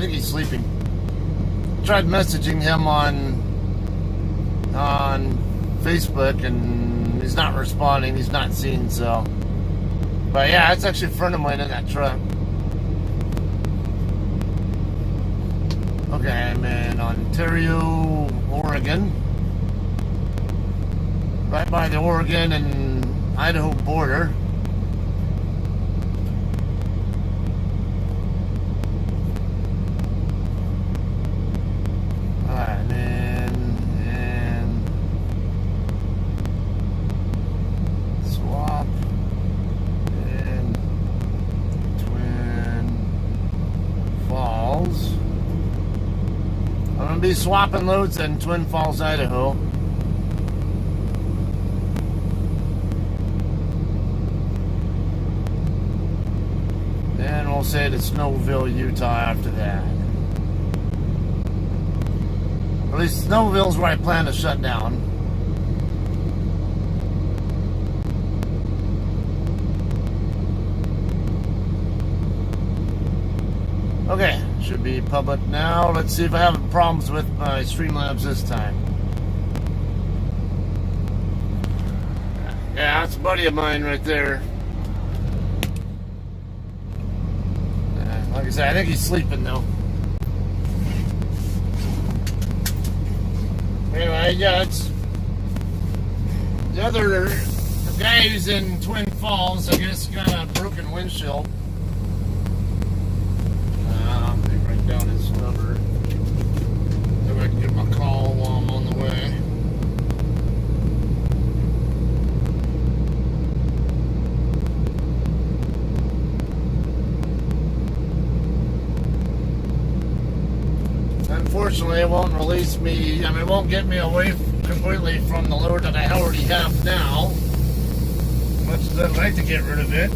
think he's sleeping. Tried messaging him on Facebook, and he's not responding. He's not seen, so. But yeah, it's actually a friend of mine in that truck. Okay, I'm in Ontario, Oregon. Right by the Oregon and Idaho border. Alright, and swap in Twin Falls. I'm going to be swapping loads in Twin Falls, Idaho. And we'll say to Snowville, Utah after that. At least Snowville's where I plan to shut down. Okay, should be public now. Let's see if I have problems with my Streamlabs this time. Yeah, that's a buddy of mine right there. Like I said, I think he's sleeping though. Anyway, yeah, it's the guy who's in Twin Falls, I guess, got a broken windshield. Let me write down his number so I can give him a call while I'm on the way. Unfortunately, it won't release me. I mean, it won't get me away completely from the load that I already have now. Much as I'd like to get rid of it.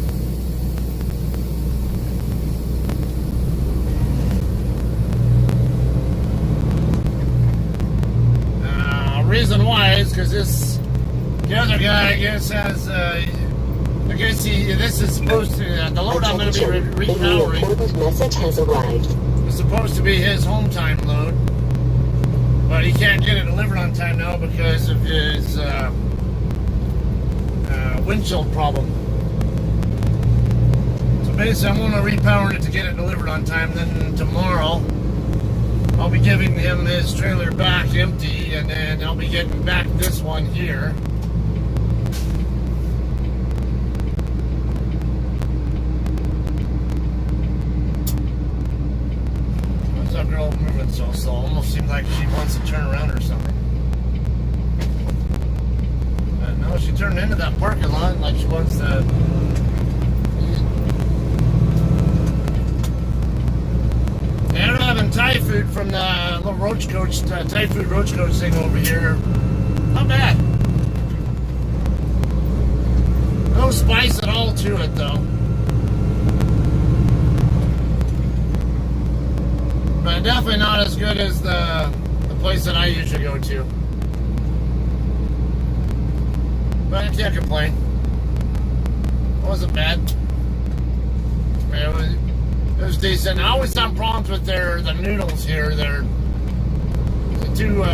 Reason why is because the other guy, I guess, has, this is supposed to, the load I'm going to be repowering. Message has arrived. It's supposed to be his home time load, but he can't get it delivered on time now because of his windshield problem. So basically, I'm going to repower it to get it delivered on time. Then tomorrow, I'll be giving him his trailer back empty, and then I'll be getting back this one here. What's that girl moving so slow? Almost seems like she wants to turn around or something. But no, she turned into that parking lot like she wants to. And I'm having Thai food from the little roach coach, Thai food roach coach thing over here. Not bad. No spice at all to it though. But definitely not as good as the place that I usually go to. But I can't complain. It wasn't bad. It was decent. I always have problems with the noodles here. They're too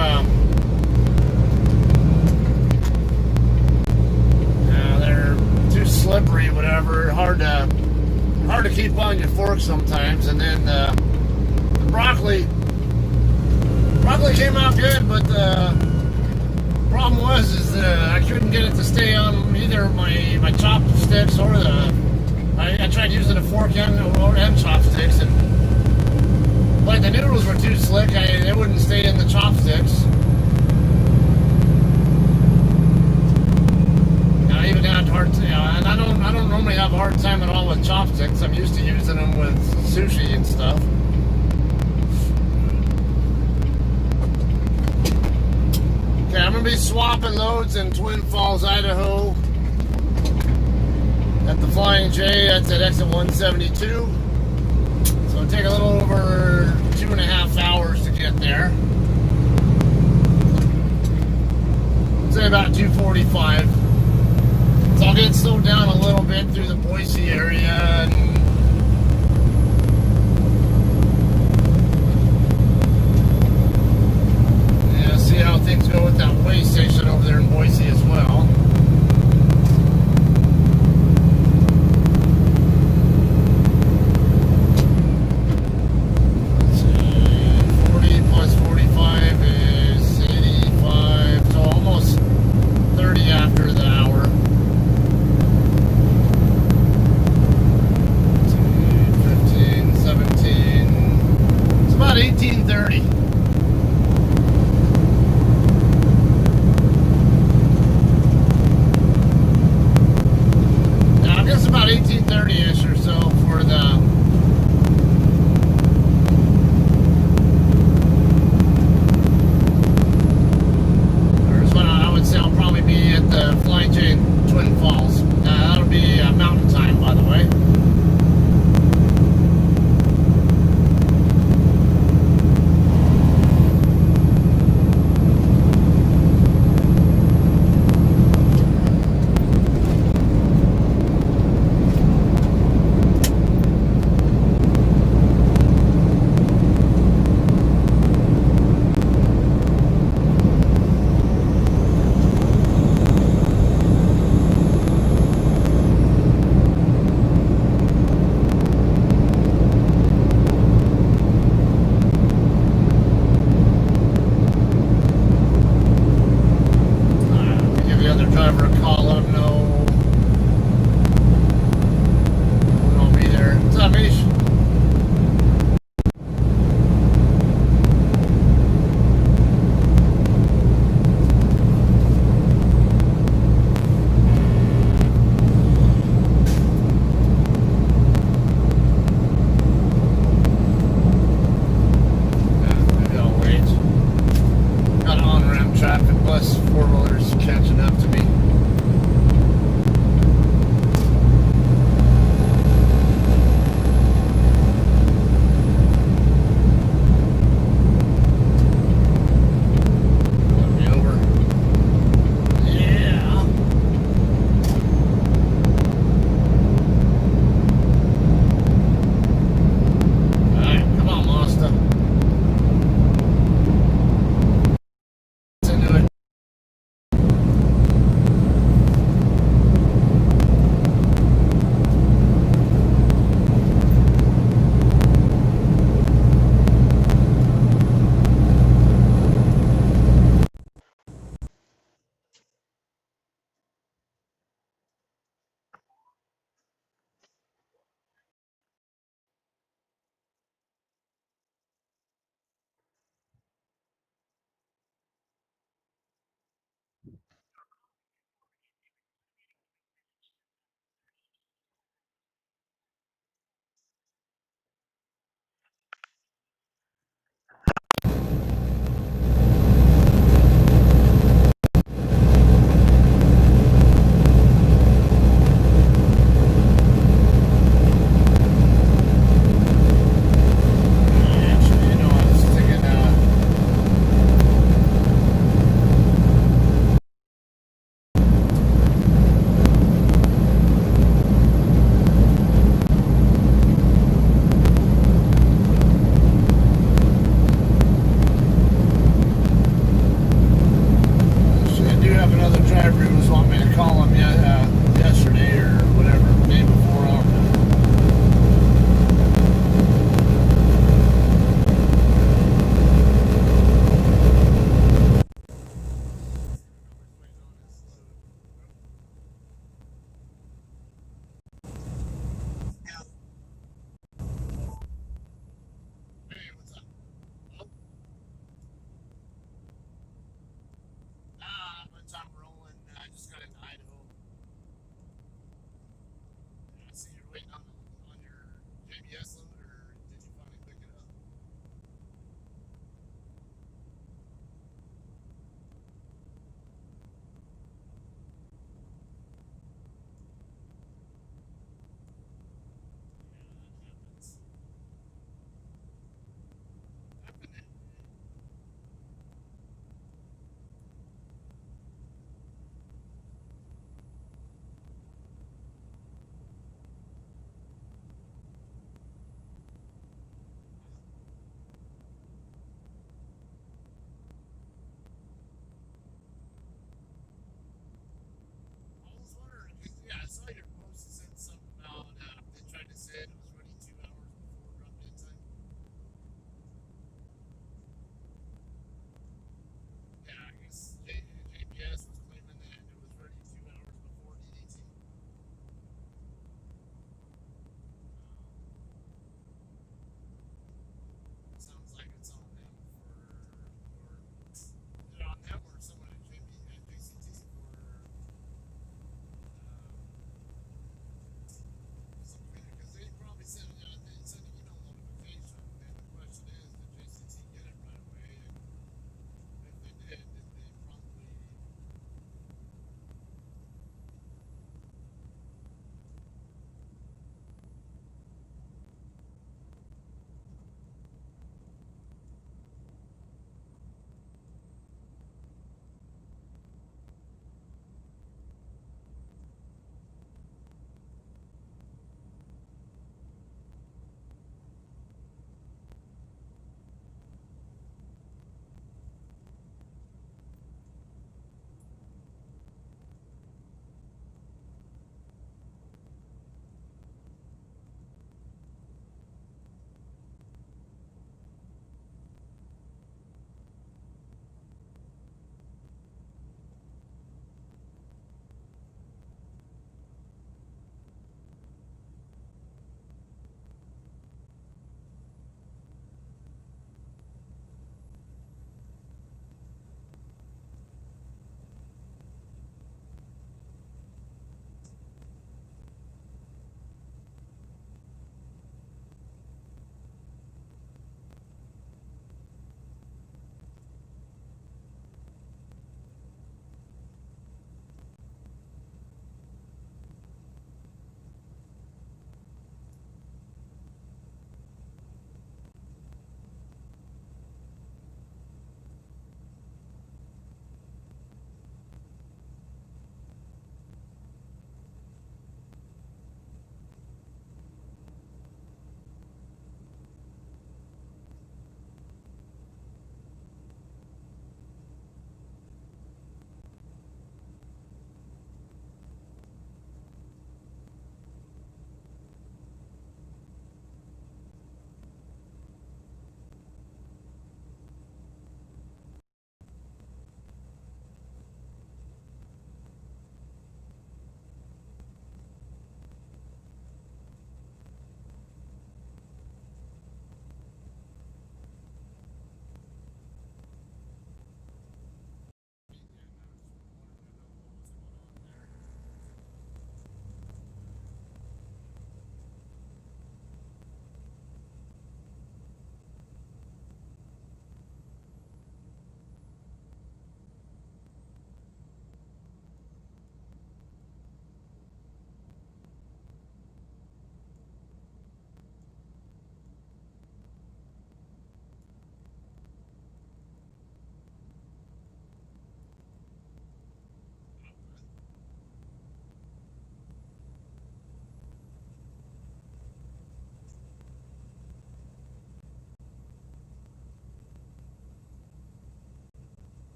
they're too slippery, whatever. Hard to keep on your fork sometimes. And then the broccoli came out good, but the problem was I couldn't get it to stay on either my chopsticks or I tried using a fork and chopsticks, and like the noodles were too slick, they wouldn't stay in the chopsticks. I even had and I don't normally have a hard time at all with chopsticks. I'm used to using them with sushi and stuff. Okay, I'm gonna be swapping loads in Twin Falls, Idaho. At the Flying J, that's at exit 172. So it'll take a little over 2.5 hours to get there. Say about 2:45. So I'll get slowed down a little bit through the Boise area and 18:30. Now, I guess about 18:30-ish or so for the I'll probably be at the Flying J Twin Falls. That'll be mountain time, by the way.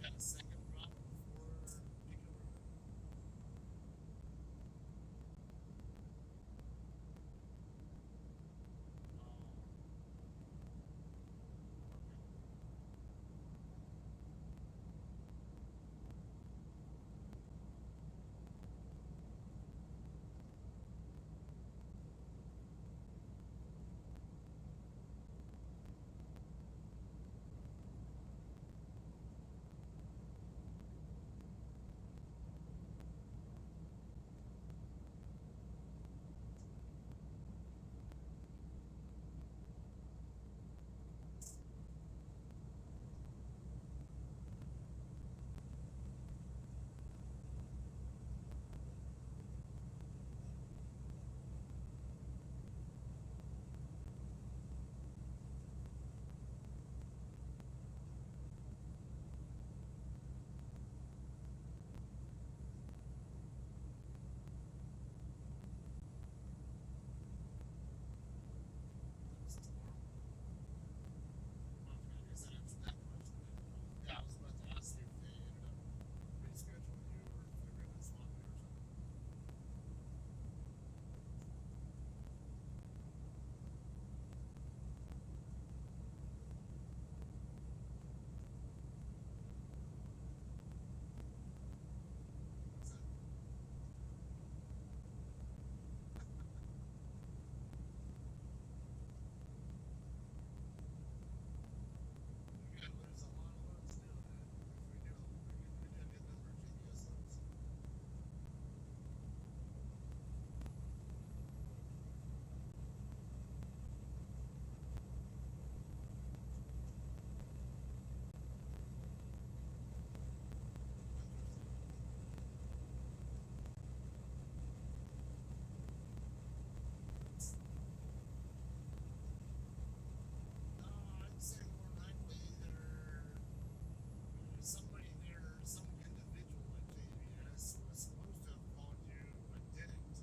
got a second problem before you can remove. Yeah, I was about to ask you if they ended up rescheduling you or if they're going to swap you or something. What's that? We got to lose a lot of loads too, man. If we do, we do a good number of GPS loads. No, I'd say more likely there's somebody there, some individual at JBS was supposed to have called you but didn't.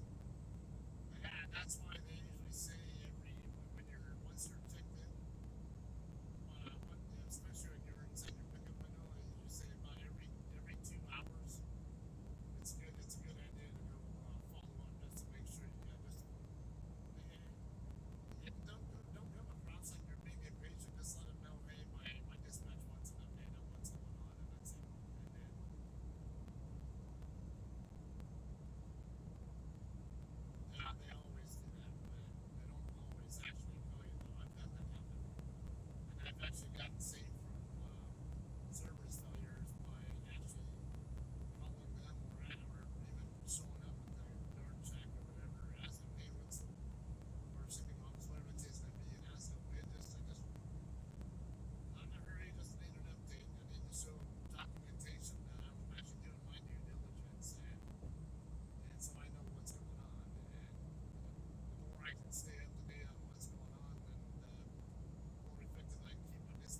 Yeah, that's why they usually say when you're once you're checked in, especially when you're inside your pickup window, they usually say about every 2 hours. It's good. It's a good idea to go follow up just to make sure you got just. Don't come across like you're being impatient. Just let them know, hey, my dispatch wants an update on what's going on, and that's it. And then, yeah, they always do that, but they don't always actually call you though. I've had that happen, and I've actually gotten saved from service failures by actually calling them or even showing up at their door check or whatever, asking, hey, what's or shipping office, whatever it is going to be, and ask them, hey, I'm in a hurry, just need an update. I need to show documentation that I'm actually doing my due diligence, and so I know what's going on. And the more I can stay up to date on what's going on, then the more effective I can keep my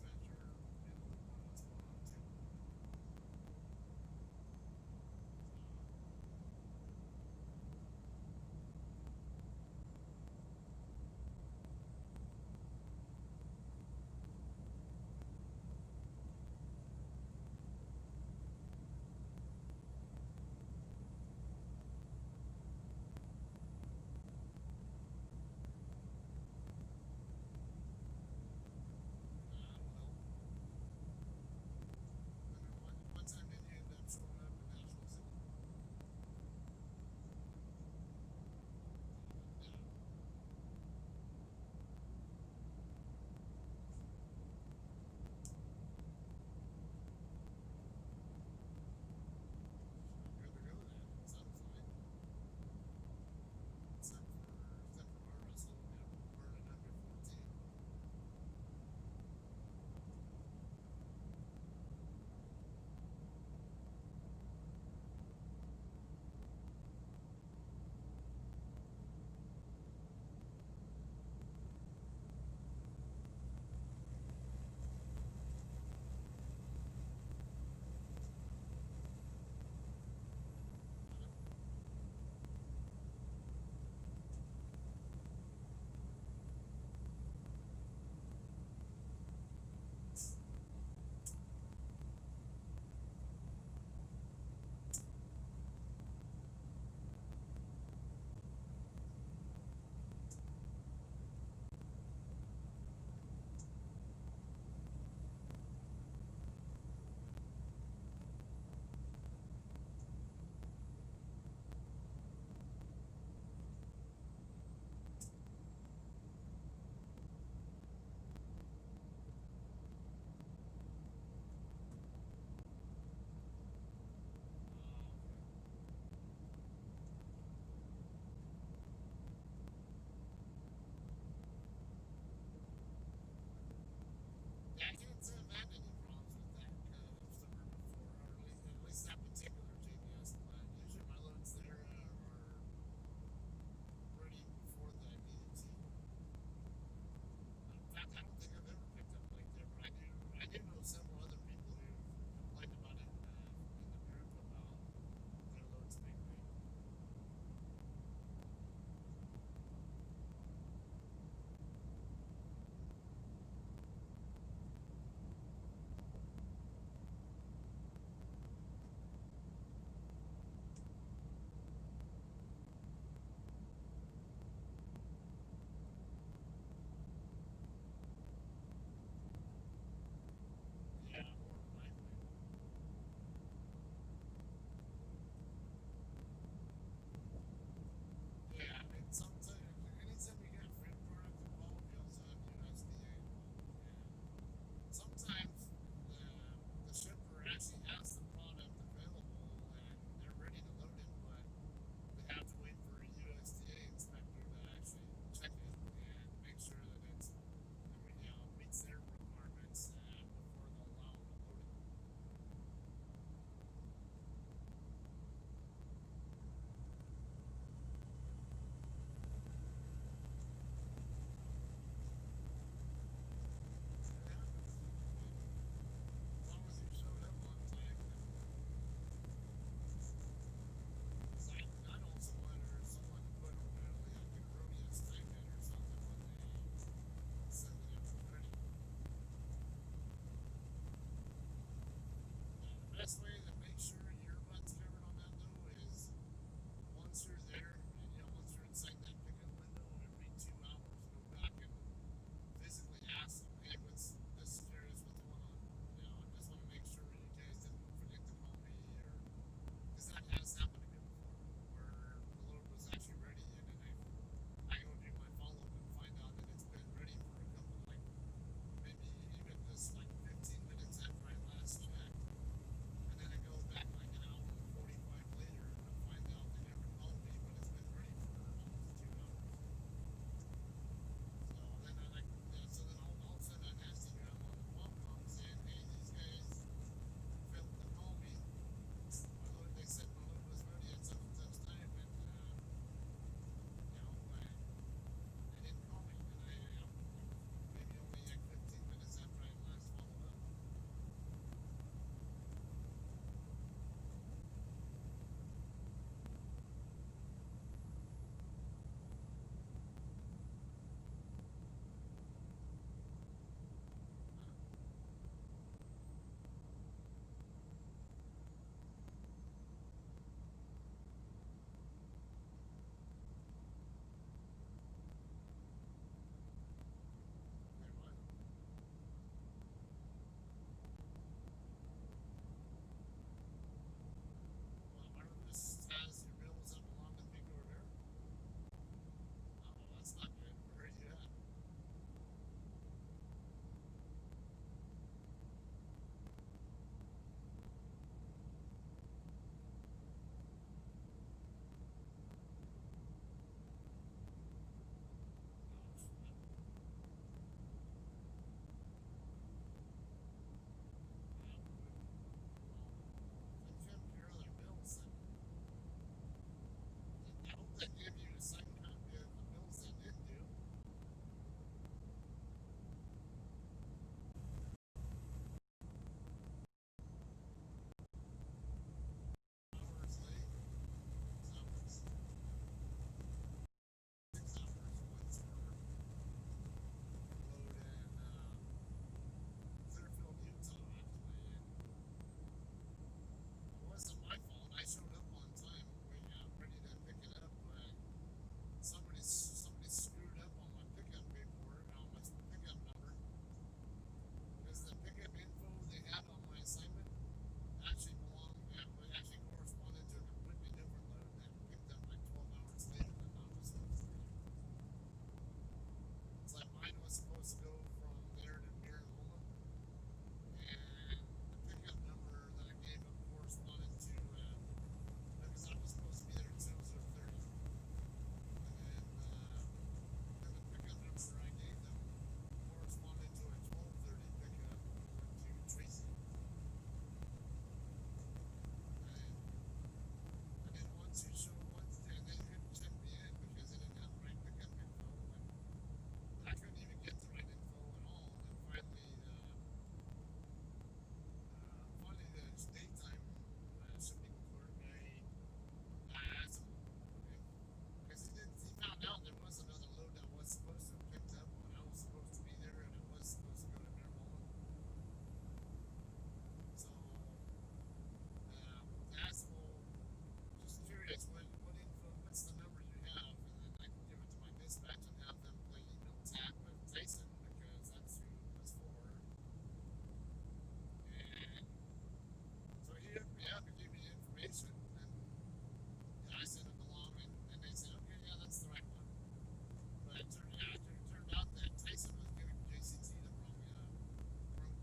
best way to make sure your butt's covered on that though is once you're there, once you're inside that pickup window, every 2 hours, go back and physically ask them, hey, what's just curious, what's going on? I just want to make sure you guys didn't forget to call me, or because that has happened to me before, where the load was actually ready, and then I go do my follow up and find out that it's been ready for a couple, like maybe even just like 15 minutes after I last checked. And then I go back like an hour and 45 later and I find out they never called me, but it's been ready for almost 2 hours. So then all of a sudden I nasty gram on the Qualcomm saying, hey, these guys failed to call me. They said my load was ready at such and such time, and they didn't call me. And maybe only like 15 minutes after I last followed up. Well, this has your bills up along with me over there. Oh, that's not good. Where are you at? Oh, shit. Yeah, well, if you have your other bills, then I hope they give you a signed copy of the bills they did do. Hours late, 6 hours. 6 hours once for load in Clearfield, Utah, actually. And it wasn't my fault. I showed up on time, ready to pick it up, but somebody screwed up on my pickup paperwork, on my pickup number, because the pickup info they had on my assignment actually corresponded to a completely different load that picked up like 12 hours later than I was supposed to do. It's like mine was supposed to go from there to here in Loma, and the pickup number that I gave them corresponded to because I was supposed to be there at 00:30, and then the pickup number I gave them corresponded to a 12:30 pickup going to Tracy. And then once you show once, and they couldn't check me in because they didn't have the right pickup info, and I couldn't even get the right info at all. And then finally the daytime shipping clerk, I asked him, okay, because he found out there was another load that was supposed to have picked up when I was supposed to be there, and it was supposed to go to Mirmola. So I asked him, well, just curious, what's the number you have, and then I can give it to my dispatch and have them play email tag with Tyson because that's who it was for. And so he hooked me up and gave me the information, and I sent it along, and they said, okay, yeah, that's the right one. But it turned out that Tyson was giving JCT the wrong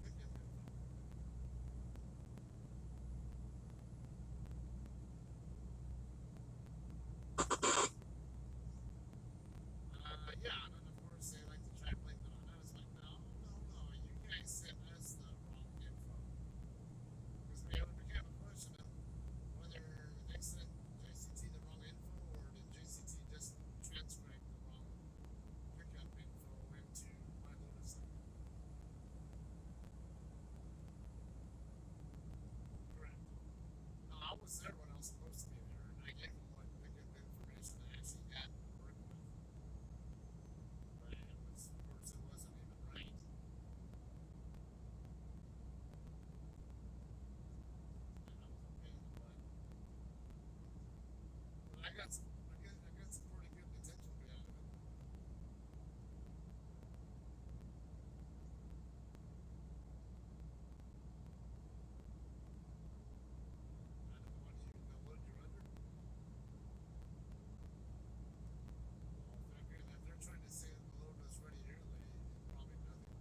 pickup info. Yeah, and then of course they like to try to blame it on us. Like, no, you guys sent us the wrong info. Because it became a question of whether they sent JCT the wrong info or did JCT just transcribe the wrong pickup info into my load assignment. Correct. No, I was there when I was supposed to be there, and I gave them what pickup information I actually had to work with. But of course, it wasn't even right. I got some pretty good potential behind it. I don't know what you know what you're under. Well, if they're trying to say that the load is ready early, probably nothing.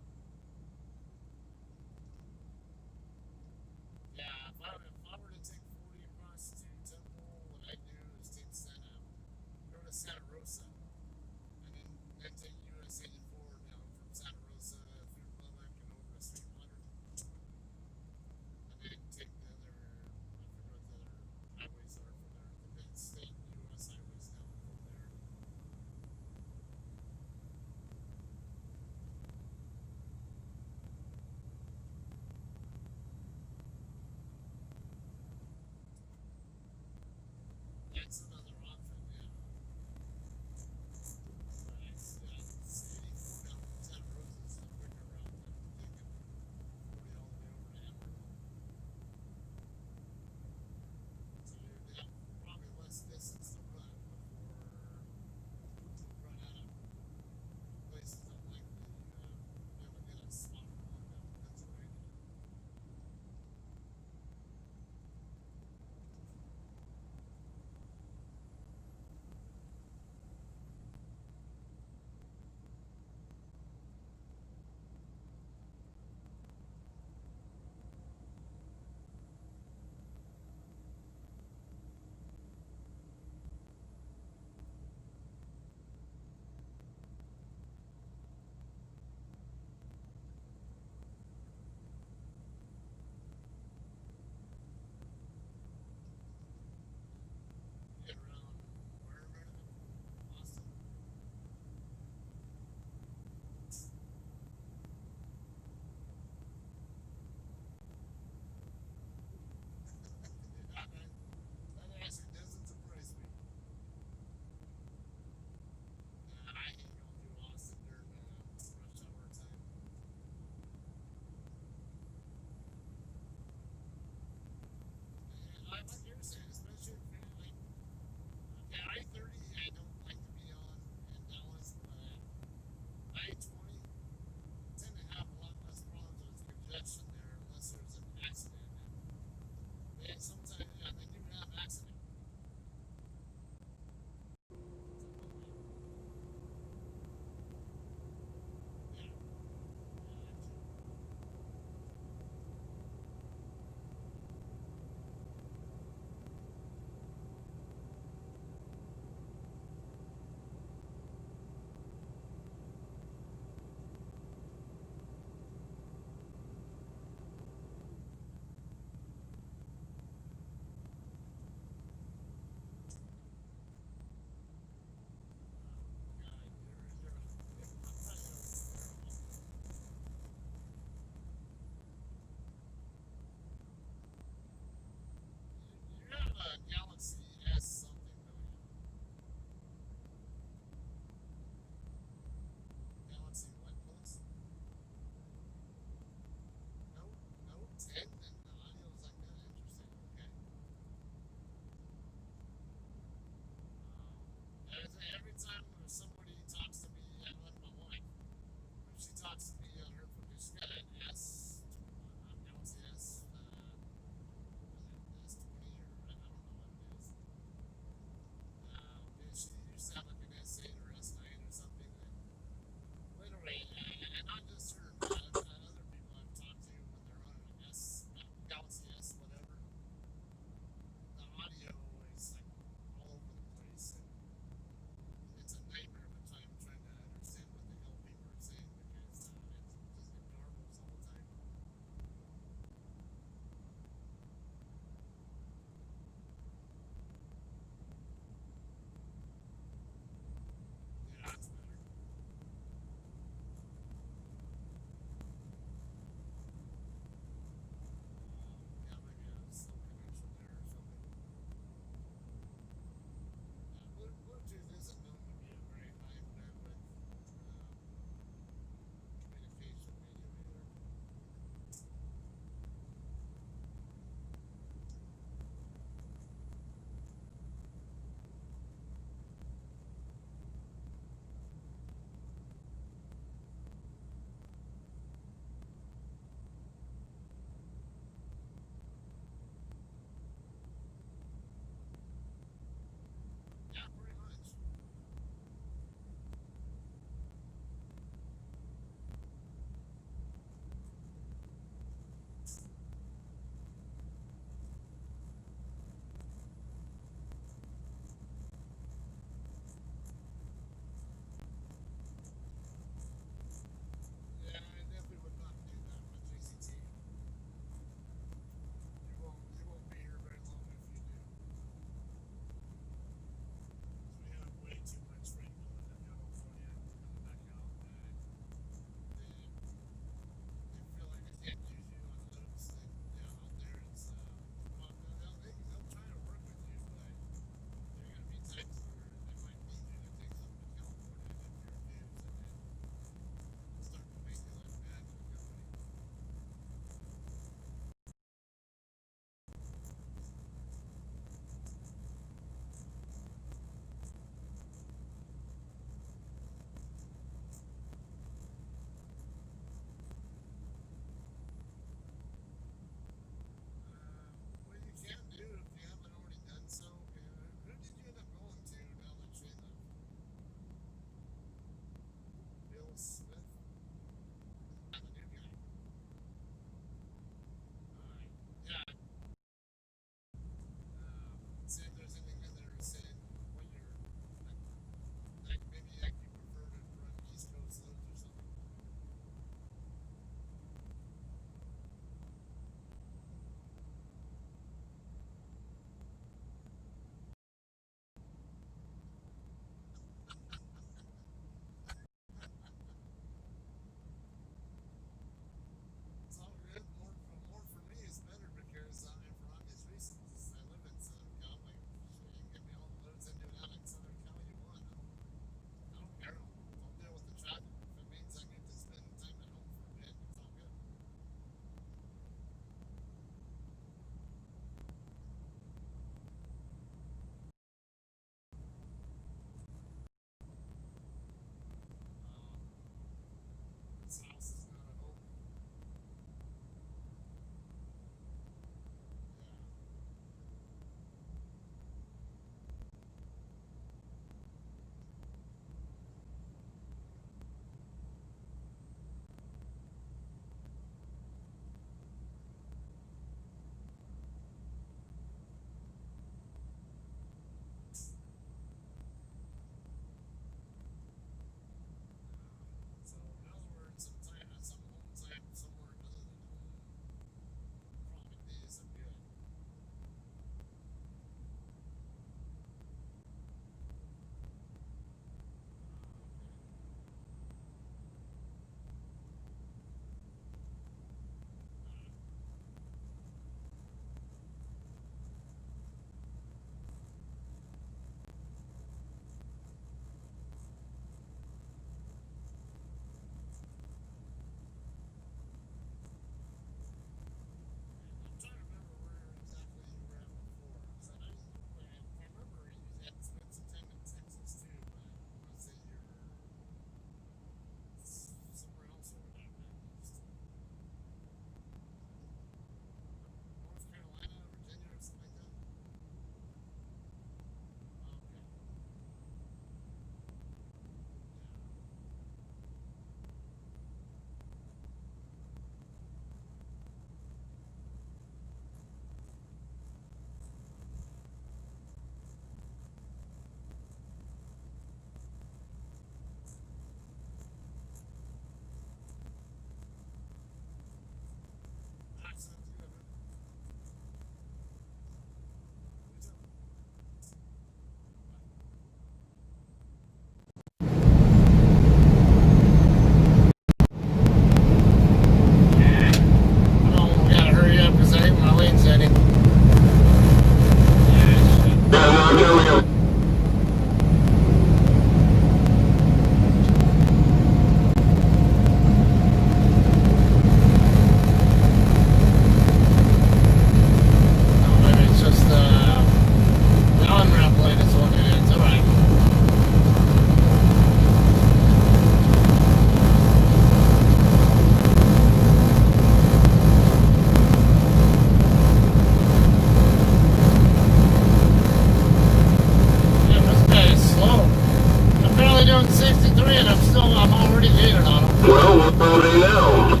Moving now.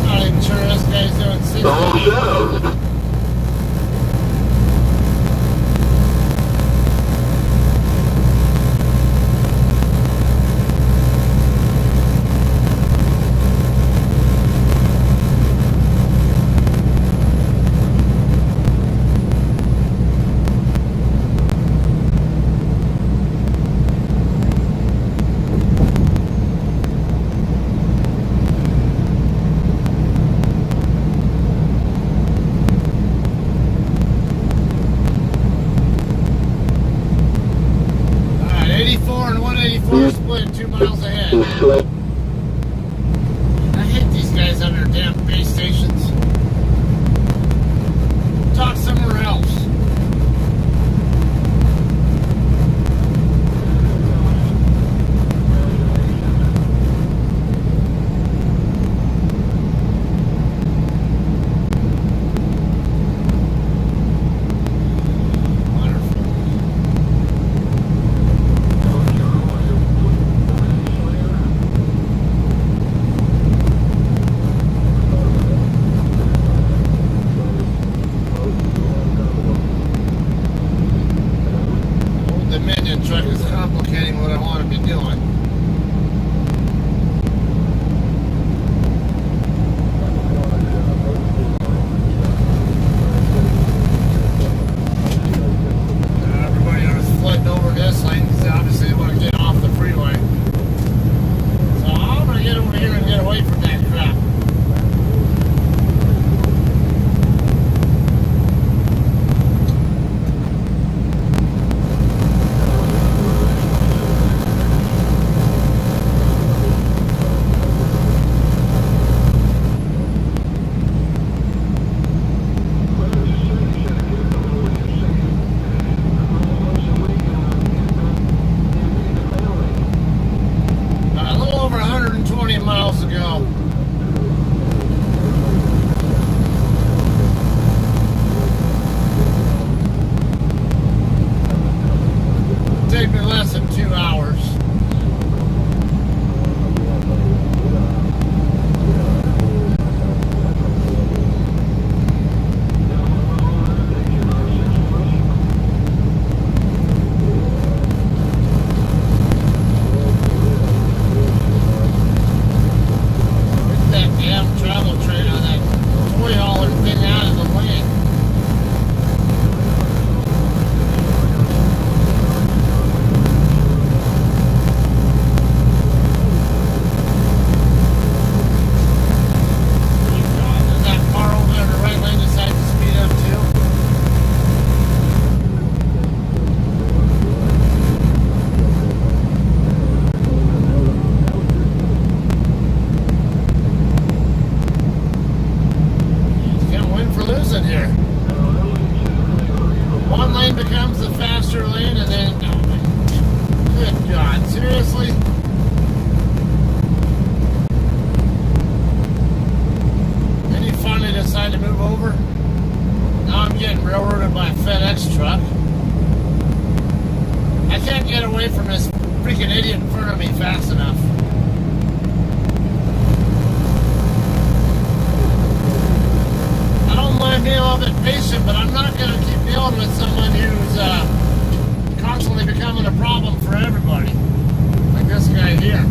Not even sure this guy's doing 60. Double shadow. Split 2 miles ahead. I hate these guys on their damn base stations. Talk somewhere else. Truck is complicating what I want to be doing. Everybody else flooding over this lane because obviously they want to get off the freeway. So I'm going to get over here and get away from that crap. Miles ago. Take me less than 2 hours. Here. One lane becomes the faster lane and then, good God, seriously? Then you finally decide to move over. Now I'm getting railroaded by a FedEx truck. I can't get away from this freaking idiot in front of me fast enough. Being a little bit patient, but I'm not going to keep dealing with someone who's constantly becoming a problem for everybody, like this guy here.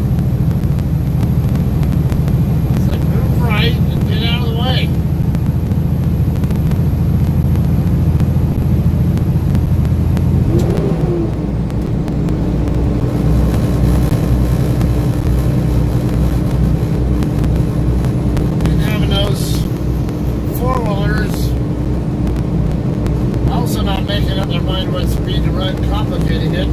It's like, move right and get out of the way. And having those four-wheelers also not making up their mind what speed to run, complicating it.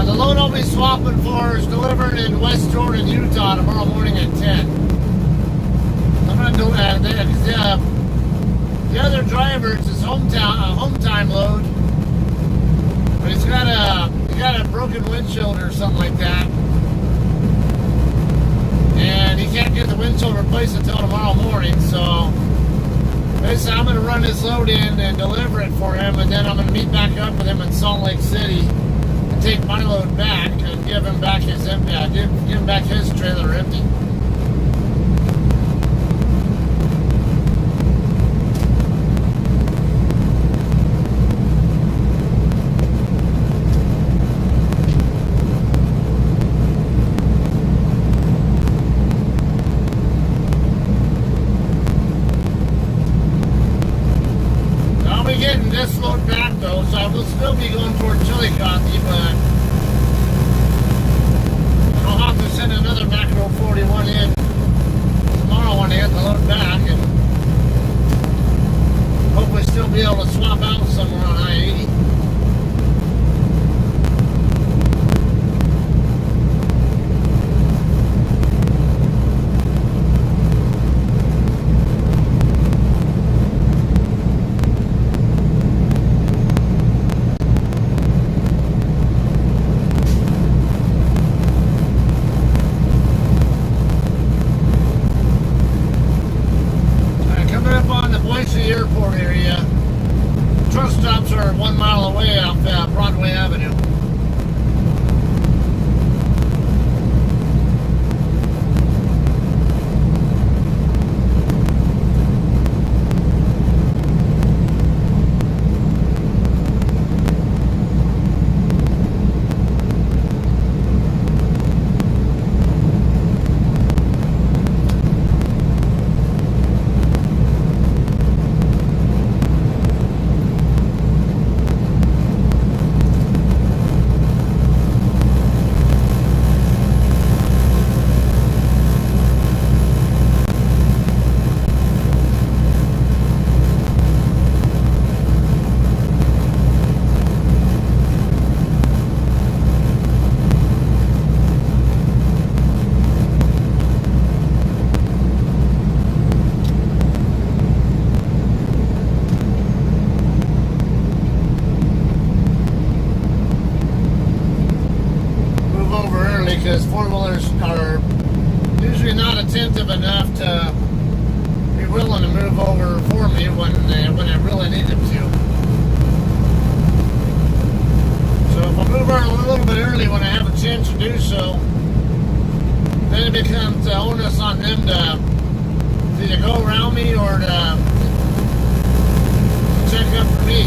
The load I'll be swapping for is delivered in West Jordan, Utah tomorrow morning at 10. I'm going to do that because the other driver, it's his home time load, but he's got a broken windshield or something like that. And he can't get the windshield replaced until tomorrow morning, so Basically, I'm going to run this load in and deliver it for him, and then I'm going to meet back up with him in Salt Lake City and take my load back and give him back his empty. Give him back his trailer empty. Getting this load back though, so I will still be going toward Chillicothe, but I'll have to send another Macro 41 in tomorrow when I get the load back, and hopefully still be able to swap out somewhere on I-80. Airport area. Truck stops are 1 mile away off Broadway Avenue. Because four-wheelers are usually not attentive enough to be willing to move over for me when I really need them to. So if I move over a little bit early when I have a chance to do so, then it becomes the onus on them to either go around me or to check up for me.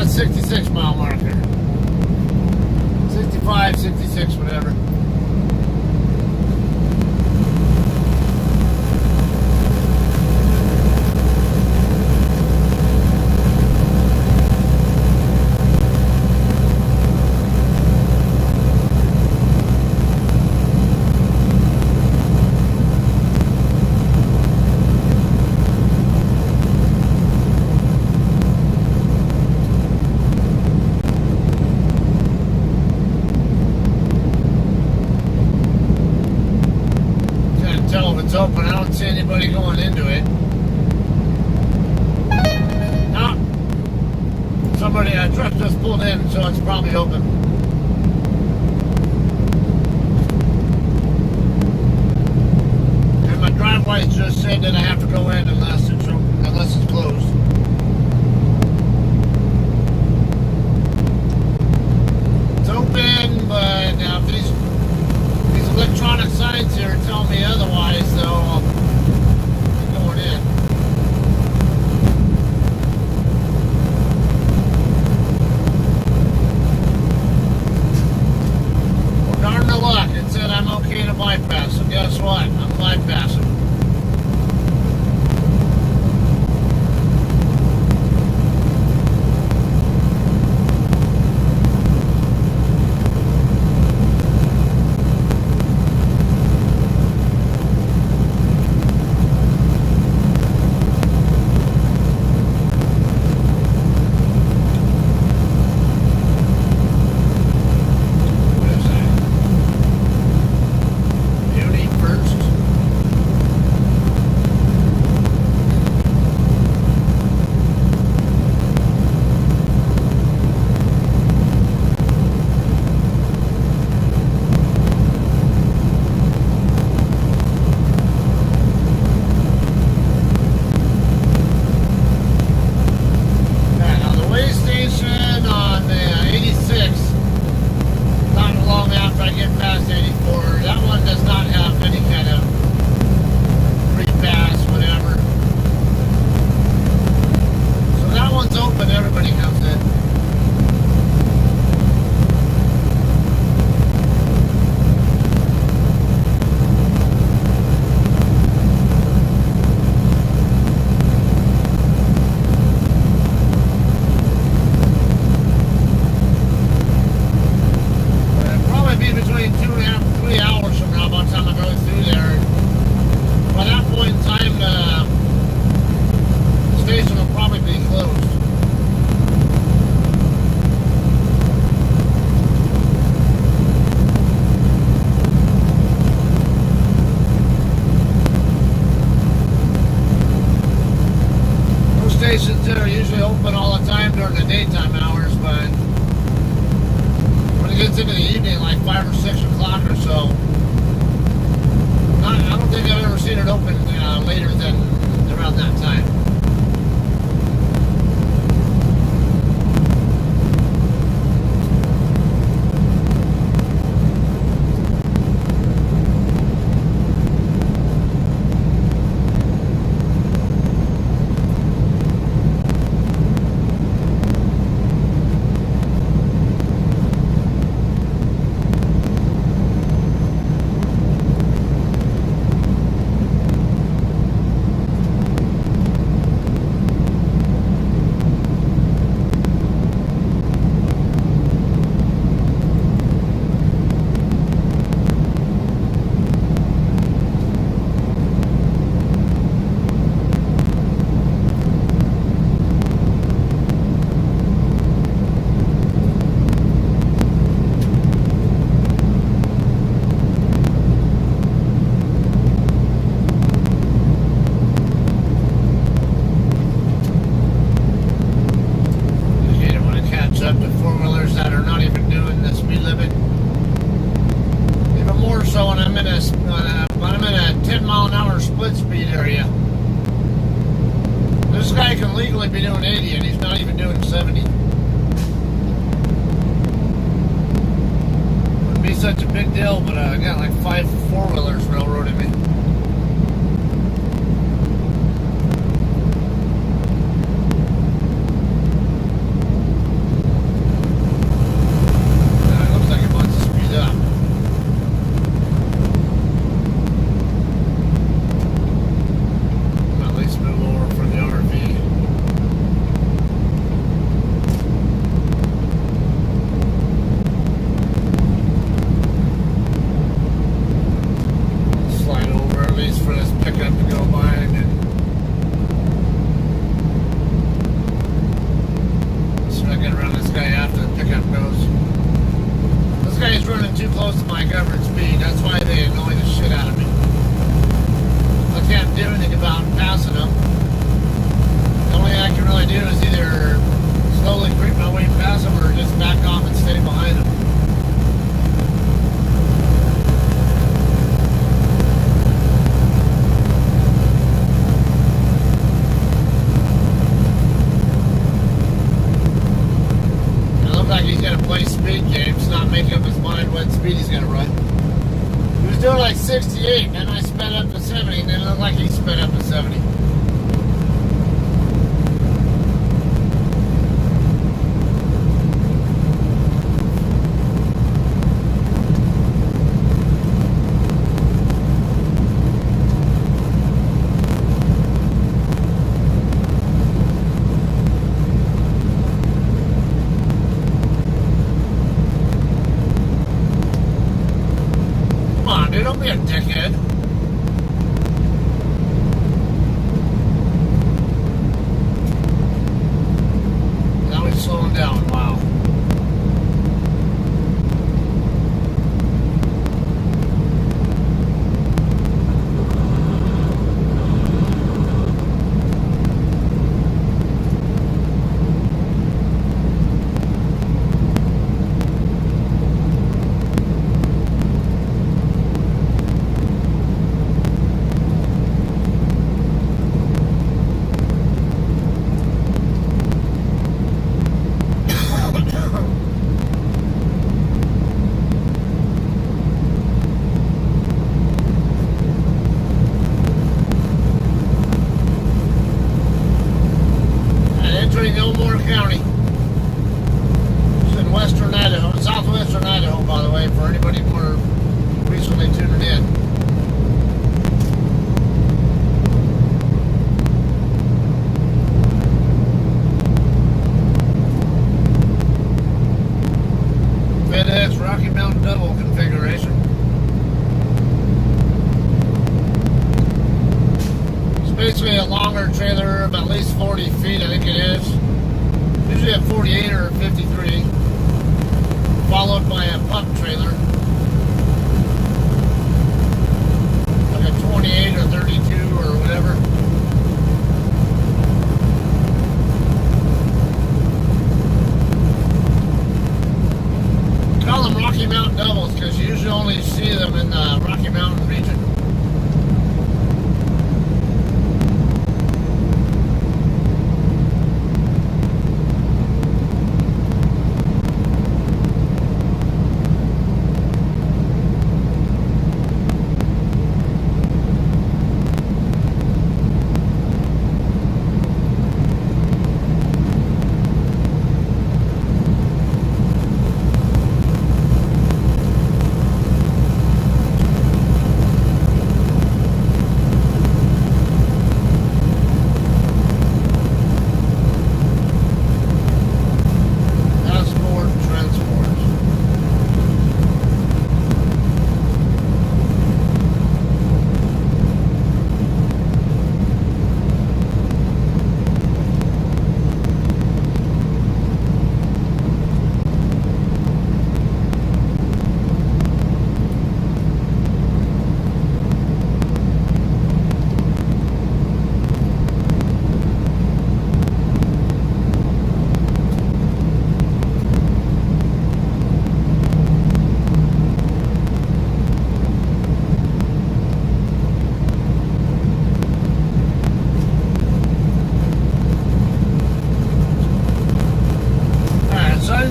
a 66 mile marker. 65, 66, whatever. It's open. I don't see anybody going into it. No. A truck just pulled in, so it's probably open. And my driveway just said that I have to go in unless it's open, unless it's closed. It's open, but now if these electronic signs here tell me otherwise, so I'll be going in. Well, darn the luck, it said I'm okay to bypass, so guess what? I'm bypassing. Stations that are usually open all the time during the daytime hours, but when it gets into the evening, like 5 or 6 o'clock or so, I don't think I've ever seen it open later than around that time. Split speed area. This guy can legally be doing 80 and he's not even doing 70. Wouldn't be such a big deal, but I got like 5 four-wheelers railroading me. guy's running too close to my governed speed. That's why they annoy the shit out of me. I can't do anything about passing them. The only thing I can really do is either slowly creep my way past them or just back off and stay behind them. Like he's gonna play speed games, not make up his mind what speed he's gonna run. He was doing like 68, and then I sped up to 70, and then it looked like he sped up to 70. Dude, don't be a dickhead. Now he's slowing down. Wow. County. It's in western Idaho, southwestern Idaho, by the way, for anybody more recently tuning in. FedEx Rocky Mountain double configuration. It's basically a longer trailer of at least 40 feet, I think it is. Usually at 48 or 53, followed by a pup trailer, like a 28 or 32 or whatever. Call them Rocky Mountain doubles because you usually only see them in the Rocky Mountain region.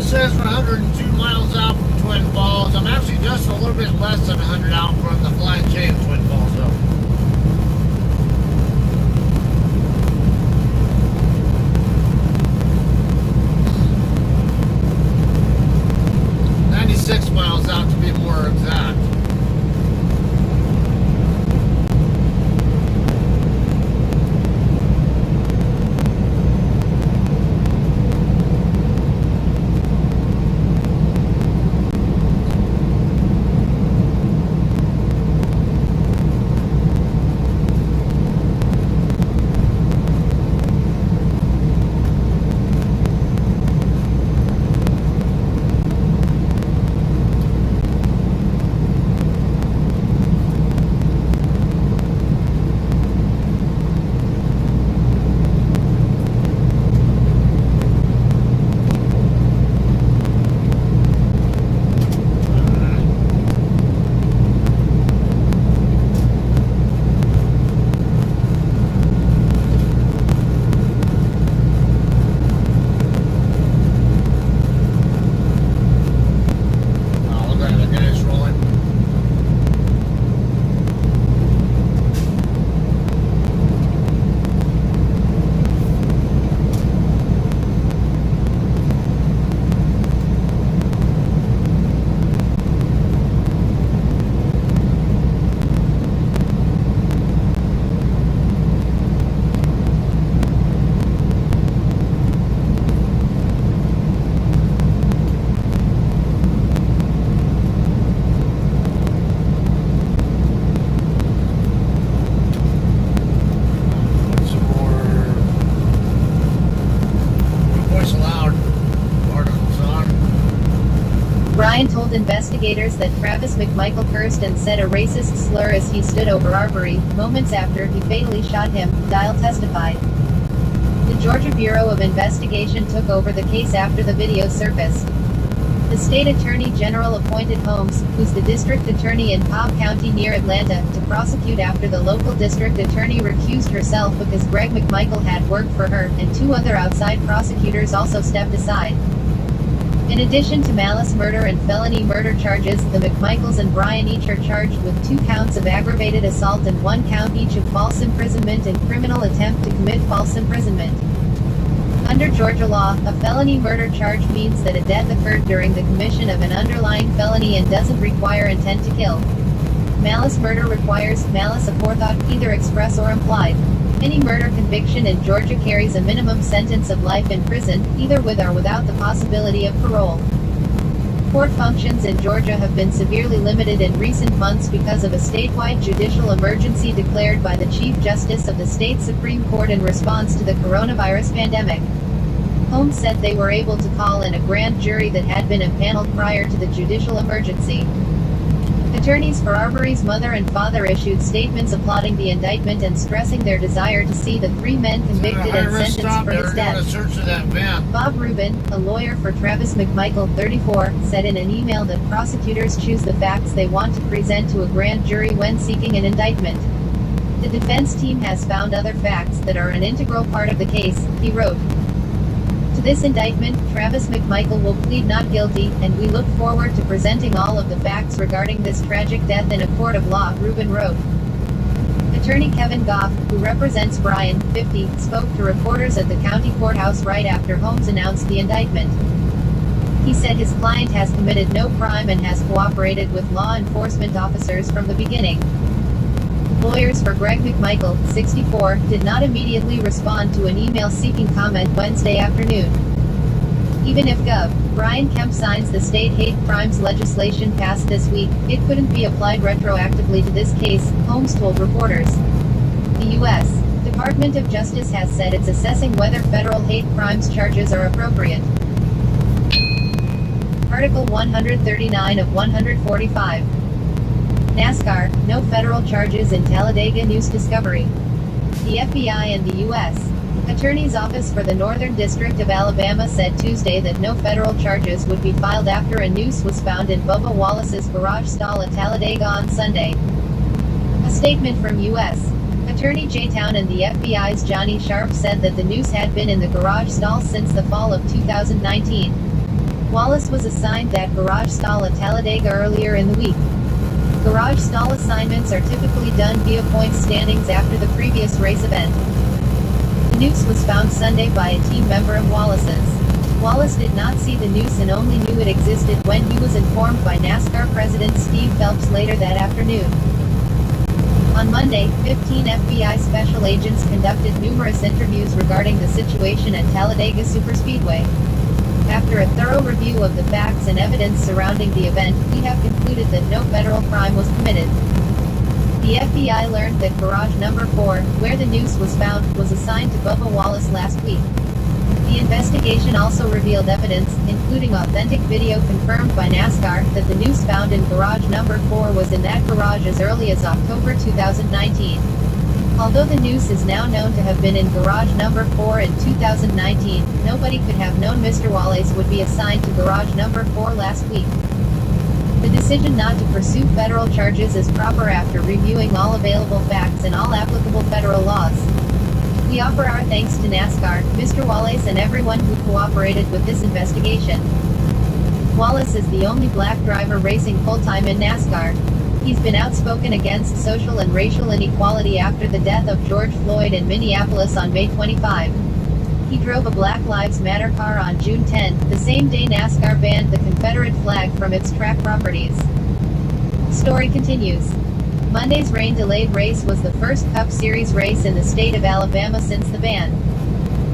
Says we're 102 miles out from Twin Falls. I'm actually just a little bit less than 100 out from the Flying J in Twin Falls, though. Miles out to be more exact. Bryan told investigators that Travis McMichael cursed and said a racist slur as he stood over Arbery, moments after he fatally shot him, Dial testified. The Georgia Bureau of Investigation took over the case after the video surfaced. The state attorney general appointed Holmes, who's the district attorney in Cobb County near Atlanta, to prosecute after the local district attorney recused herself because Greg McMichael had worked for her, and 2 other outside prosecutors also stepped aside. In addition to malice murder and felony murder charges, the McMichaels and Bryan each are charged with 2 counts of aggravated assault and 1 count each of false imprisonment and criminal attempt to commit false imprisonment. Under Georgia law, a felony murder charge means that a death occurred during the commission of an underlying felony and doesn't require intent to kill. Malice murder requires malice aforethought, either express or implied. Any murder conviction in Georgia carries a minimum sentence of life in prison, either with or without the possibility of parole. Court functions in Georgia have been severely limited in recent months because of a statewide judicial emergency declared by the Chief Justice of the state Supreme Court in response to the coronavirus pandemic. Holmes said they were able to call in a grand jury that had been impaneled prior to the judicial emergency. Attorneys for Arbery's mother and father issued statements applauding the indictment and stressing their desire to see the 3 men convicted and sentenced for his death. Search of that van. Bob Rubin, a lawyer for Travis McMichael, 34, said in an email that prosecutors choose the facts they want to present to a grand jury when seeking an indictment. The defense team has found other facts that are an integral part of the case, he wrote. To this indictment, Travis McMichael will plead not guilty, and we look forward to presenting all of the facts regarding this tragic death in a court of law, Rubin wrote. Attorney Kevin Goff, who represents Bryan, 50, spoke to reporters at the county courthouse right after Holmes announced the indictment. He said his client has committed no crime and has cooperated with law enforcement officers from the beginning. Lawyers for Greg McMichael, 64, did not immediately respond to an email seeking comment Wednesday afternoon. Even if Gov. Brian Kemp signs the state hate crimes legislation passed this week, it couldn't be applied retroactively to this case, Holmes told reporters. The U.S. Department of Justice has said it's assessing whether federal hate crimes charges are appropriate. Article 139 of 145. NASCAR, no federal charges in Talladega News Discovery. The FBI and the U.S. Attorney's Office for the Northern District of Alabama said Tuesday that no federal charges would be filed after a noose was found in Bubba Wallace's garage stall at Talladega on Sunday. A statement from U.S. Attorney Jay Town and the FBI's Johnny Sharp said that the noose had been in the garage stall since the fall of 2019. Wallace was assigned that garage stall at Talladega earlier in the week. Garage stall assignments are typically done via points standings after the previous race event. The noose was found Sunday by a team member of Wallace's. Wallace did not see the noose and only knew it existed when he was informed by NASCAR President Steve Phelps later that afternoon. On Monday, 15 FBI special agents conducted numerous interviews regarding the situation at Talladega Superspeedway. After a thorough review of the facts and evidence surrounding the event, we have concluded that no federal crime was committed. The FBI learned that garage number 4, where the noose was found, was assigned to Bubba Wallace last week. The investigation also revealed evidence, including authentic video confirmed by NASCAR, that the noose found in garage number 4 was in that garage as early as October 2019. Although the noose is now known to have been in garage number 4 in 2019, nobody could have known Mr. Wallace would be assigned to garage number 4 last week. The decision not to pursue federal charges is proper after reviewing all available facts and all applicable federal laws. We offer our thanks to NASCAR, Mr. Wallace and everyone who cooperated with this investigation. Wallace is the only black driver racing full-time in NASCAR. He's been outspoken against social and racial inequality after the death of George Floyd in Minneapolis on May 25. He drove a Black Lives Matter car on June 10, the same day NASCAR banned the Confederate flag from its track properties. Story continues. Monday's rain-delayed race was the first Cup Series race in the state of Alabama since the ban.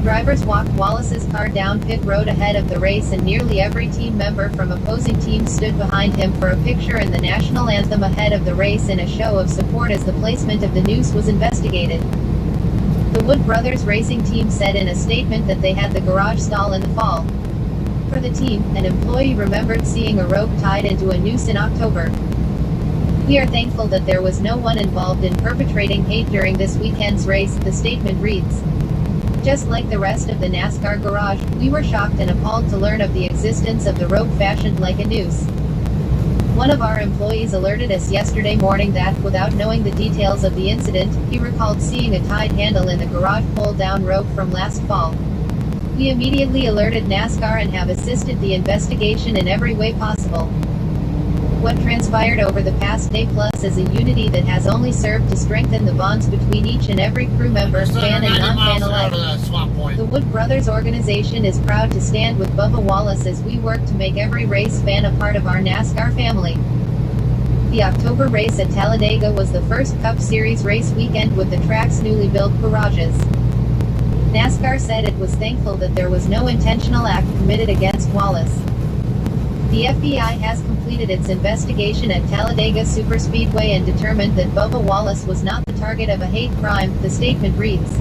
Drivers walked Wallace's car down pit road ahead of the race and nearly every team member from opposing teams stood behind him for a picture and the national anthem ahead of the race in a show of support as the placement of the noose was investigated. The Wood Brothers racing team said in a statement that they had the garage stall in the fall. For the team, an employee remembered seeing a rope tied into a noose in October. "We are thankful that there was no one involved in perpetrating hate during this weekend's race," the statement reads. "Just like the rest of the NASCAR garage, we were shocked and appalled to learn of the existence of the rope fashioned like a noose. One of our employees alerted us yesterday morning that, without knowing the details of the incident, he recalled seeing a tied handle in the garage pull-down rope from last fall. We immediately alerted NASCAR and have assisted the investigation in every way possible. What transpired over the past day plus is a unity that has only served to strengthen the bonds between each and every crew member, fan and non-fan alike. The Wood Brothers organization is proud to stand with Bubba Wallace as we work to make every race fan a part of our NASCAR family." The October race at Talladega was the first Cup Series race weekend with the track's newly built garages. NASCAR said it was thankful that there was no intentional act committed against Wallace. The FBI has completed its investigation at Talladega Superspeedway and determined that Bubba Wallace was not the target of a hate crime, the statement reads.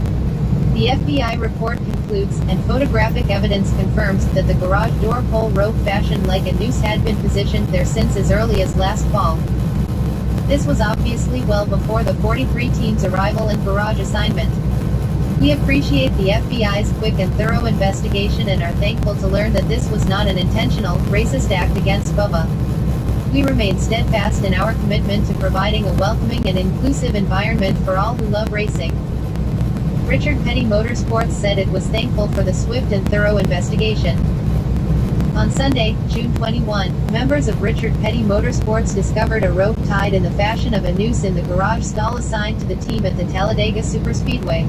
The FBI report concludes, and photographic evidence confirms, that the garage door pull rope fashioned like a noose had been positioned there since as early as last fall. This was obviously well before the 43 team's arrival and garage assignment. We appreciate the FBI's quick and thorough investigation and are thankful to learn that this was not an intentional, racist act against Bubba. We remain steadfast in our commitment to providing a welcoming and inclusive environment for all who love racing. Richard Petty Motorsports said it was thankful for the swift and thorough investigation. On Sunday, June 21, members of Richard Petty Motorsports discovered a rope tied in the fashion of a noose in the garage stall assigned to the team at the Talladega Superspeedway.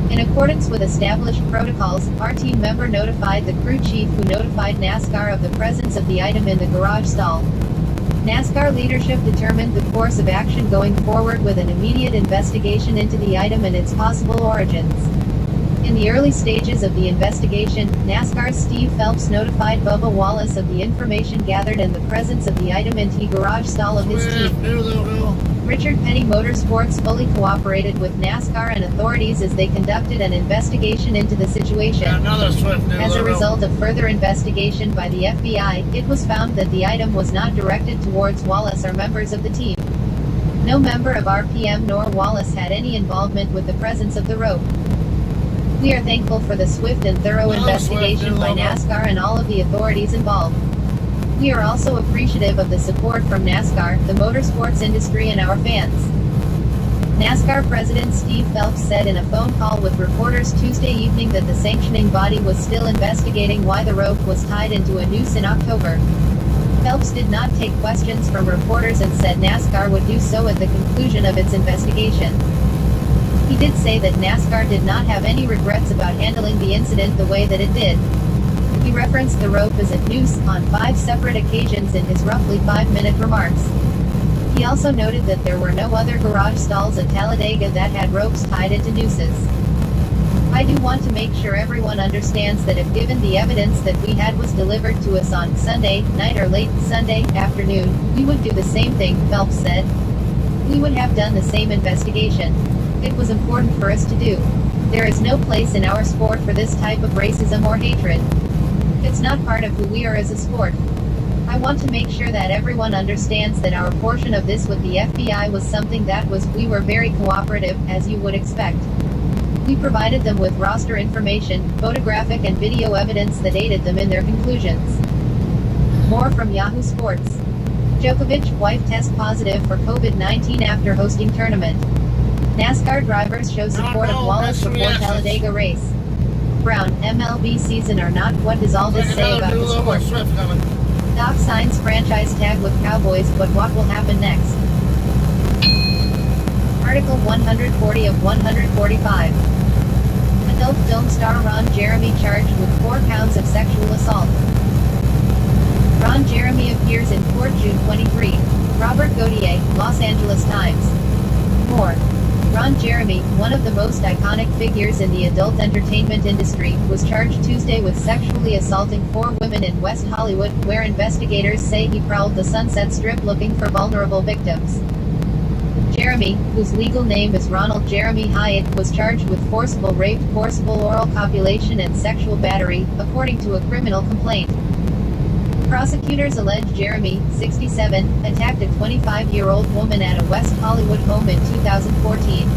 In accordance with established protocols, our team member notified the crew chief, who notified NASCAR of the presence of the item in the garage stall. NASCAR leadership determined the course of action going forward with an immediate investigation into the item and its possible origins. In the early stages of the investigation, NASCAR's Steve Phelps notified Bubba Wallace of the information gathered and the presence of the item in the garage stall of his team. Richard Petty Motorsports fully cooperated with NASCAR and authorities as they conducted an investigation into the situation. As a result of further investigation by the FBI, it was found that the item was not directed towards Wallace or members of the team. No member of RPM nor Wallace had any involvement with the presence of the rope. We are thankful for the swift and thorough investigation by NASCAR and all of the authorities involved. We are also appreciative of the support from NASCAR, the motorsports industry and our fans. NASCAR President Steve Phelps said in a phone call with reporters Tuesday evening that the sanctioning body was still investigating why the rope was tied into a noose in October. Phelps did not take questions from reporters and said NASCAR would do so at the conclusion of its investigation. He did say that NASCAR did not have any regrets about handling the incident the way that it did. He referenced the rope as a noose on 5 separate occasions in his roughly 5-minute remarks. He also noted that there were no other garage stalls at Talladega that had ropes tied into nooses. "I do want to make sure everyone understands that if given the evidence that we had was delivered to us on Sunday night or late Sunday afternoon, we would do the same thing," Phelps said. "We would have done the same investigation. It was important for us to do. There is no place in our sport for this type of racism or hatred. It's not part of who we are as a sport. I want to make sure that everyone understands that our portion of this with the FBI was something that we were very cooperative, as you would expect. We provided them with roster information, photographic and video evidence that aided them in their conclusions." More from Yahoo Sports. Djokovic wife test positive for COVID-19 after hosting tournament. NASCAR drivers show support of Wallace before Talladega race. Brown, MLB season or not, what does all this say about the sport? Doc signs franchise tag with Cowboys, but what will happen next? Article 140 of 145. Adult film star Ron Jeremy charged with 4 counts of sexual assault. Ron Jeremy appears in court June 23. Robert Gautier, Los Angeles Times. More. Ron Jeremy, one of the most iconic figures in the adult entertainment industry, was charged Tuesday with sexually assaulting 4 women in West Hollywood, where investigators say he prowled the Sunset Strip looking for vulnerable victims. Jeremy, whose legal name is Ronald Jeremy Hyatt, was charged with forcible rape, forcible oral copulation and sexual battery, according to a criminal complaint. Prosecutors allege Jeremy, 67, attacked a 25-year-old woman at a West Hollywood home in 2014.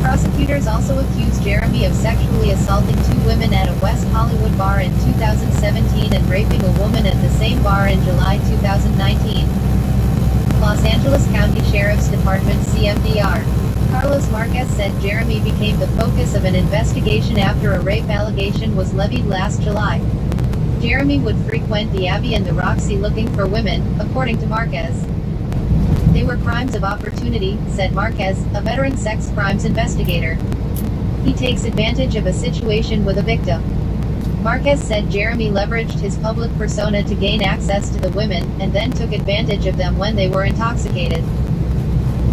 Prosecutors also accused Jeremy of sexually assaulting two women at a West Hollywood bar in 2017 and raping a woman at the same bar in July 2019. Los Angeles County Sheriff's Department CMDR. Carlos Marquez said Jeremy became the focus of an investigation after a rape allegation was levied last July. Jeremy would frequent the Abbey and the Roxy looking for women, according to Marquez. They were crimes of opportunity, said Marquez, a veteran sex crimes investigator. He takes advantage of a situation with a victim. Marquez said Jeremy leveraged his public persona to gain access to the women, and then took advantage of them when they were intoxicated.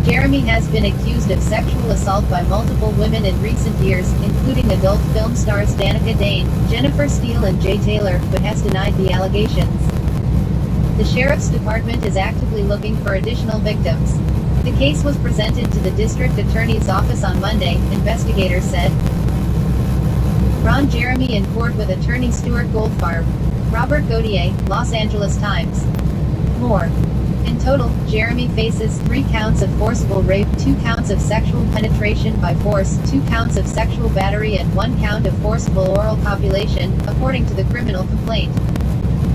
Jeremy has been accused of sexual assault by multiple women in recent years, including adult film stars Danica Dane, Jennifer Steele and Jay Taylor, but has denied the allegations. The Sheriff's Department is actively looking for additional victims. The case was presented to the District Attorney's Office on Monday, investigators said. Ron Jeremy in court with attorney Stuart Goldfarb. Robert Gautier, Los Angeles Times. More. In total, Jeremy faces 3 counts of forcible rape, 2 counts of sexual penetration by force, 2 counts of sexual battery and 1 count of forcible oral copulation, according to the criminal complaint.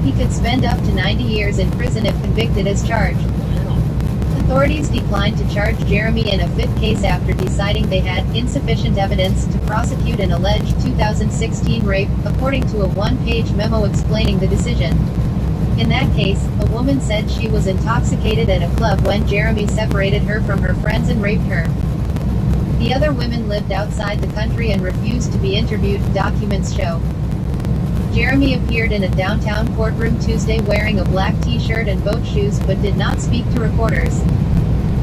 He could spend up to 90 years in prison if convicted as charged. Authorities declined to charge Jeremy in a 5th case after deciding they had insufficient evidence to prosecute an alleged 2016 rape, according to a 1-page memo explaining the decision. In that case, a woman said she was intoxicated at a club when Jeremy separated her from her friends and raped her. The other women lived outside the country and refused to be interviewed, documents show. Jeremy appeared in a downtown courtroom Tuesday wearing a black t-shirt and boat shoes but did not speak to reporters.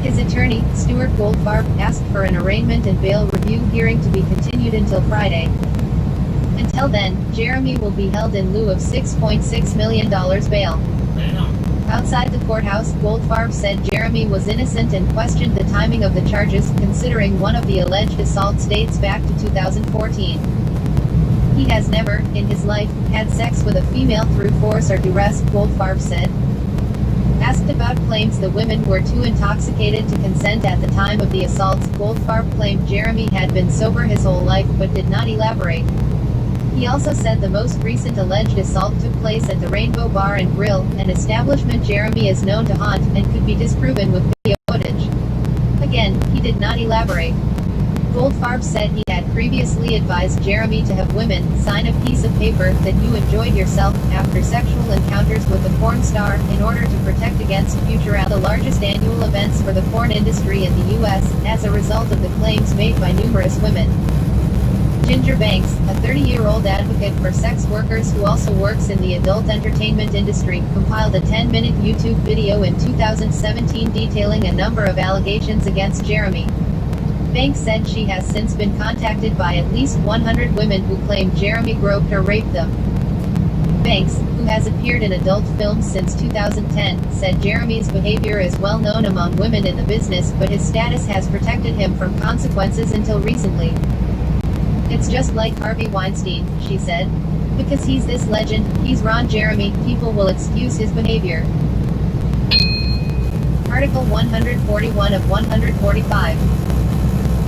His attorney, Stuart Goldfarb, asked for an arraignment and bail review hearing to be continued until Friday. Until then, Jeremy will be held in lieu of $6.6 million bail. Outside the courthouse, Goldfarb said Jeremy was innocent and questioned the timing of the charges, considering one of the alleged assaults dates back to 2014. He has never, in his life, had sex with a female through force or duress, Goldfarb said. Asked about claims the women were too intoxicated to consent at the time of the assaults, Goldfarb claimed Jeremy had been sober his whole life but did not elaborate. He also said the most recent alleged assault took place at the Rainbow Bar and Grill, an establishment Jeremy is known to haunt, and could be disproven with video footage. Again, he did not elaborate. Goldfarb said he had previously advised Jeremy to have women sign a piece of paper that you enjoyed yourself after sexual encounters with the porn star, in order to protect against future the largest annual events for the porn industry in the U.S., as a result of the claims made by numerous women. Ginger Banks, a 30-year-old advocate for sex workers who also works in the adult entertainment industry, compiled a 10-minute YouTube video in 2017 detailing a number of allegations against Jeremy. Banks said she has since been contacted by at least 100 women who claim Jeremy groped or raped them. Banks, who has appeared in adult films since 2010, said Jeremy's behavior is well known among women in the business, but his status has protected him from consequences until recently. It's just like Harvey Weinstein, she said. Because he's this legend, he's Ron Jeremy, people will excuse his behavior. Article 141 of 145.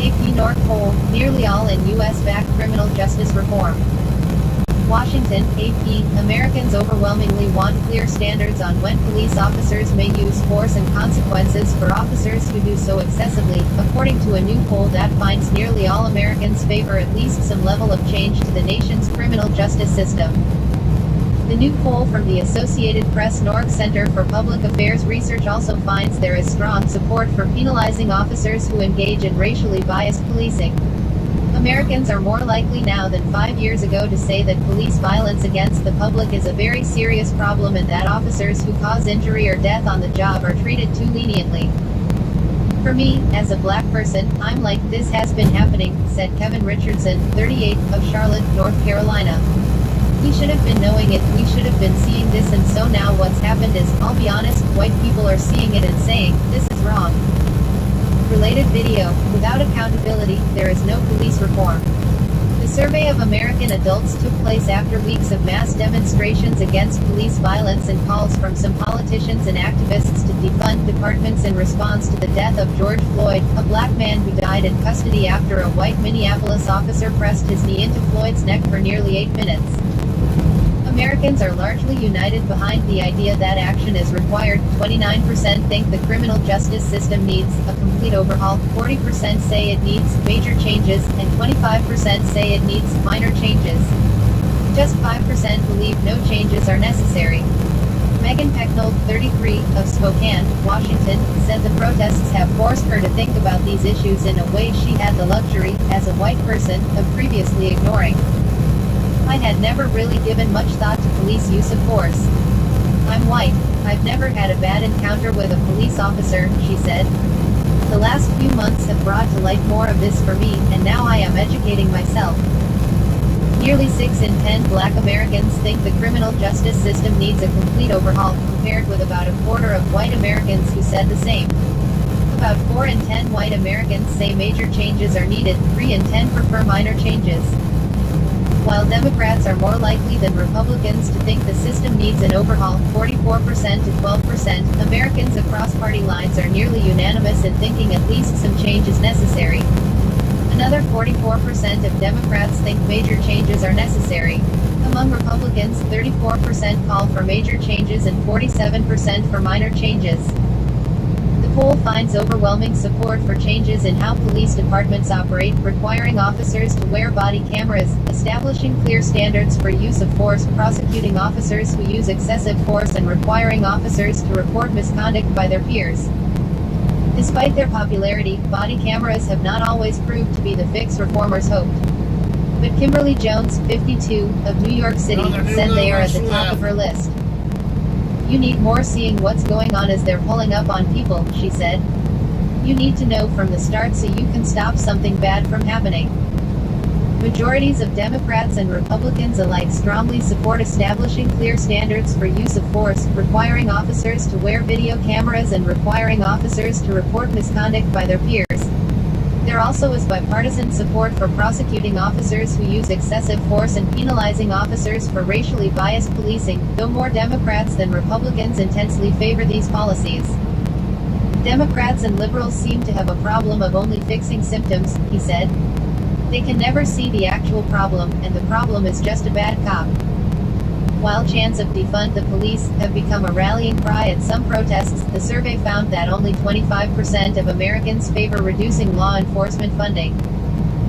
AP North Pole, nearly all in U.S. backed criminal justice reform. Washington, AP, Americans overwhelmingly want clear standards on when police officers may use force and consequences for officers who do so excessively, according to a new poll that finds nearly all Americans favor at least some level of change to the nation's criminal justice system. The new poll from the Associated Press Norg Center for Public Affairs Research also finds there is strong support for penalizing officers who engage in racially biased policing. Americans are more likely now than 5 years ago to say that police violence against the public is a very serious problem and that officers who cause injury or death on the job are treated too leniently. For me, as a black person, I'm like, this has been happening, said Kevin Richardson, 38, of Charlotte, North Carolina. We should have been knowing it, we should have been seeing this, and so now what's happened is, I'll be honest, white people are seeing it and saying, this is wrong. Related video, without accountability, there is no police reform. The The survey of American adults took place after weeks of mass demonstrations against police violence and calls from some politicians and activists to defund departments in response to the death of George Floyd, a black man who died in custody after a white Minneapolis officer pressed his knee into Floyd's neck for nearly 8 minutes. Americans are largely united behind the idea that action is required. 29% think the criminal justice system needs a complete overhaul, 40% say it needs major changes, and 25% say it needs minor changes. Just 5% believe no changes are necessary. Megan Pecknold, 33, of Spokane, Washington, said the protests have forced her to think about these issues in a way she had the luxury, as a white person, of previously ignoring. I had never really given much thought to police use of force. I'm white. I've never had a bad encounter with a police officer, she said. The last few months have brought to light more of this for me, and now I am educating myself. Nearly 6 in 10 black Americans think the criminal justice system needs a complete overhaul, compared with about a quarter of white Americans who said the same. About 4 in 10 white Americans say major changes are needed, 3 in 10 prefer minor changes. While Democrats are more likely than Republicans to think the system needs an overhaul, 44% to 12%, Americans across party lines are nearly unanimous in thinking at least some change is necessary. Another 44% of Democrats think major changes are necessary. Among Republicans, 34% call for major changes and 47% for minor changes. The poll finds overwhelming support for changes in how police departments operate, requiring officers to wear body cameras, establishing clear standards for use of force, prosecuting officers who use excessive force, and requiring officers to report misconduct by their peers. Despite their popularity, body cameras have not always proved to be the fix reformers hoped. But Kimberly Jones, 52, of New York City, said they are at the top of her list. You need more seeing what's going on as they're pulling up on people, she said. You need to know from the start so you can stop something bad from happening. Majorities of Democrats and Republicans alike strongly support establishing clear standards for use of force, requiring officers to wear video cameras, and requiring officers to report misconduct by their peers. There also is bipartisan support for prosecuting officers who use excessive force and penalizing officers for racially biased policing, though more Democrats than Republicans intensely favor these policies. Democrats and liberals seem to have a problem of only fixing symptoms, he said. They can never see the actual problem, and the problem is just a bad cop. While chants of defund the police have become a rallying cry at some protests, the survey found that only 25% of Americans favor reducing law enforcement funding.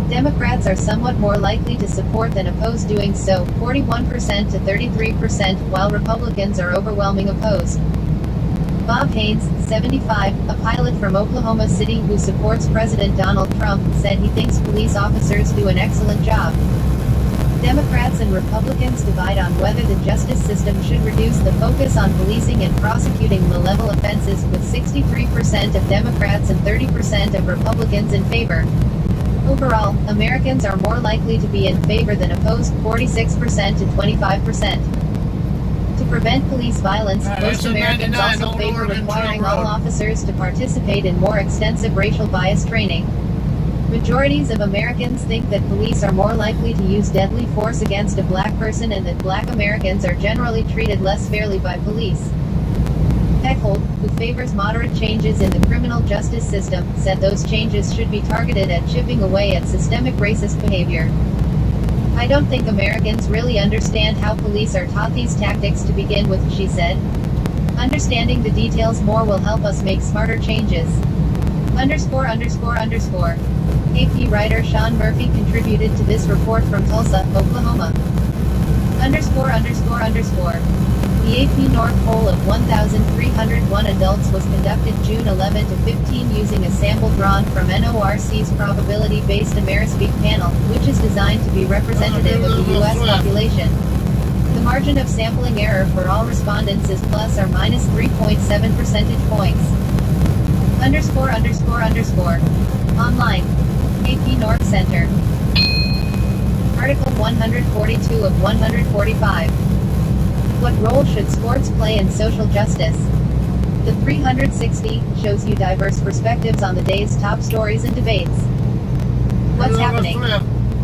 Democrats are somewhat more likely to support than oppose doing so, 41% to 33%, while Republicans are overwhelming opposed. Bob Haynes, 75, a pilot from Oklahoma City who supports President Donald Trump, said he thinks police officers do an excellent job. Democrats and Republicans divide on whether the justice system should reduce the focus on policing and prosecuting low-level offenses, with 63% of Democrats and 30% of Republicans in favor. Overall, Americans are more likely to be in favor than opposed, 46% to 25%. To prevent police violence, most Americans also favor requiring all officers to participate in more extensive racial bias training. Majorities of Americans think that police are more likely to use deadly force against a black person, and that black Americans are generally treated less fairly by police. Pecknold, who favors moderate changes in the criminal justice system, said those changes should be targeted at chipping away at systemic racist behavior. I don't think Americans really understand how police are taught these tactics to begin with, she said. Understanding the details more will help us make smarter changes. AP writer Sean Murphy contributed to this report from Tulsa, Oklahoma. The AP North poll of 1,301 adults was conducted June 11 to 15 using a sample drawn from NORC's probability-based Amerispeak panel, which is designed to be representative of the U.S. population. The margin of sampling error for all respondents is plus or minus 3.7 percentage points. Online. AP North Center. Article 142 of 145. What role should sports play in social justice? The 360 shows you diverse perspectives on the day's top stories and debates. What's happening?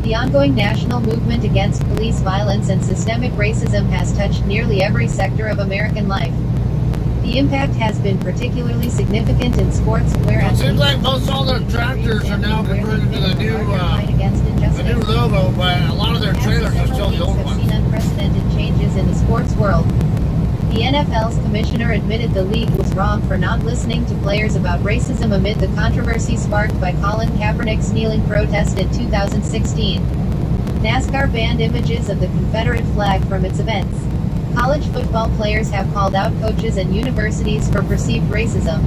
The ongoing national movement against police violence and systemic racism has touched nearly every sector of American life. The impact has been particularly significant in sports, where It seems like most all their tractors are now converted to the new logo, but a lot of their trailers are still the old have ones. seen unprecedented changes in the sports world. The NFL's commissioner admitted the league was wrong for not listening to players about racism amid the controversy sparked by Colin Kaepernick's kneeling protest in 2016. NASCAR banned images of the Confederate flag from its events. College football players have called out coaches and universities for perceived racism.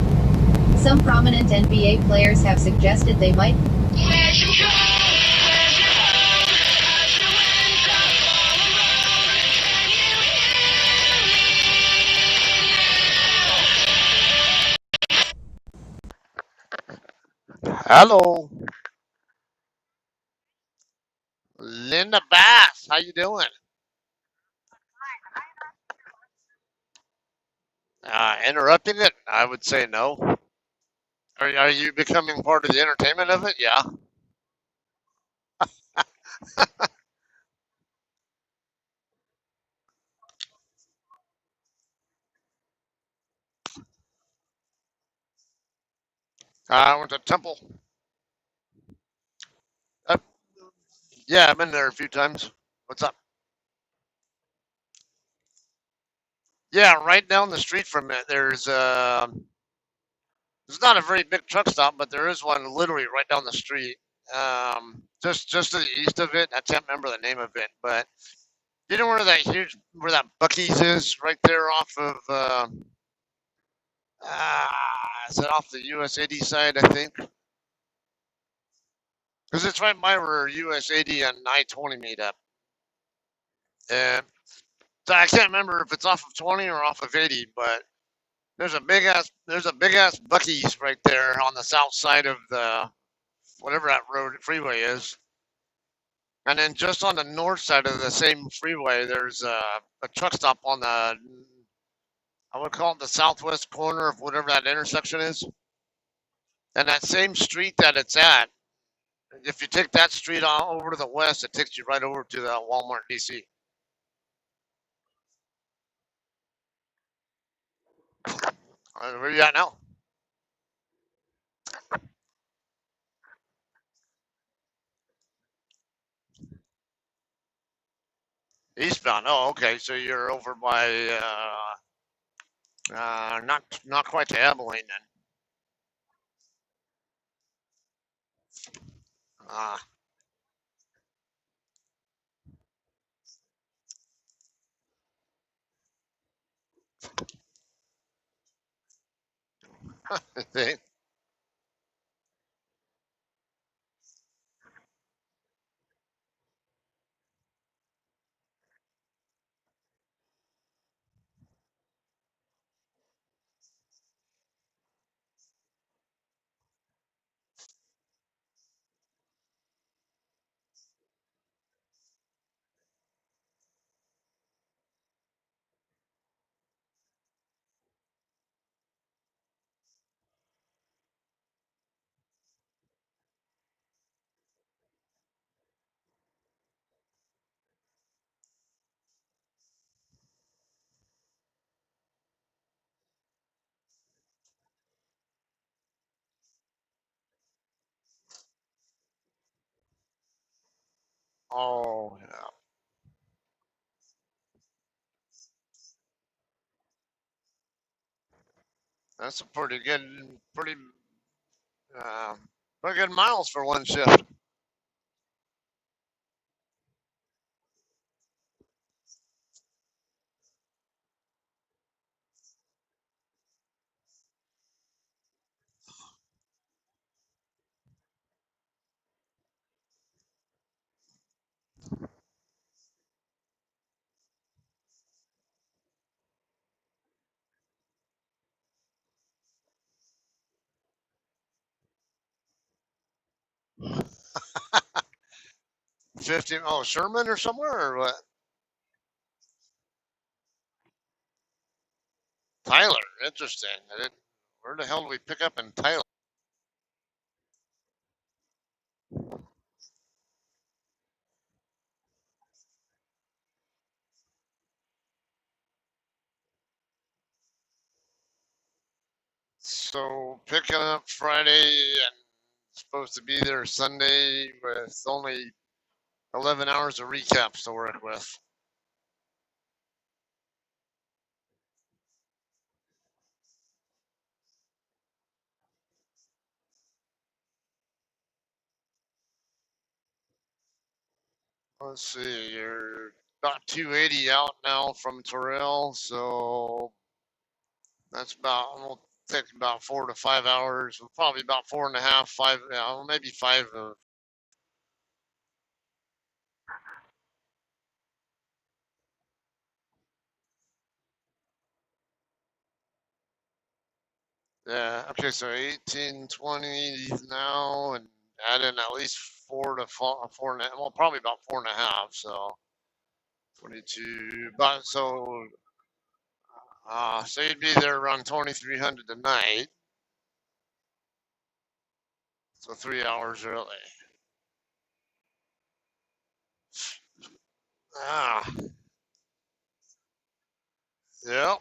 Some prominent NBA players have suggested they might Hello, Linda Bass. How you doing? Interrupting it? I would say no. Are you becoming part of the entertainment of it? Yeah. I went to Temple. Uh, yeah, I've been there a few times. What's up? Yeah, right down the street from it. There's not a very big truck stop, but there is one literally right down the street. Just to the east of it. I can't remember the name of it, but you know where that Bucky's is right there off of is it off the US 80 side, I think? Because it's right by where US 80 and I-20 meet up. And so I can't remember if it's off of 20 or off of 80, but there's a big ass Bucky's right there on the south side of the whatever that road freeway is. And then just on the north side of the same freeway, there's a truck stop on I would call it the southwest corner of whatever that intersection is. And that same street that it's at, if you take that street on over to the west, it takes you right over to the Walmart DC. Where you at now? Eastbound. Oh, okay. So you're over by not quite to Abilene then. 哦yeah, that's a uh, pretty good miles for one shift. 50. Oh, Sherman or somewhere or what? Tyler. Interesting. Where the hell do we pick up in Tyler? So picking up Friday and supposed to be there Sunday with only 11 hours of recaps to work with. Let's see, you're about 280 out now from Terrell, so that's about, we'll take about 4 to 5 hours, probably about 4.5, 5, yeah, maybe 5. Yeah, okay, so 18, 20 now, and add in at least 4 and well, probably about 4.5, so 22, but so you'd be there around 2,300 a night, so 3 hours early. Ah, yep.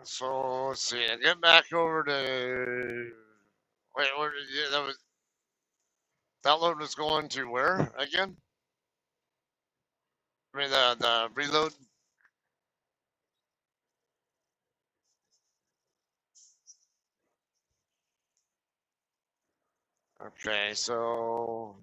So let's see. I get back over to. Wait, where did you? That load was going to where again? I mean the reload. Okay, so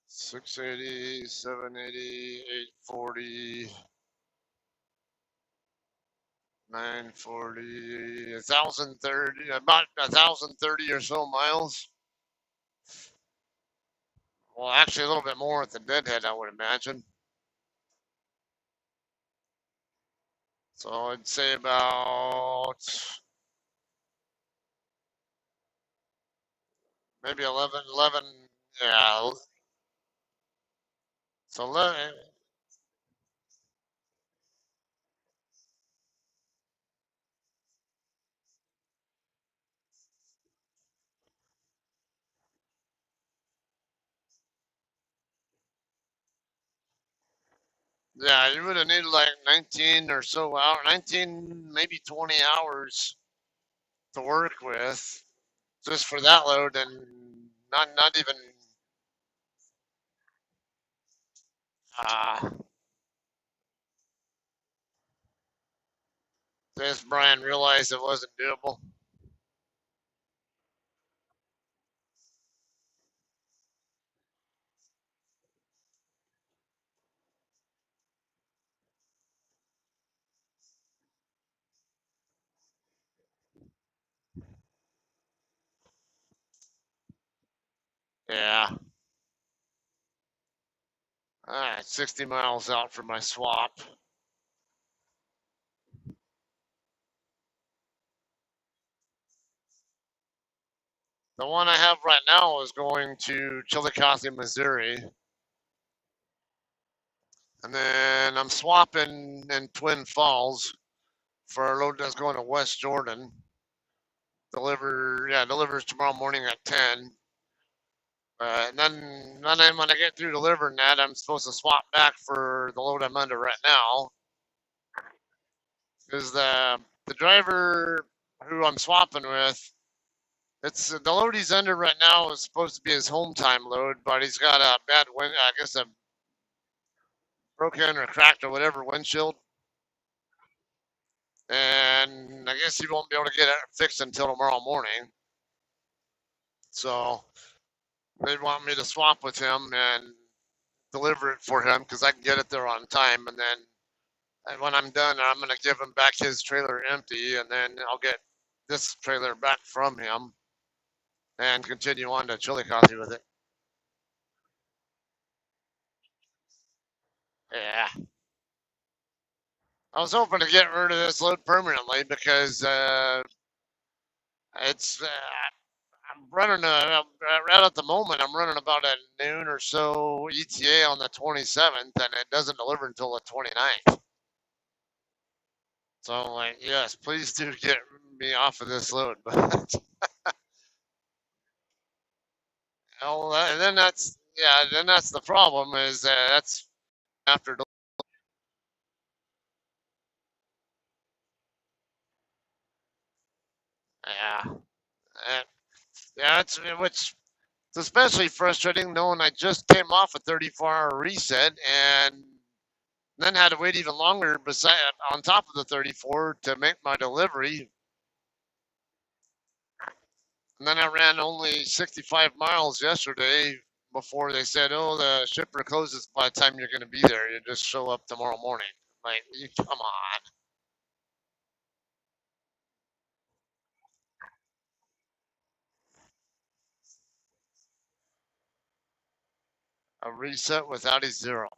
680, 780, 840, 940, 1,030, about 1,030 or so miles. Well, actually, a little bit more at the deadhead, I would imagine. So I'd say about maybe 11. Yeah. So yeah, you would have needed like 19 or so hours, 19, maybe 20 hours to work with just for that load, and not even. Uh, Since Brian realized it wasn't doable. Yeah. All right, 60 miles out for my swap. The one I have right now is going to Chillicothe, Missouri. And then I'm swapping in Twin Falls for a load that's going to West Jordan. Delivers tomorrow morning at 10. And then when I get through delivering that, I'm supposed to swap back for the load I'm under right now. Because the driver who I'm swapping with, it's the load he's under right now is supposed to be his home time load, but he's got a bad wind, I guess a broken or cracked or whatever windshield, and I guess he won't be able to get it fixed until tomorrow morning. So they want me to swap with him and deliver it for him because I can get it there on time, and then when I'm done, I'm gonna give him back his trailer empty, and then I'll get this trailer back from him. and continue on to Chillicothe with it. Yeah. I was hoping to get rid of this load permanently because it's I'm running right at the moment. I'm running about a noon or so ETA on the 27th, and it doesn't deliver until the 29th. So I'm like, yes, please do get me off of this load. But and then that's the problem is that's after. Yeah, and, yeah, it's which it's especially frustrating knowing I just came off a 34-hour reset and then had to wait even longer beside on top of the 34 to make my delivery. And then I ran only 65 miles yesterday before they said, "Oh, the shipper closes by the time you're going to be there. You just show up tomorrow morning." Like, come on, a reset without a zero.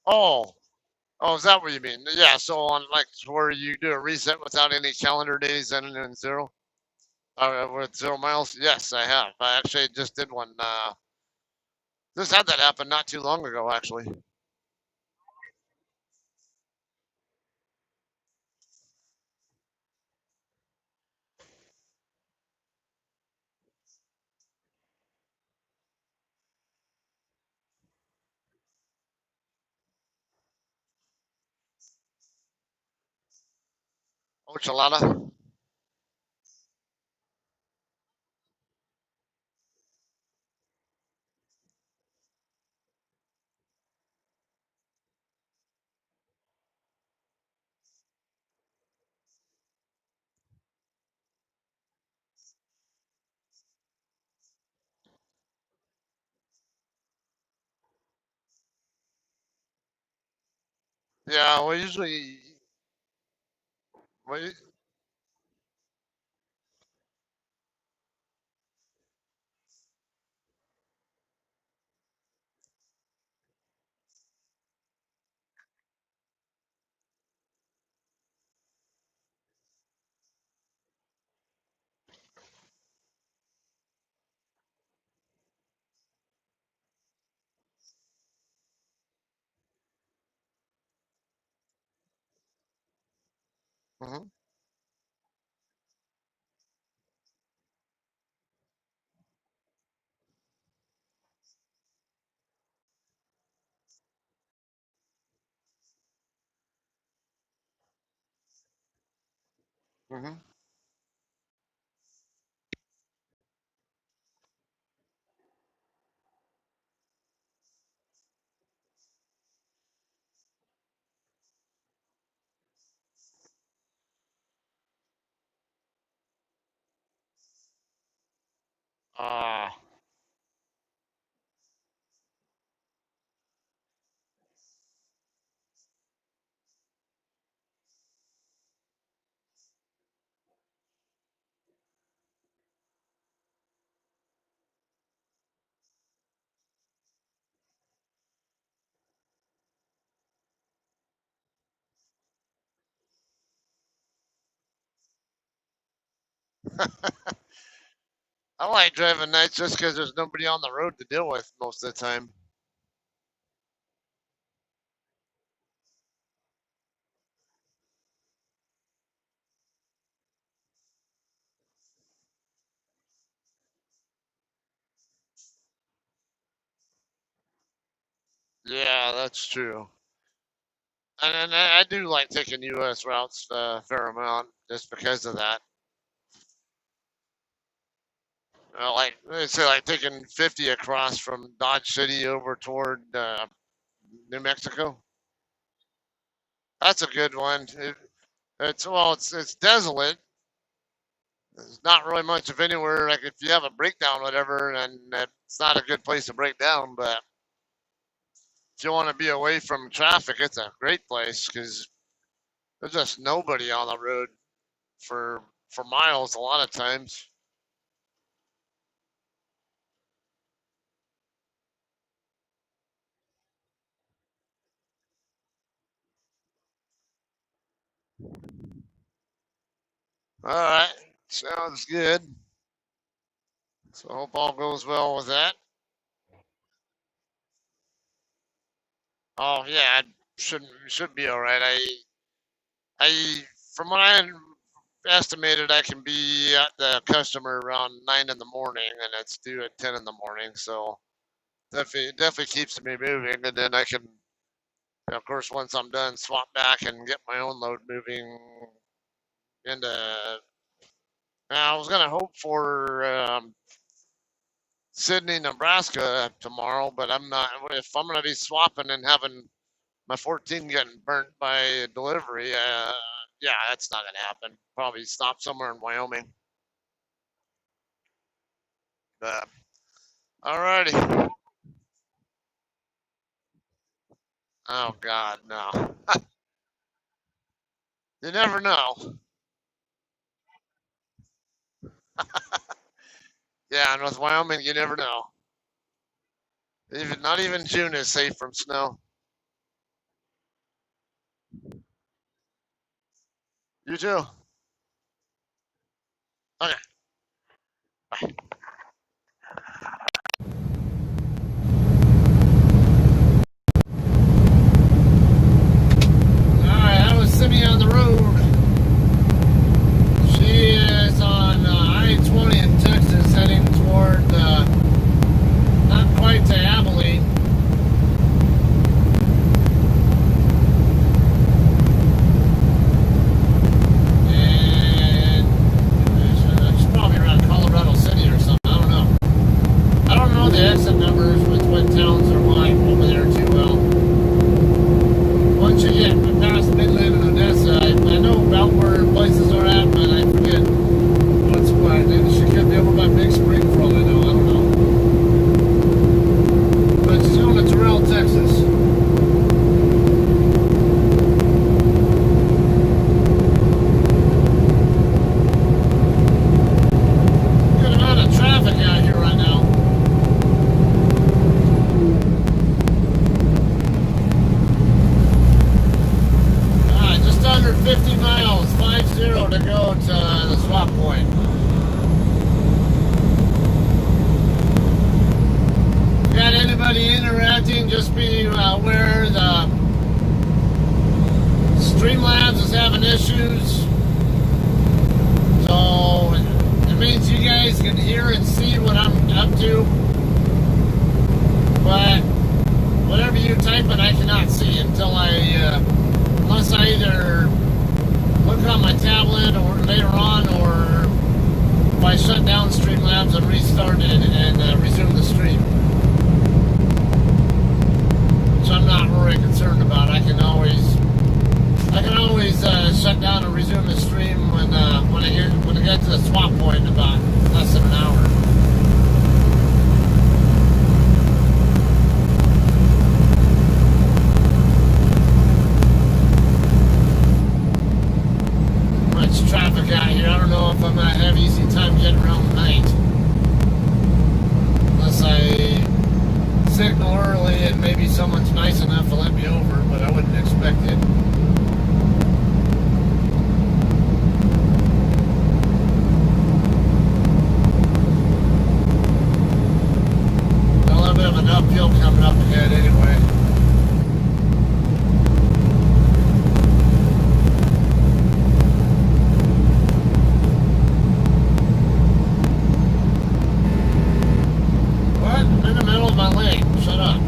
Oh, oh, is that what you mean? Yeah. So on like where you do a reset without any calendar days and then zero, with 0 miles. Yes, I have. I actually just did one. Just had that happen not too long ago, actually. Ochalada. Yeah, well, usually, well, hmm. Hmm. Uh, I like driving nights just because there's nobody on the road to deal with most of the time. Yeah, that's true. And I do like taking U.S. routes a fair amount just because of that. Like let's say, like taking 50 across from Dodge City over toward New Mexico. That's a good one. It's desolate. There's not really much of anywhere. Like if you have a breakdown, or whatever, and it's not a good place to break down. But if you want to be away from traffic, it's a great place because there's just nobody on the road for miles a lot of times. All right, sounds good. So I hope all goes well with that. Oh yeah, should be all right. I from what I estimated, I can be at the customer around 9 in the morning, and it's due at 10 in the morning. So definitely keeps me moving, and then I can, of course, once I'm done, swap back and get my own load moving into. I was gonna hope for Sydney, Nebraska tomorrow, but I'm not. If I'm gonna be swapping and having my 14 getting burnt by delivery, yeah, that's not gonna happen. Probably stop somewhere in Wyoming. But alrighty. Oh God, no. You never know. Yeah, and with Wyoming, you never know. Even not even June is safe from snow. You too. Okay. Bye. Alright, that was Simi on the road. She is on I-20 in Texas, heading toward not quite to Abilene. And it's probably around Colorado City or something. I don't know. I don't know the exit numbers with what towns are like over there too well. Once you get past Midland and Odessa, I know about where places are at, but I forget what's what. Maybe she could be over by Big Spring for all I know. I don't know. But she's going to Terrell, Texas. Good amount of traffic out here right now. Just under 50 miles, 50 to go to the swap point. Got anybody interacting? Just be aware the Streamlabs is having issues. So it means you guys can hear and see what I'm up to. But whatever you type in, I cannot see until unless I either look on my tablet or later on, or if I shut down Streamlabs and restart it and resume the stream. Which I'm not really concerned about. I can always shut down and resume the stream when I get to the swap point in about less than an hour. Traffic out here. I don't know if I'm gonna have easy time getting around the night. Unless I signal early and maybe someone's nice enough to let me over, but I wouldn't expect it. Got a little bit of an uphill coming up ahead anyway. My lane. Shut up.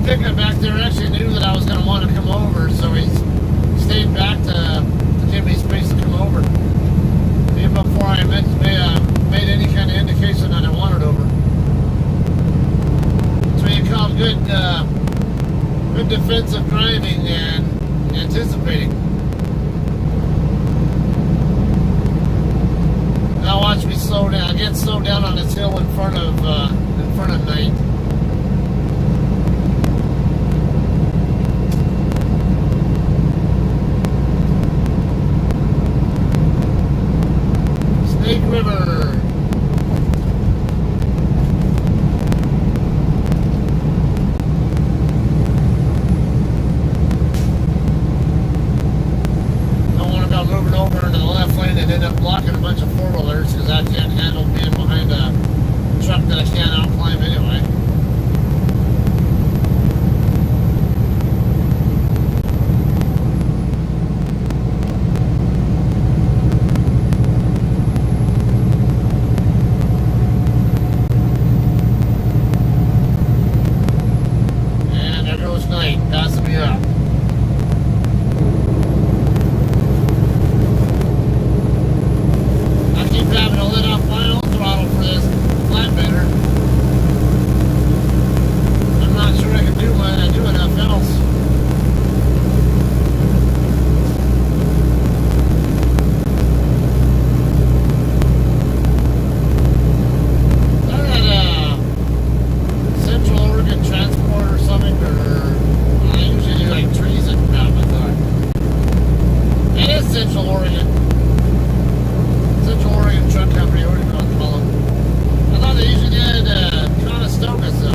pickup back there actually knew that I was going to want to come over, so he stayed back to give me space to come over. Even before I made any kind of indication that I wanted over. That's what you call good defensive driving and anticipating. Now watch me slow down. I get slowed down on this hill in front of Knight. Snake River. Don't want to go moving over into the left lane and end up blocking a bunch of four-wheelers because I can't handle being behind a truck that I can't outclimb anyway. And there goes Knight, passing me up. I keep having to let off my own throttle for this flatbedder. I'm not sure I can do enough else. They're at Central Oregon Transport or something, or I usually do like trees and crap, I thought. It is Central Oregon. Central Oregon Truck Company, or whatever you call it. I thought they usually did Conestoga, so.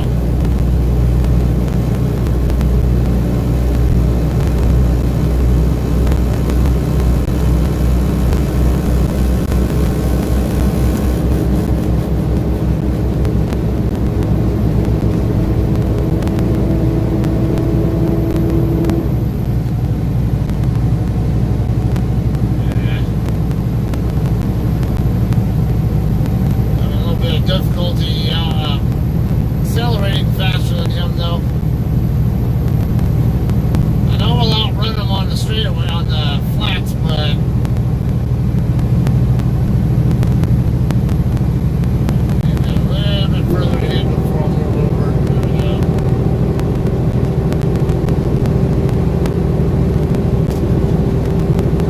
Having a little bit of difficulty accelerating faster than him, though. I know I'll outrun him on the straightaway, on the flats, but maybe a little bit further in before I move over. There we go.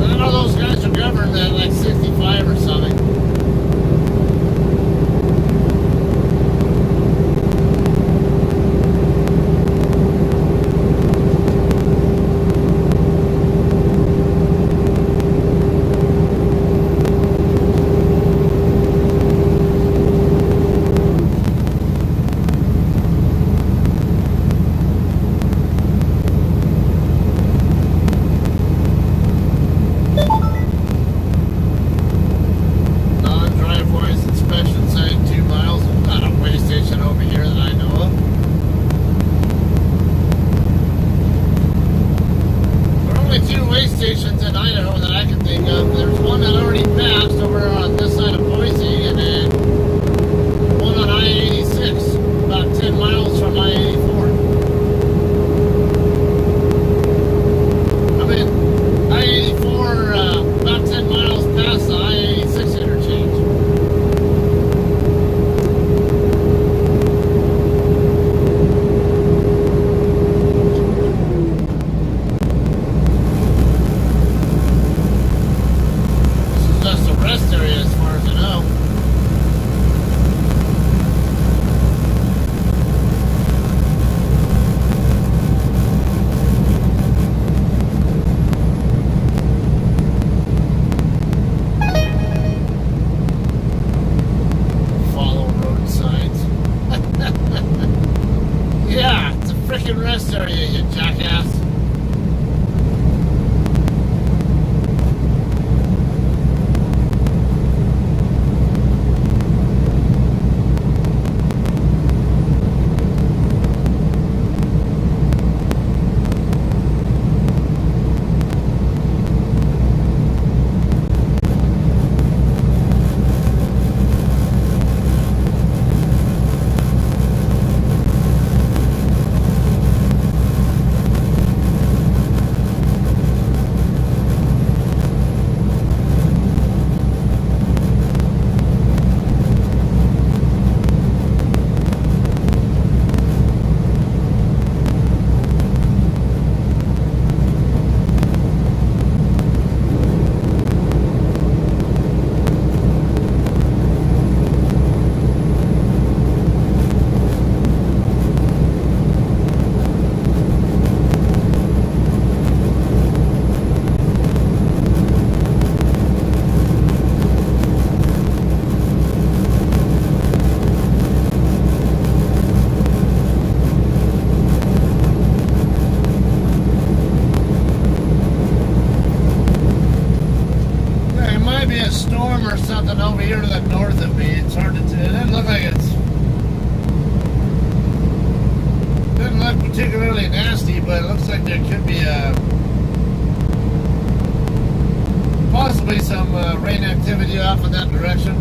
I know those guys are governed at like 65 or something. Non-driveways inspection site 2 miles. There's not a way station over here that I know of. There are only 2 way stations in Idaho that I can think of. There's one that already passed over on this side of Boise, and then one on I-86, about 10 miles from I-84. I mean, I-84, about 10 miles past the I-86 interchange. This is just a rest area as far as I know. Follow road signs. Yeah, it's a freaking rest area, you jackass. particularly nasty, but it looks like there could be possibly some rain activity off in that direction.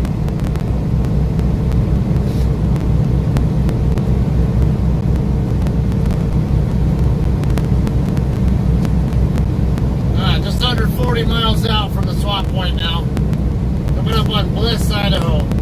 Just under 40 miles out from the swap point now. Coming up on Bliss, Idaho. BLISS.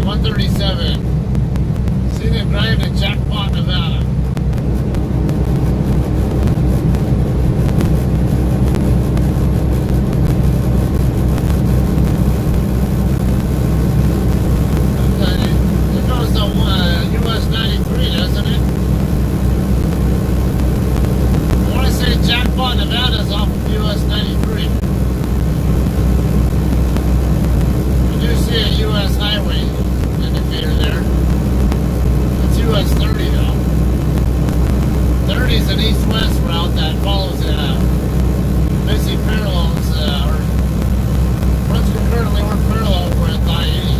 137. Seen him driving to Jackpot, Nevada. It goes to US 93, doesn't it? I want to say Jackpot, Nevada is off of US 93. You do see a US highway indicator there. It's US 30 though. 30 is an east-west route that follows basically parallels or runs concurrently or parallel with I-80.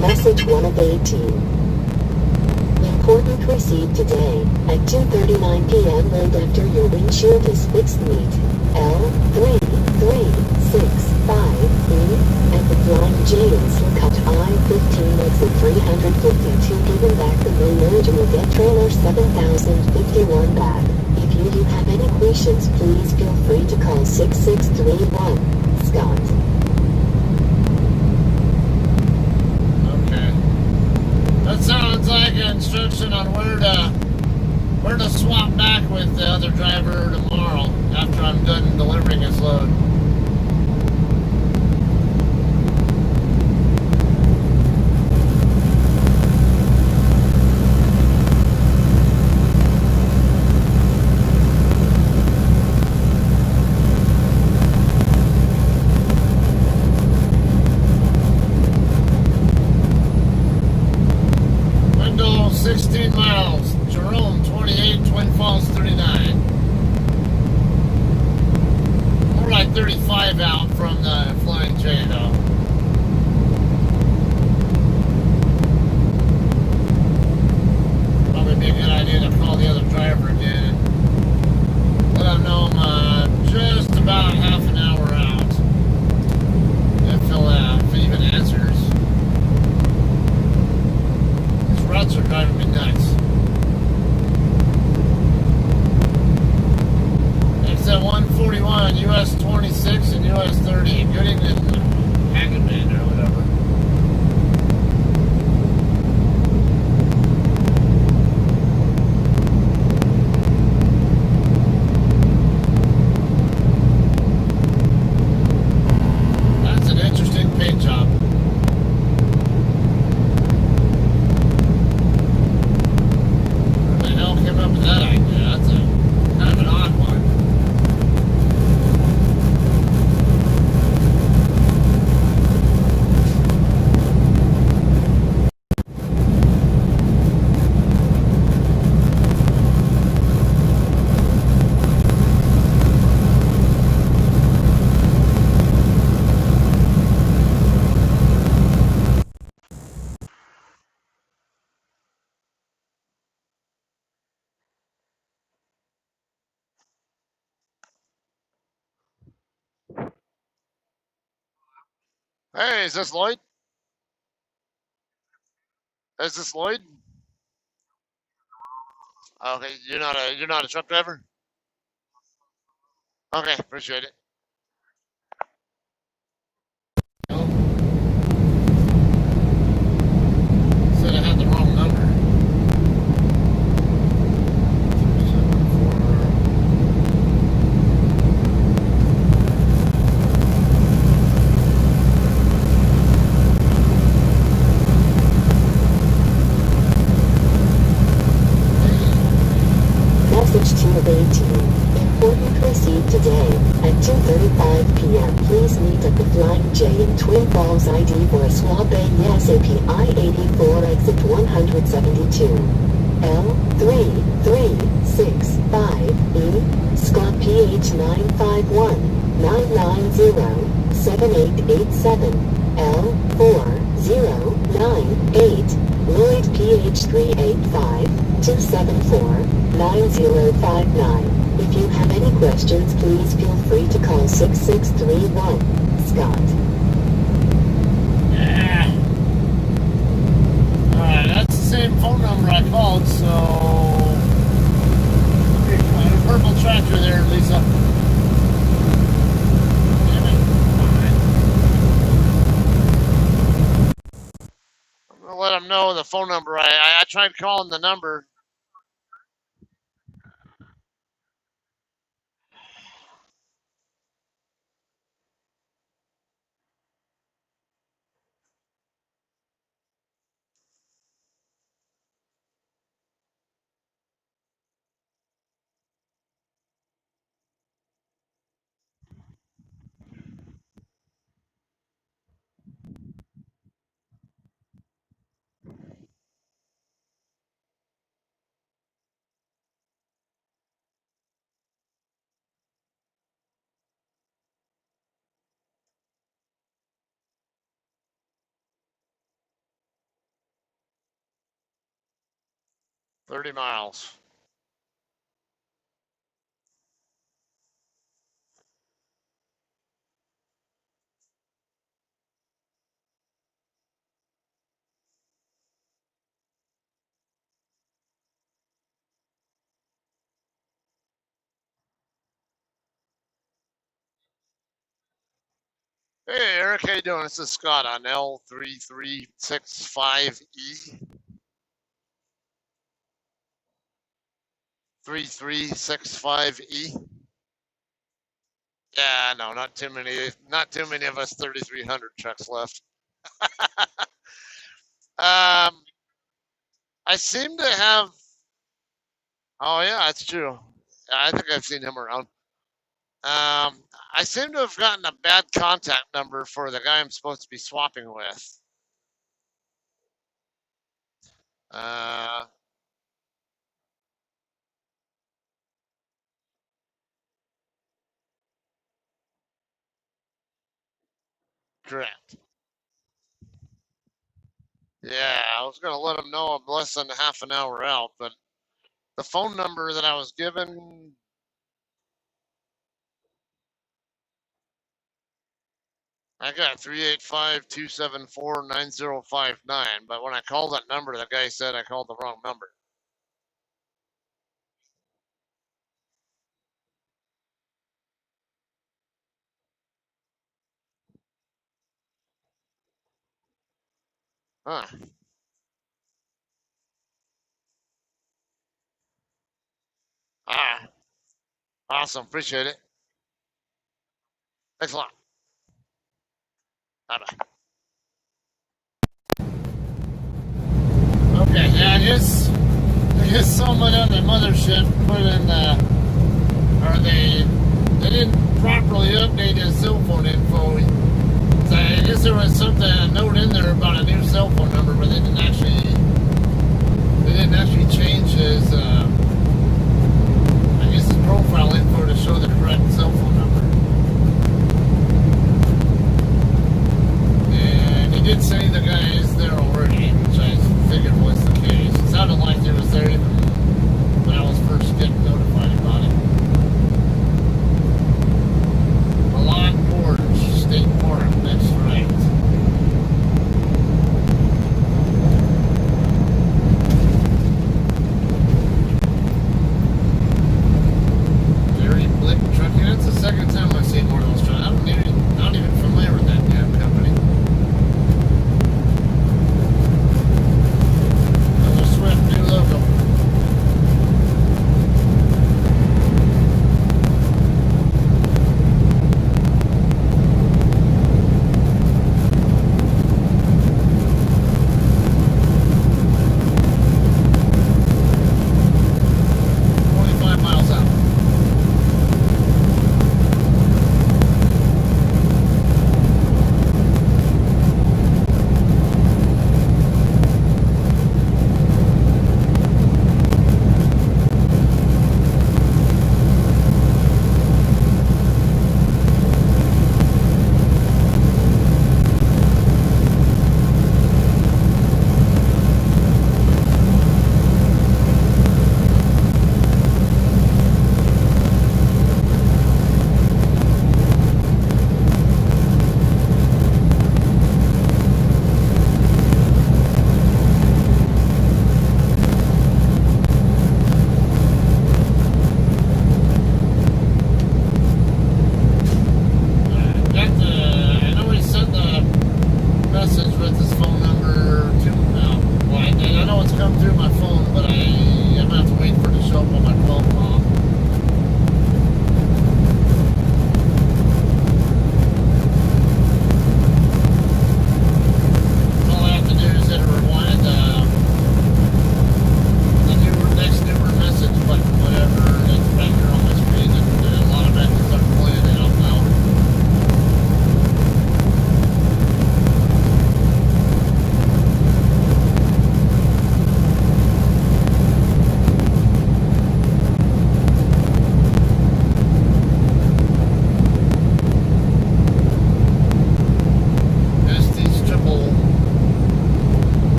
Message 1 of 18. Important receipt today at 2:39 p.m. and after your windshield is fixed meet L3365E at the Flying James cut I-15 exit 352 given back the main original get trailer 7051 back. If you have any questions please feel free to call 6631. Scott. That sounds like an instruction on where to swap back with the other driver tomorrow after I'm done delivering his load. Window 16 miles, Jerome 28, Twin Falls 39. More like 35 out from the Flying J though. Probably be a good idea to call the other driver again and let him know I'm just about half an hour out. If he even answers. These routes are driving me nuts. Exit 141, US 26 and US 30, Gooding and Hagenman or whatever. That's an interesting paint job. Who the hell came up with that idea? That's a kind of an odd one. Hey, is this Lloyd? Is this Lloyd? Okay, you're not a truck driver? Okay, appreciate it. Oh, said I had the wrong number. 374. Message to of 18. Important received today at 2:35 p.m. Please meet at the Flying J in Twin Falls ID for a swap ASAP I-84 exit 172. L3365E Scott PH 951-990-7887 L4098 Lloyd PH 385-274-9059. If you have any questions, please feel free to call 6631. Scott. Yeah. Alright, that's the same phone number I called, so. A purple tractor there, Lisa. Damn it. Alright. I'm gonna let them know the phone number. I tried calling the number. $30 miles. Hey, Eric, how you doing? This is Scott on L3365E. 3365E. Yeah, no, not too many of us 3300 trucks left. I seem to have. Oh yeah, that's true. I think I've seen him around. I seem to have gotten a bad contact number for the guy I'm supposed to be swapping with. Uh, correct. Yeah, I was gonna let him know I'm less than half an hour out, but the phone number that I was given. I got 385-274-9059, but when I called that number, the guy said I called the wrong number. Huh. Ah, awesome. Appreciate it. Thanks a lot. Bye-bye. Okay, yeah, I guess someone on the mothership put in or they didn't properly update his cell phone info. So I guess there was a note in there about a new cell phone number, but they didn't actually change his I guess his profile info to show the correct cell phone number. And he did say the guy is there already, which I figured was the case. It sounded like he was there even when I was first getting notified about it. Milan Gorge State Park, that's right.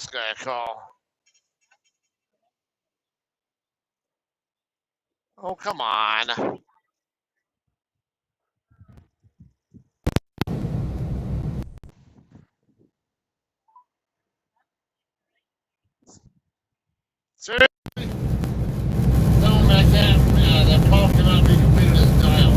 this guy a call. Oh, come on. Seriously? Tell him that call cannot be completed as dialed.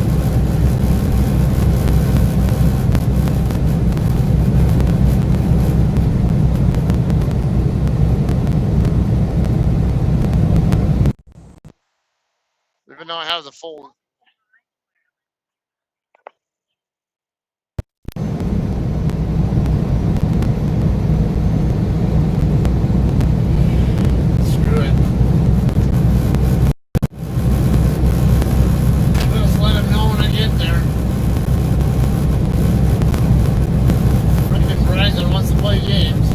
Even though I have the full. Screw it. Just let him know when I get there. Freaking Verizon wants to play games.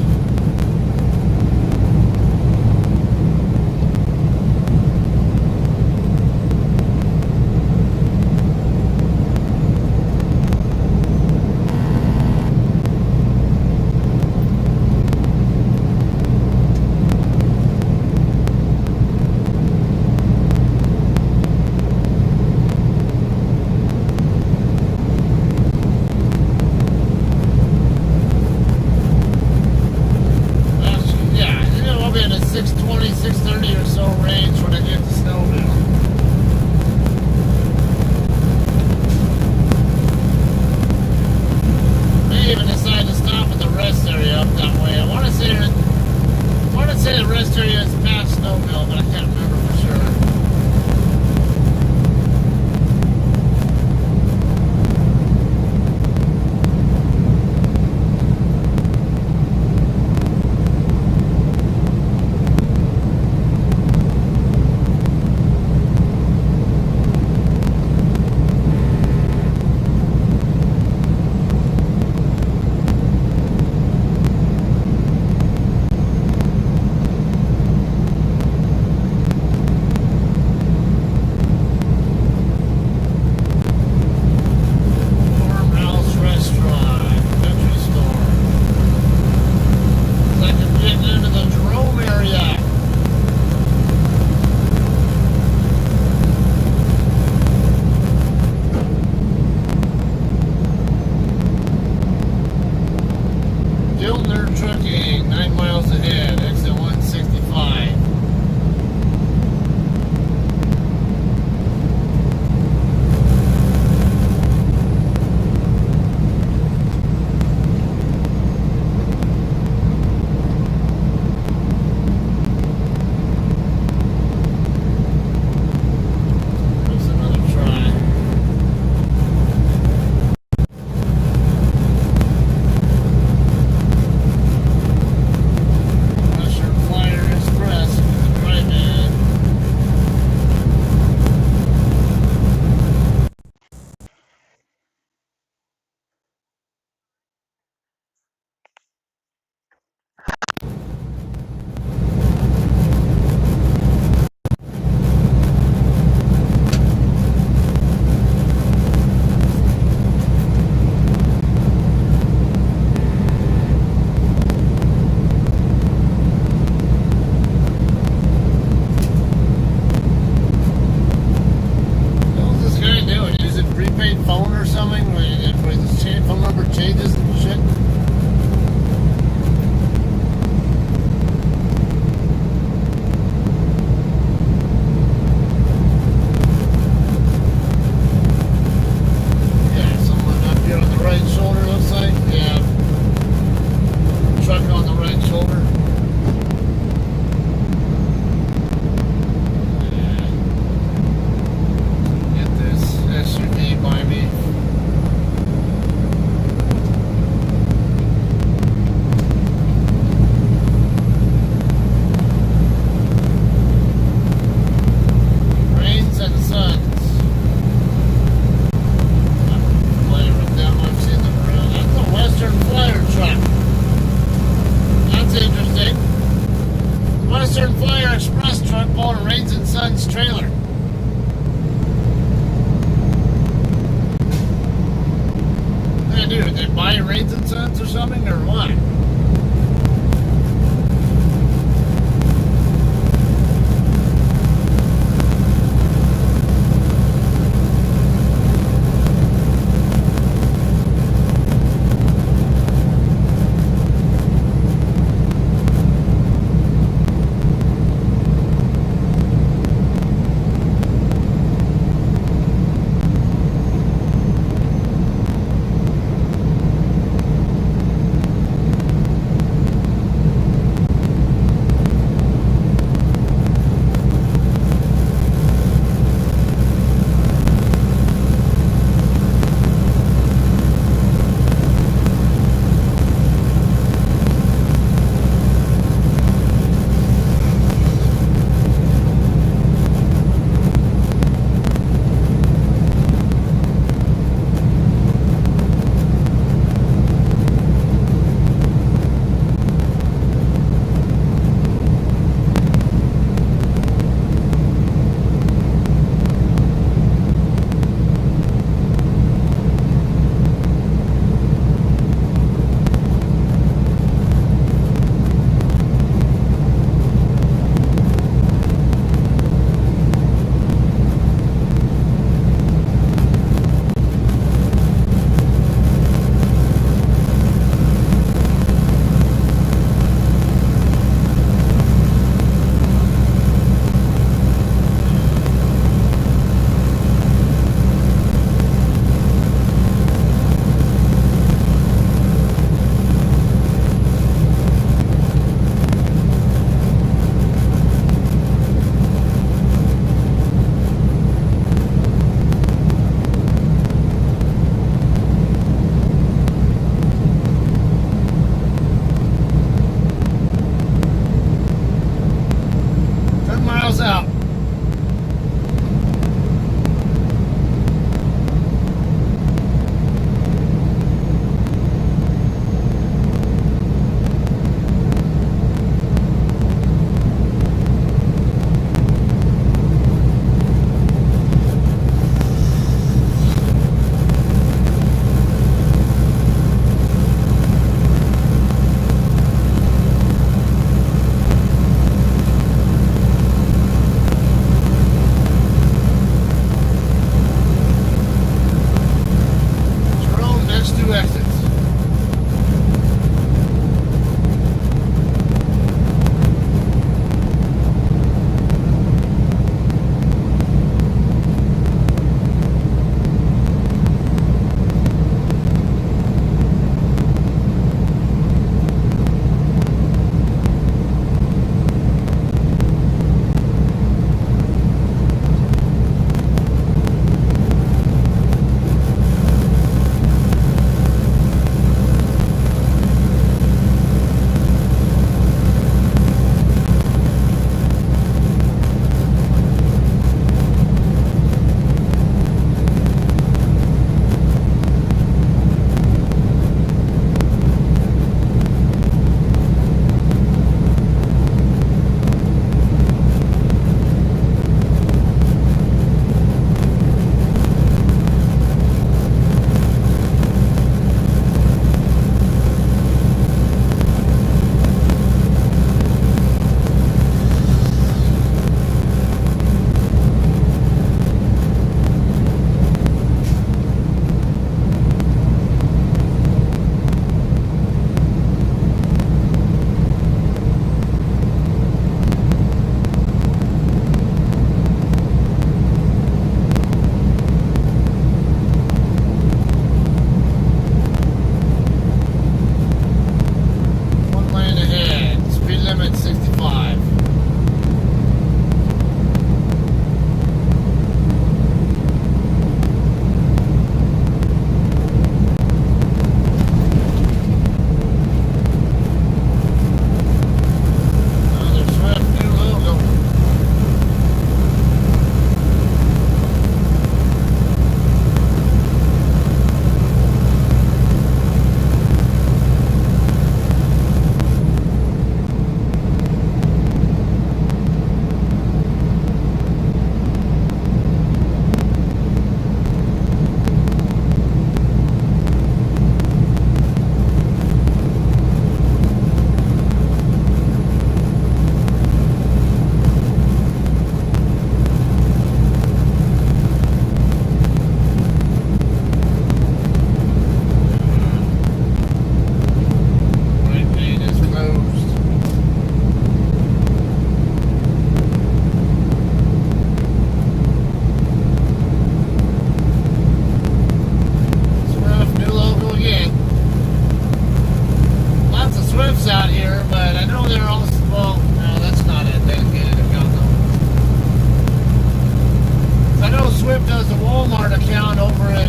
Swift has a Walmart account over in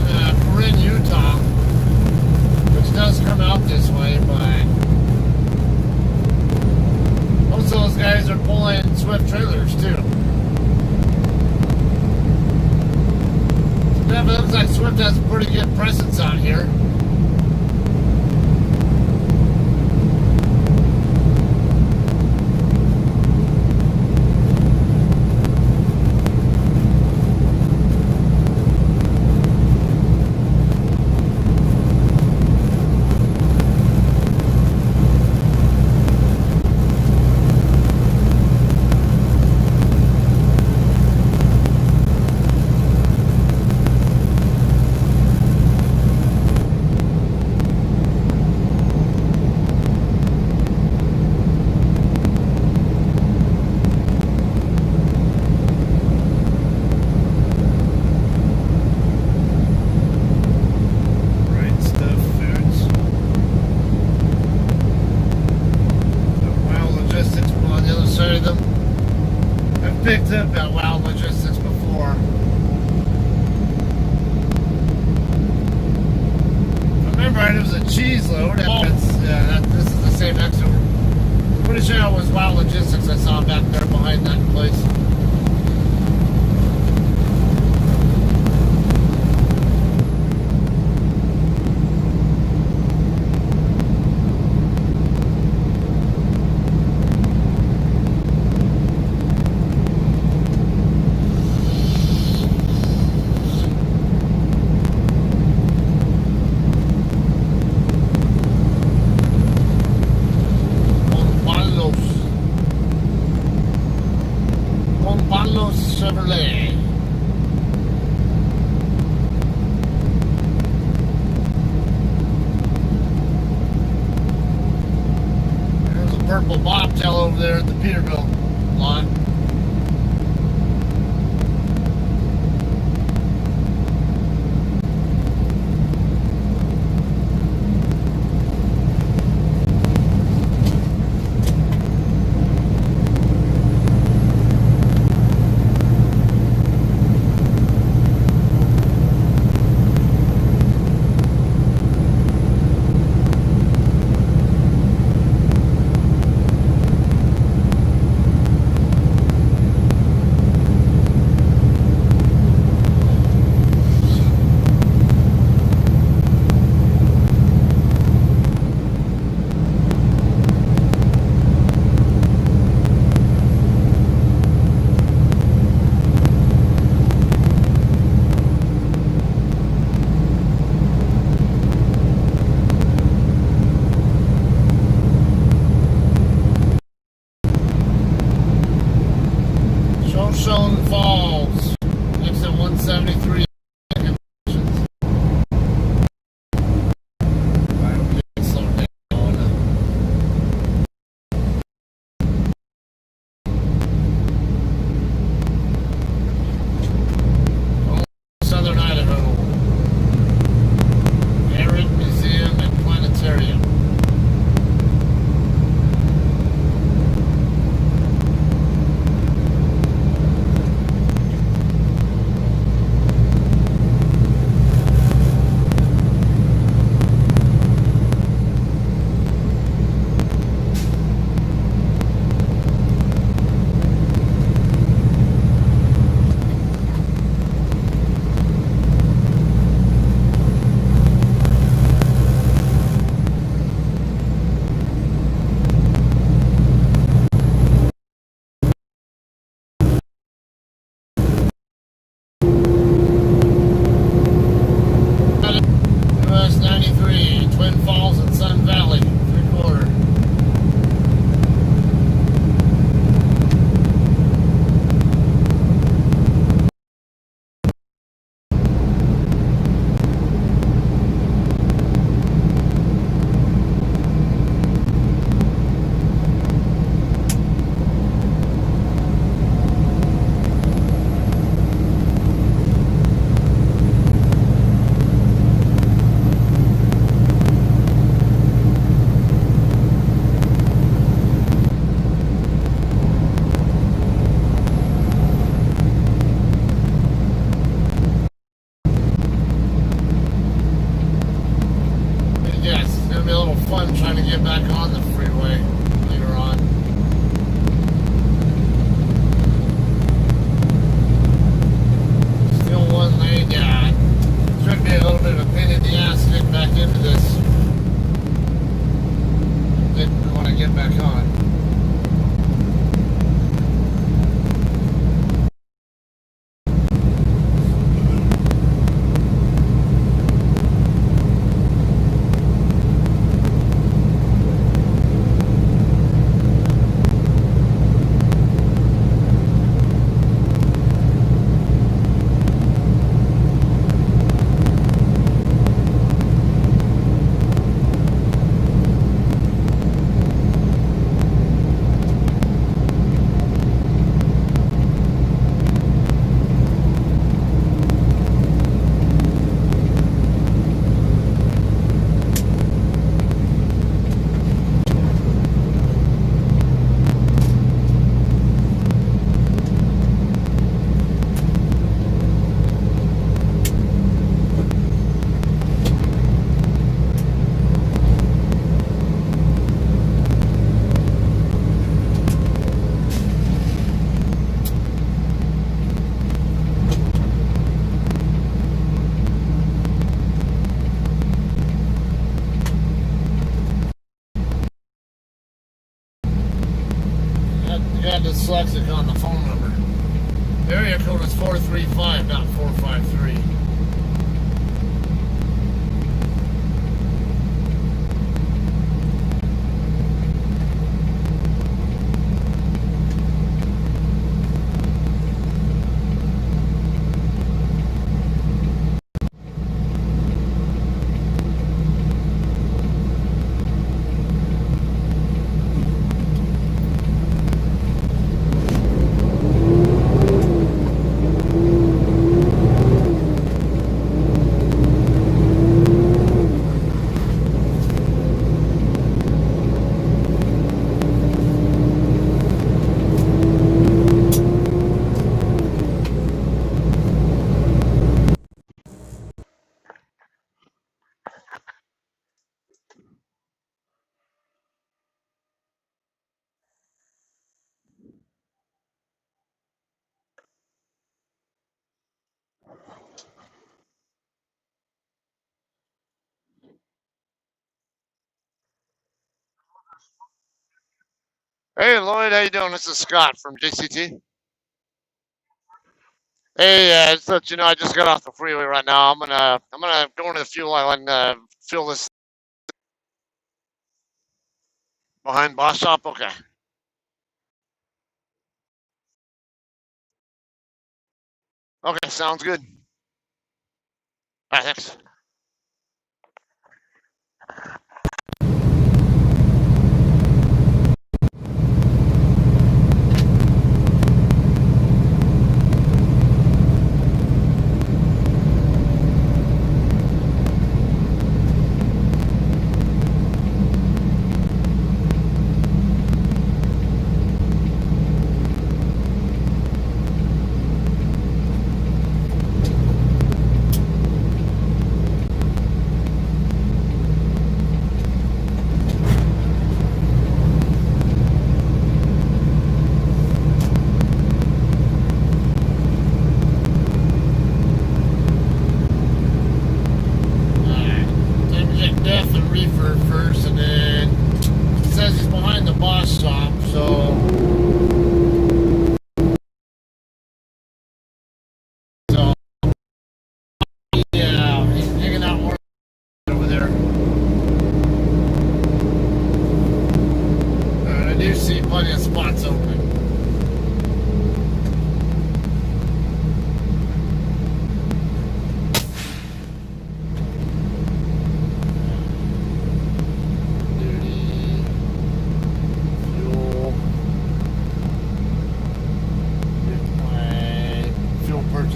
Corinne, Utah, which does come out this way, but most of those guys are pulling Swift trailers too. So it looks like Swift has a pretty good presence out here. Picked up at Wild Logistics before. I remember it was a cheese load. This is the same exit. Pretty sure it was Wild Logistics I saw back there behind that place. Chevrolet. There's a purple bobtail over there at the Peterbilt lot. get back on the freeway later on. Still one lane, yeah. Should be a little bit of a pain in the ass getting back into this. Didn't want to get back on. Got dyslexic on the phone number. Area code is 435, not 453. Hey Lloyd, how you doing? This is Scott from JCT. Hey, just to let you know, I just got off the freeway right now. I'm gonna go into the fuel island, fill this behind Boss Shop. Okay. Okay, sounds good. All right, thanks.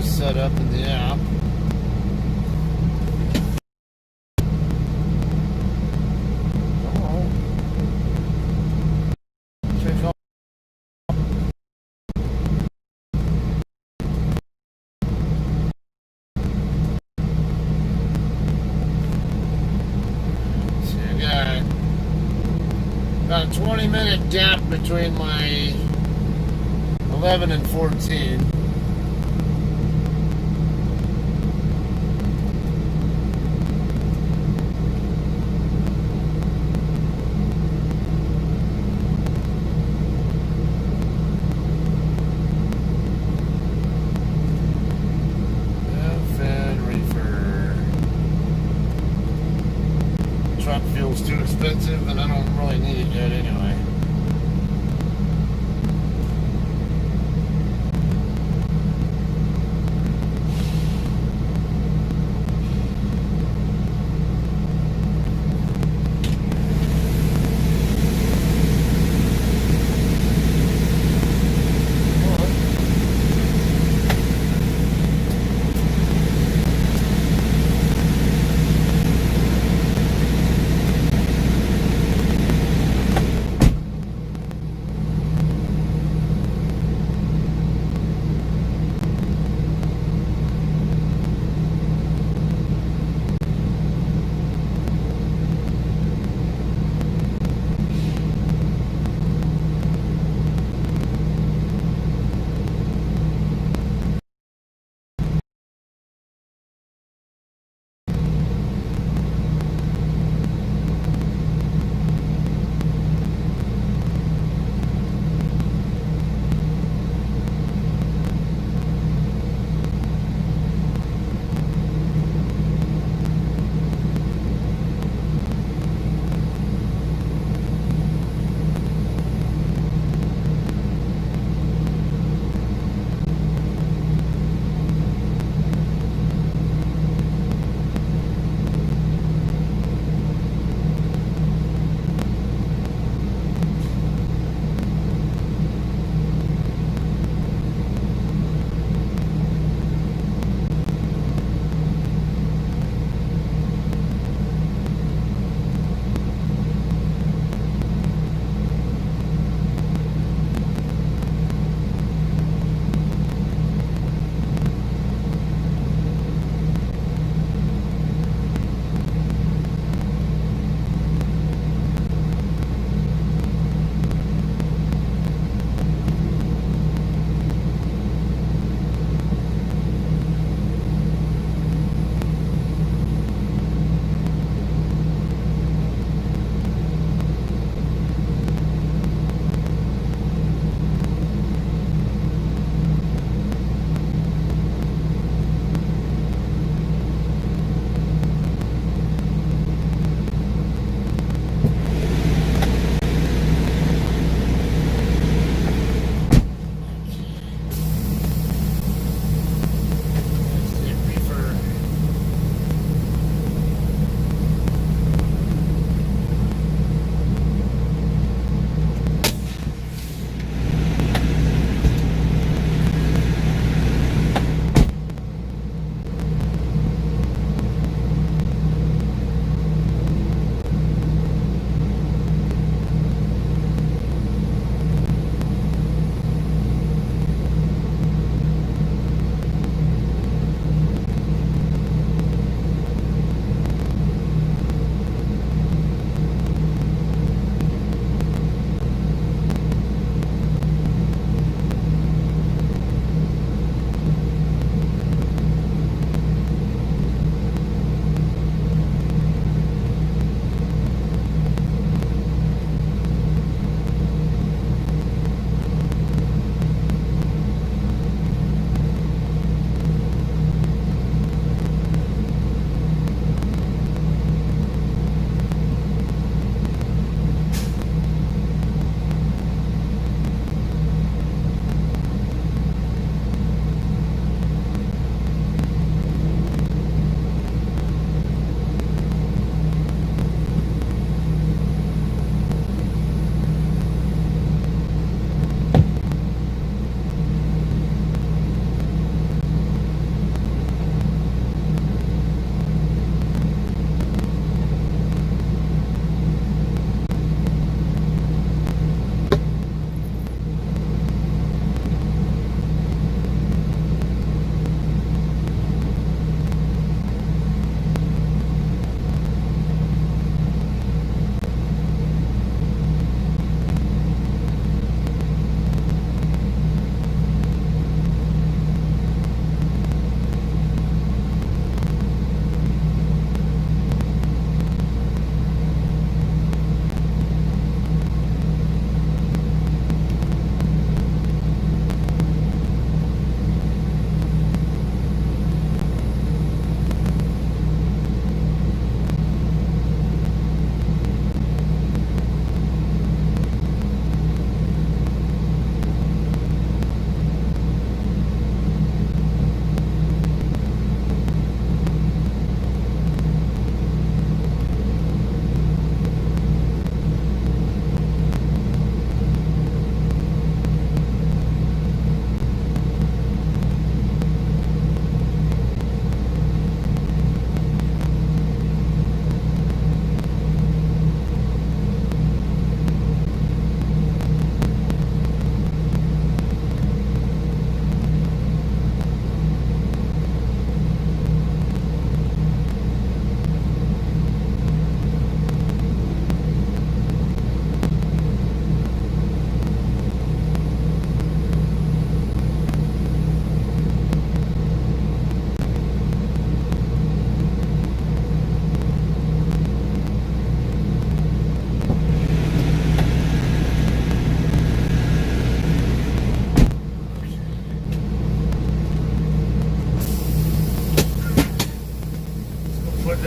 Set up in the app. Check out. See you guys. 30-minute gap between my 11 and 14. Fed reefer. Truck fuel's too expensive, and I don't really need it yet anyway.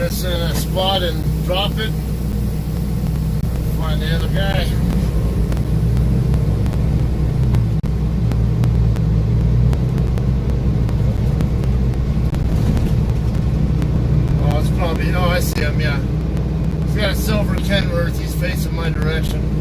us in a spot and drop it. Find the other guy. Oh, it's probably, oh, I see him, yeah. He's got a silver Kenworth. He's facing my direction.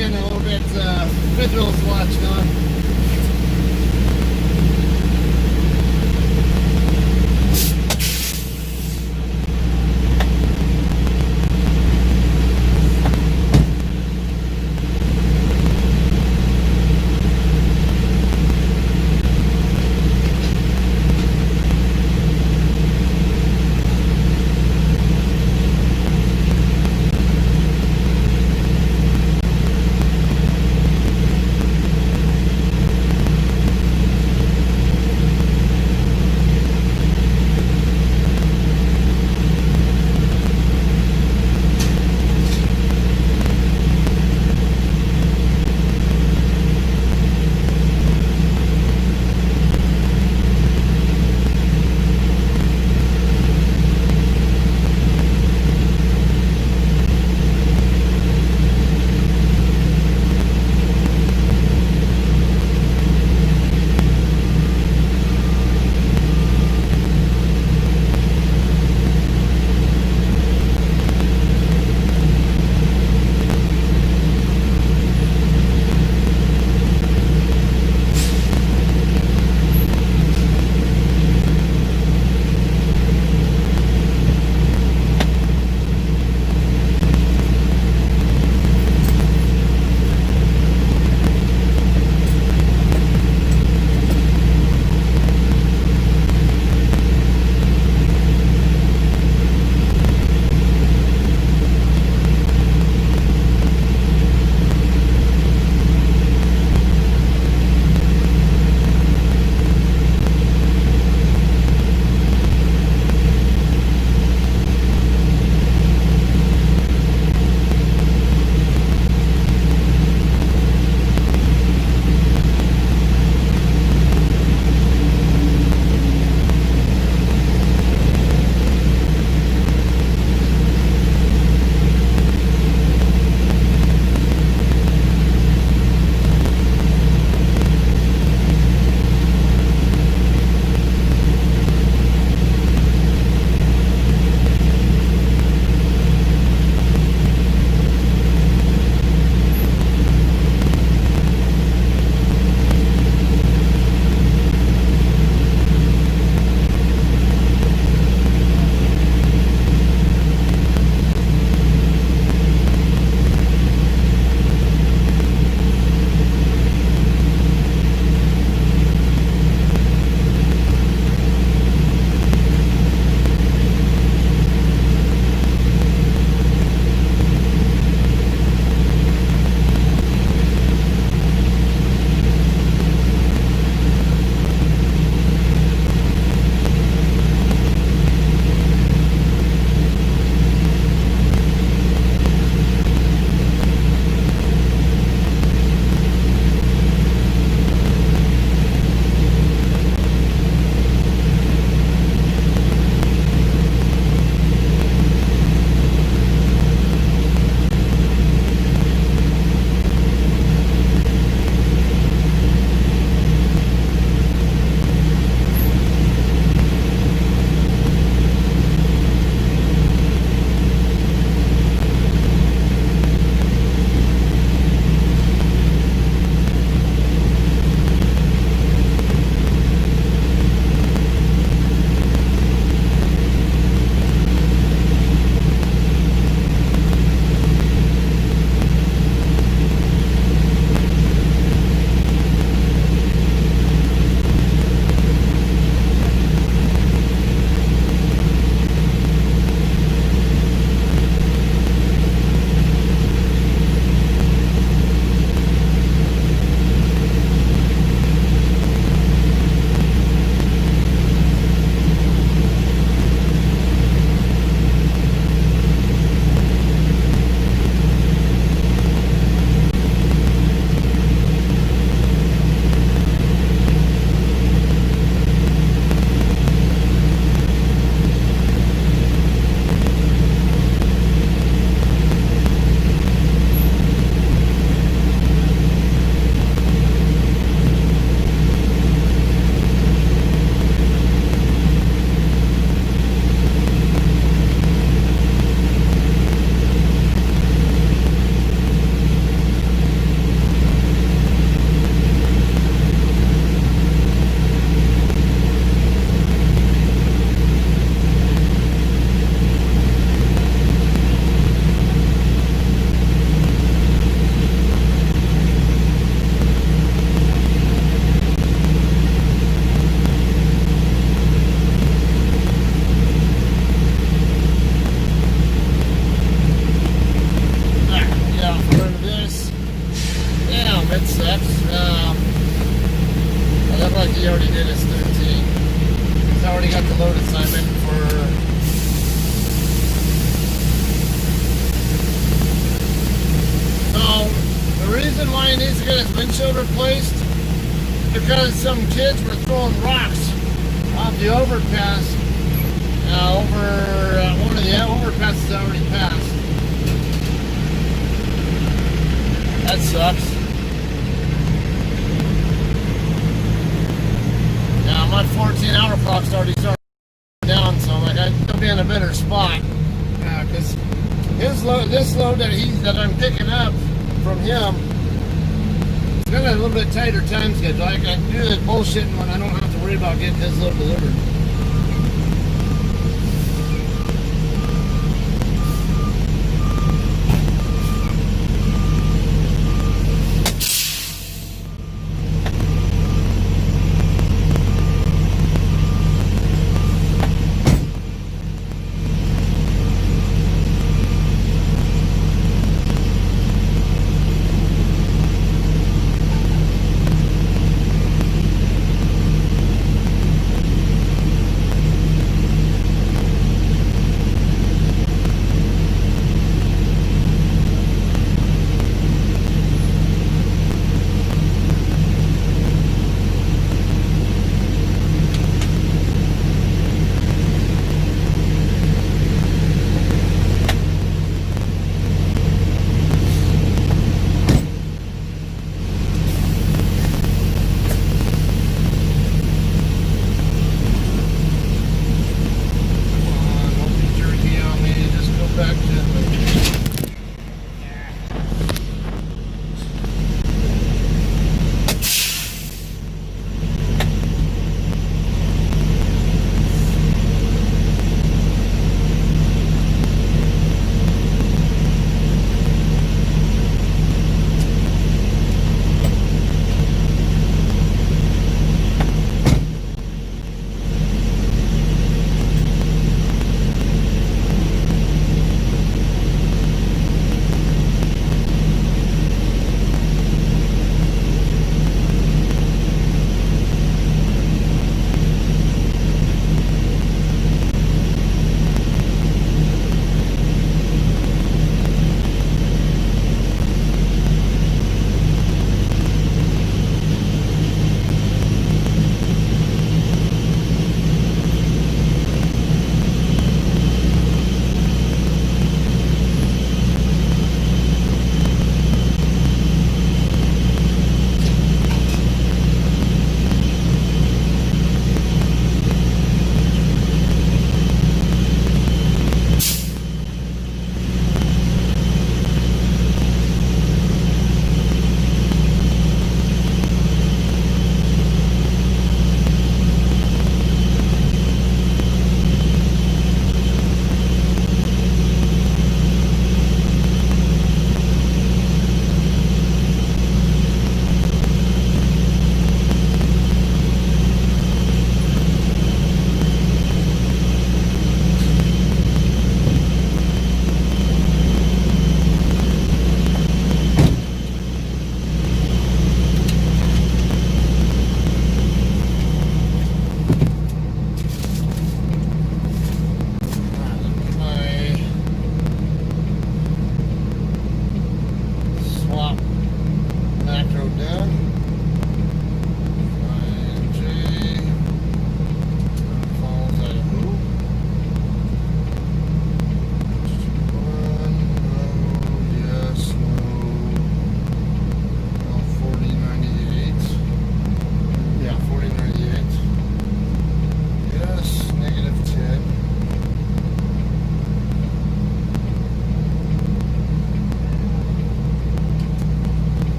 see in a little bit. Fifth wheel's watching on. already did his 13. He's already got the load assignment for. So the reason why he needs to get his windshield replaced, because some kids were throwing rocks off the overpass over one of the overpasses already passed. That sucks. Now my 14-hour clock's already started down, so like I'll be in a better spot. Because his load, this load that I'm picking up from him, it's got a little bit tighter time schedule. I can do this bullshitting when I don't have to worry about getting his load delivered.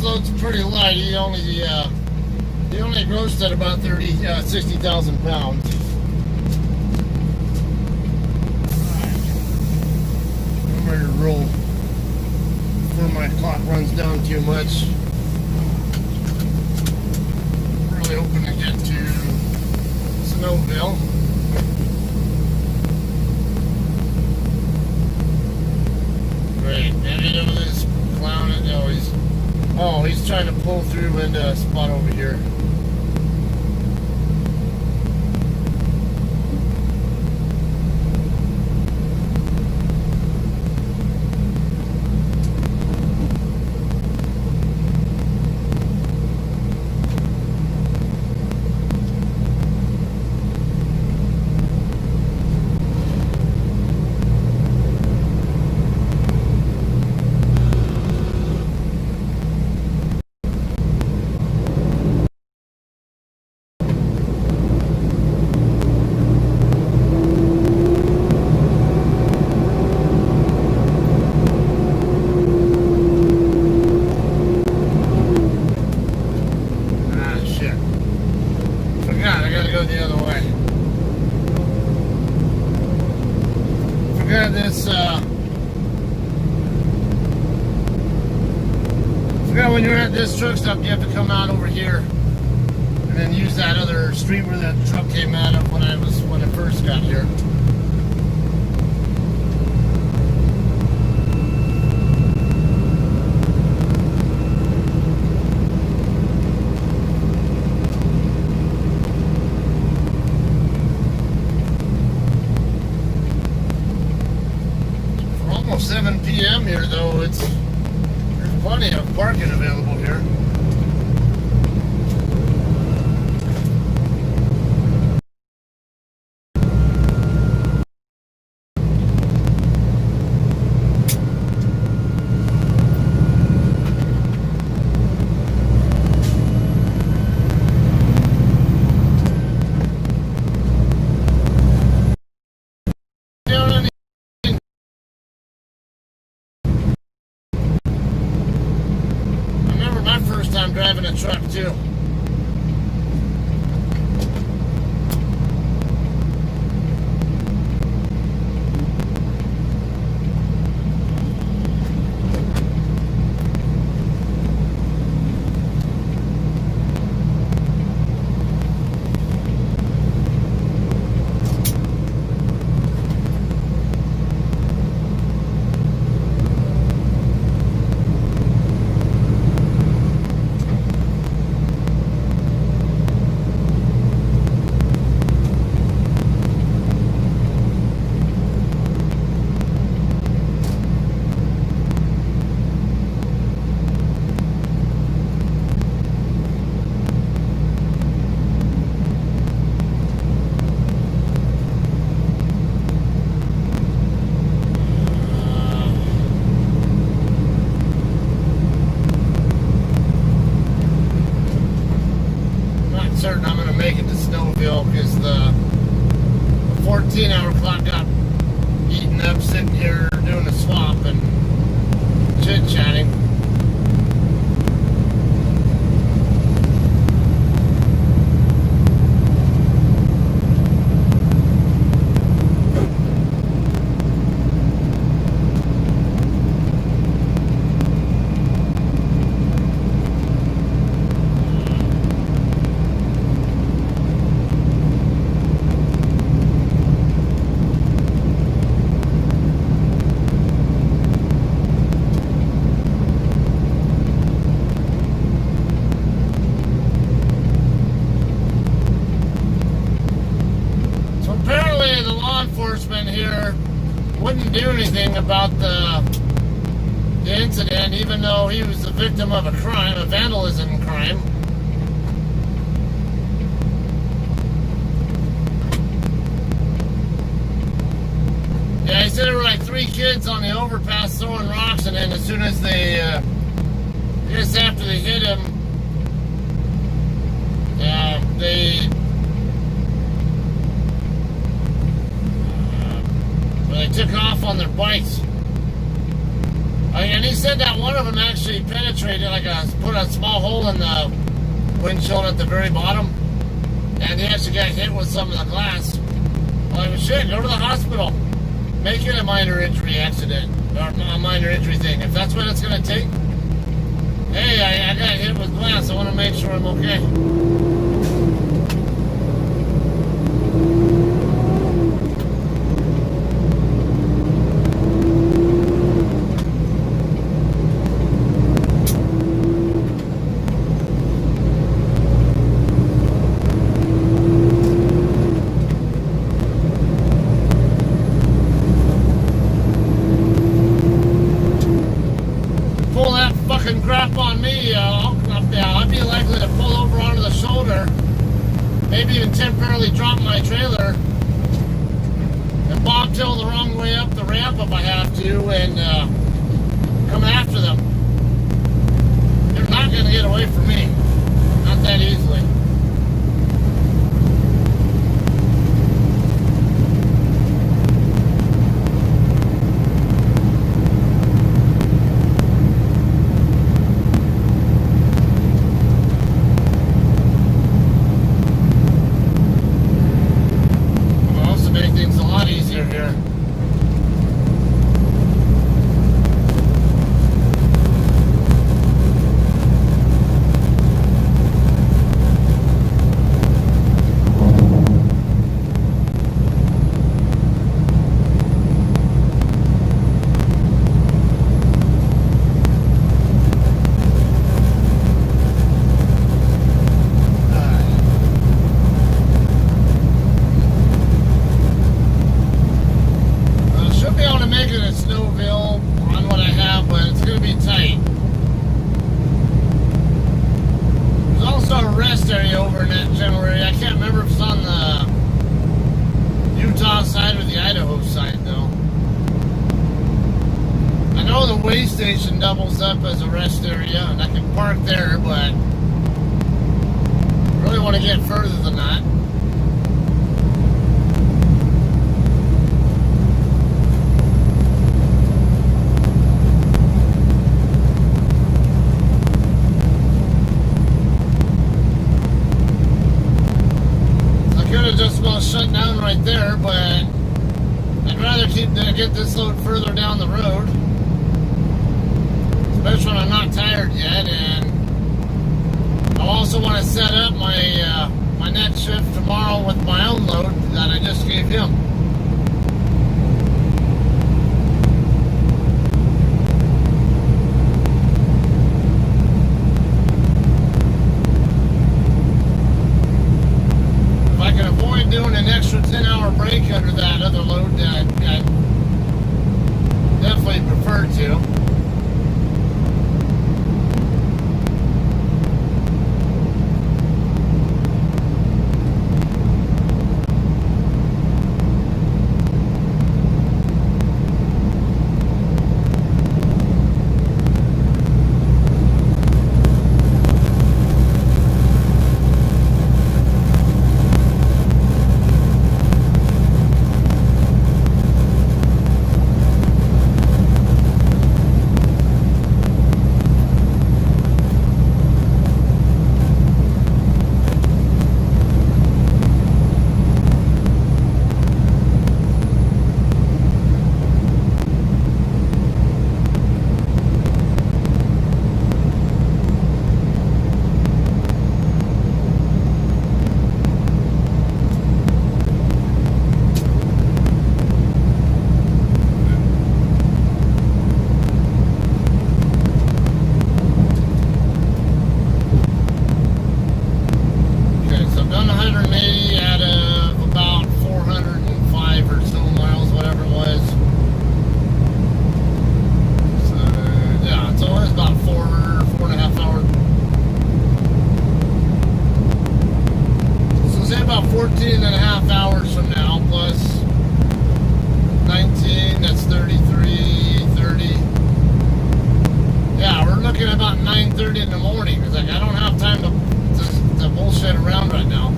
load's pretty light. He only grossed at about 60,000 pounds. I'm ready to roll before my clock runs down too much. Really hoping to get to Snowville. Great. Any of this clown? No, he's trying to pull through into a spot over here. When you're at this truck stop, you have to come out over here and then use that other street where that truck came out of when I first got here. For almost 7 p.m. here, though, there's plenty of parking available here. I'm driving a truck too. Certain I'm going to make it to Snowville because the 14-hour clock got eaten up sitting here doing a swap and chit-chatting. Here wouldn't do anything about the incident, even though he was the victim of a crime, a vandalism crime. Yeah, he said there were like 3 kids on the overpass throwing rocks, and then as soon as they, just after they hit him, they took off on their bikes. And he said that one of them actually penetrated, put a small hole in the windshield at the very bottom, and he actually got hit with some of the glass. Well, shit, go to the hospital. Make it a minor injury accident, or a minor injury thing. If that's what it's going to take. Hey, I got hit with glass. I want to make sure I'm okay. up on me, I'd be likely to pull over onto the shoulder, maybe even temporarily drop my trailer, and bobtail the wrong way up the ramp if I have to, and come after them. They're not going to get away from me. Not that easily. Snowville on what I have, but it's going to be tight. There's also a rest area over in that general area. I can't remember if it's on the Utah side or the Idaho side, though. I know the way station doubles up as a rest area, and I can park there, but I really want to get further than that. Just about shut down right there, but I'd rather get this load further down the road, especially when I'm not tired yet. And I also want to set up my my next shift tomorrow with my own load that I just gave him. Doing an extra 10-hour break under that other load that I definitely prefer to. About 14 and a half hours from now, plus 19, that's 33, 30. Yeah, we're looking at about 9:30 in the morning. It's like I don't have time to bullshit around right now.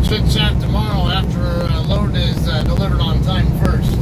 Chit chat tomorrow after a load is delivered on time first.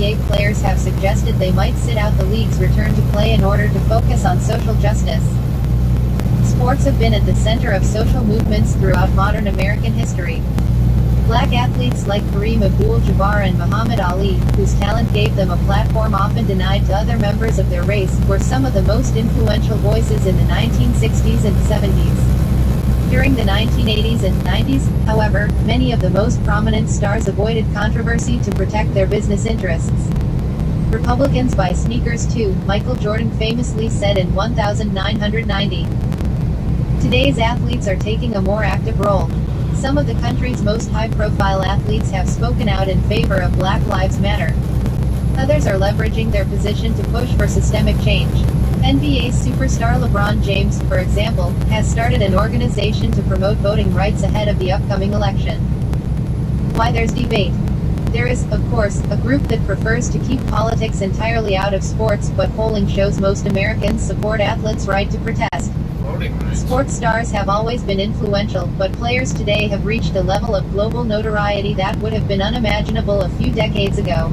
NBA players have suggested they might sit out the league's return to play in order to focus on social justice. Sports have been at the center of social movements throughout modern American history. Black athletes like Kareem Abdul-Jabbar and Muhammad Ali, whose talent gave them a platform often denied to other members of their race, were some of the most influential voices in the 1960s and 70s. During the 1980s and 90s, however, many of the most prominent stars avoided controversy to protect their business interests. Republicans buy sneakers too, Michael Jordan famously said in 1990. Today's athletes are taking a more active role. Some of the country's most high-profile athletes have spoken out in favor of Black Lives Matter. Others are leveraging their position to push for systemic change. NBA superstar LeBron James, for example, has started an organization to promote voting rights ahead of the upcoming election. Why there's debate. There is, of course, a group that prefers to keep politics entirely out of sports, but polling shows most Americans support athletes' right to protest. Sports stars have always been influential, but players today have reached a level of global notoriety that would have been unimaginable a few decades ago.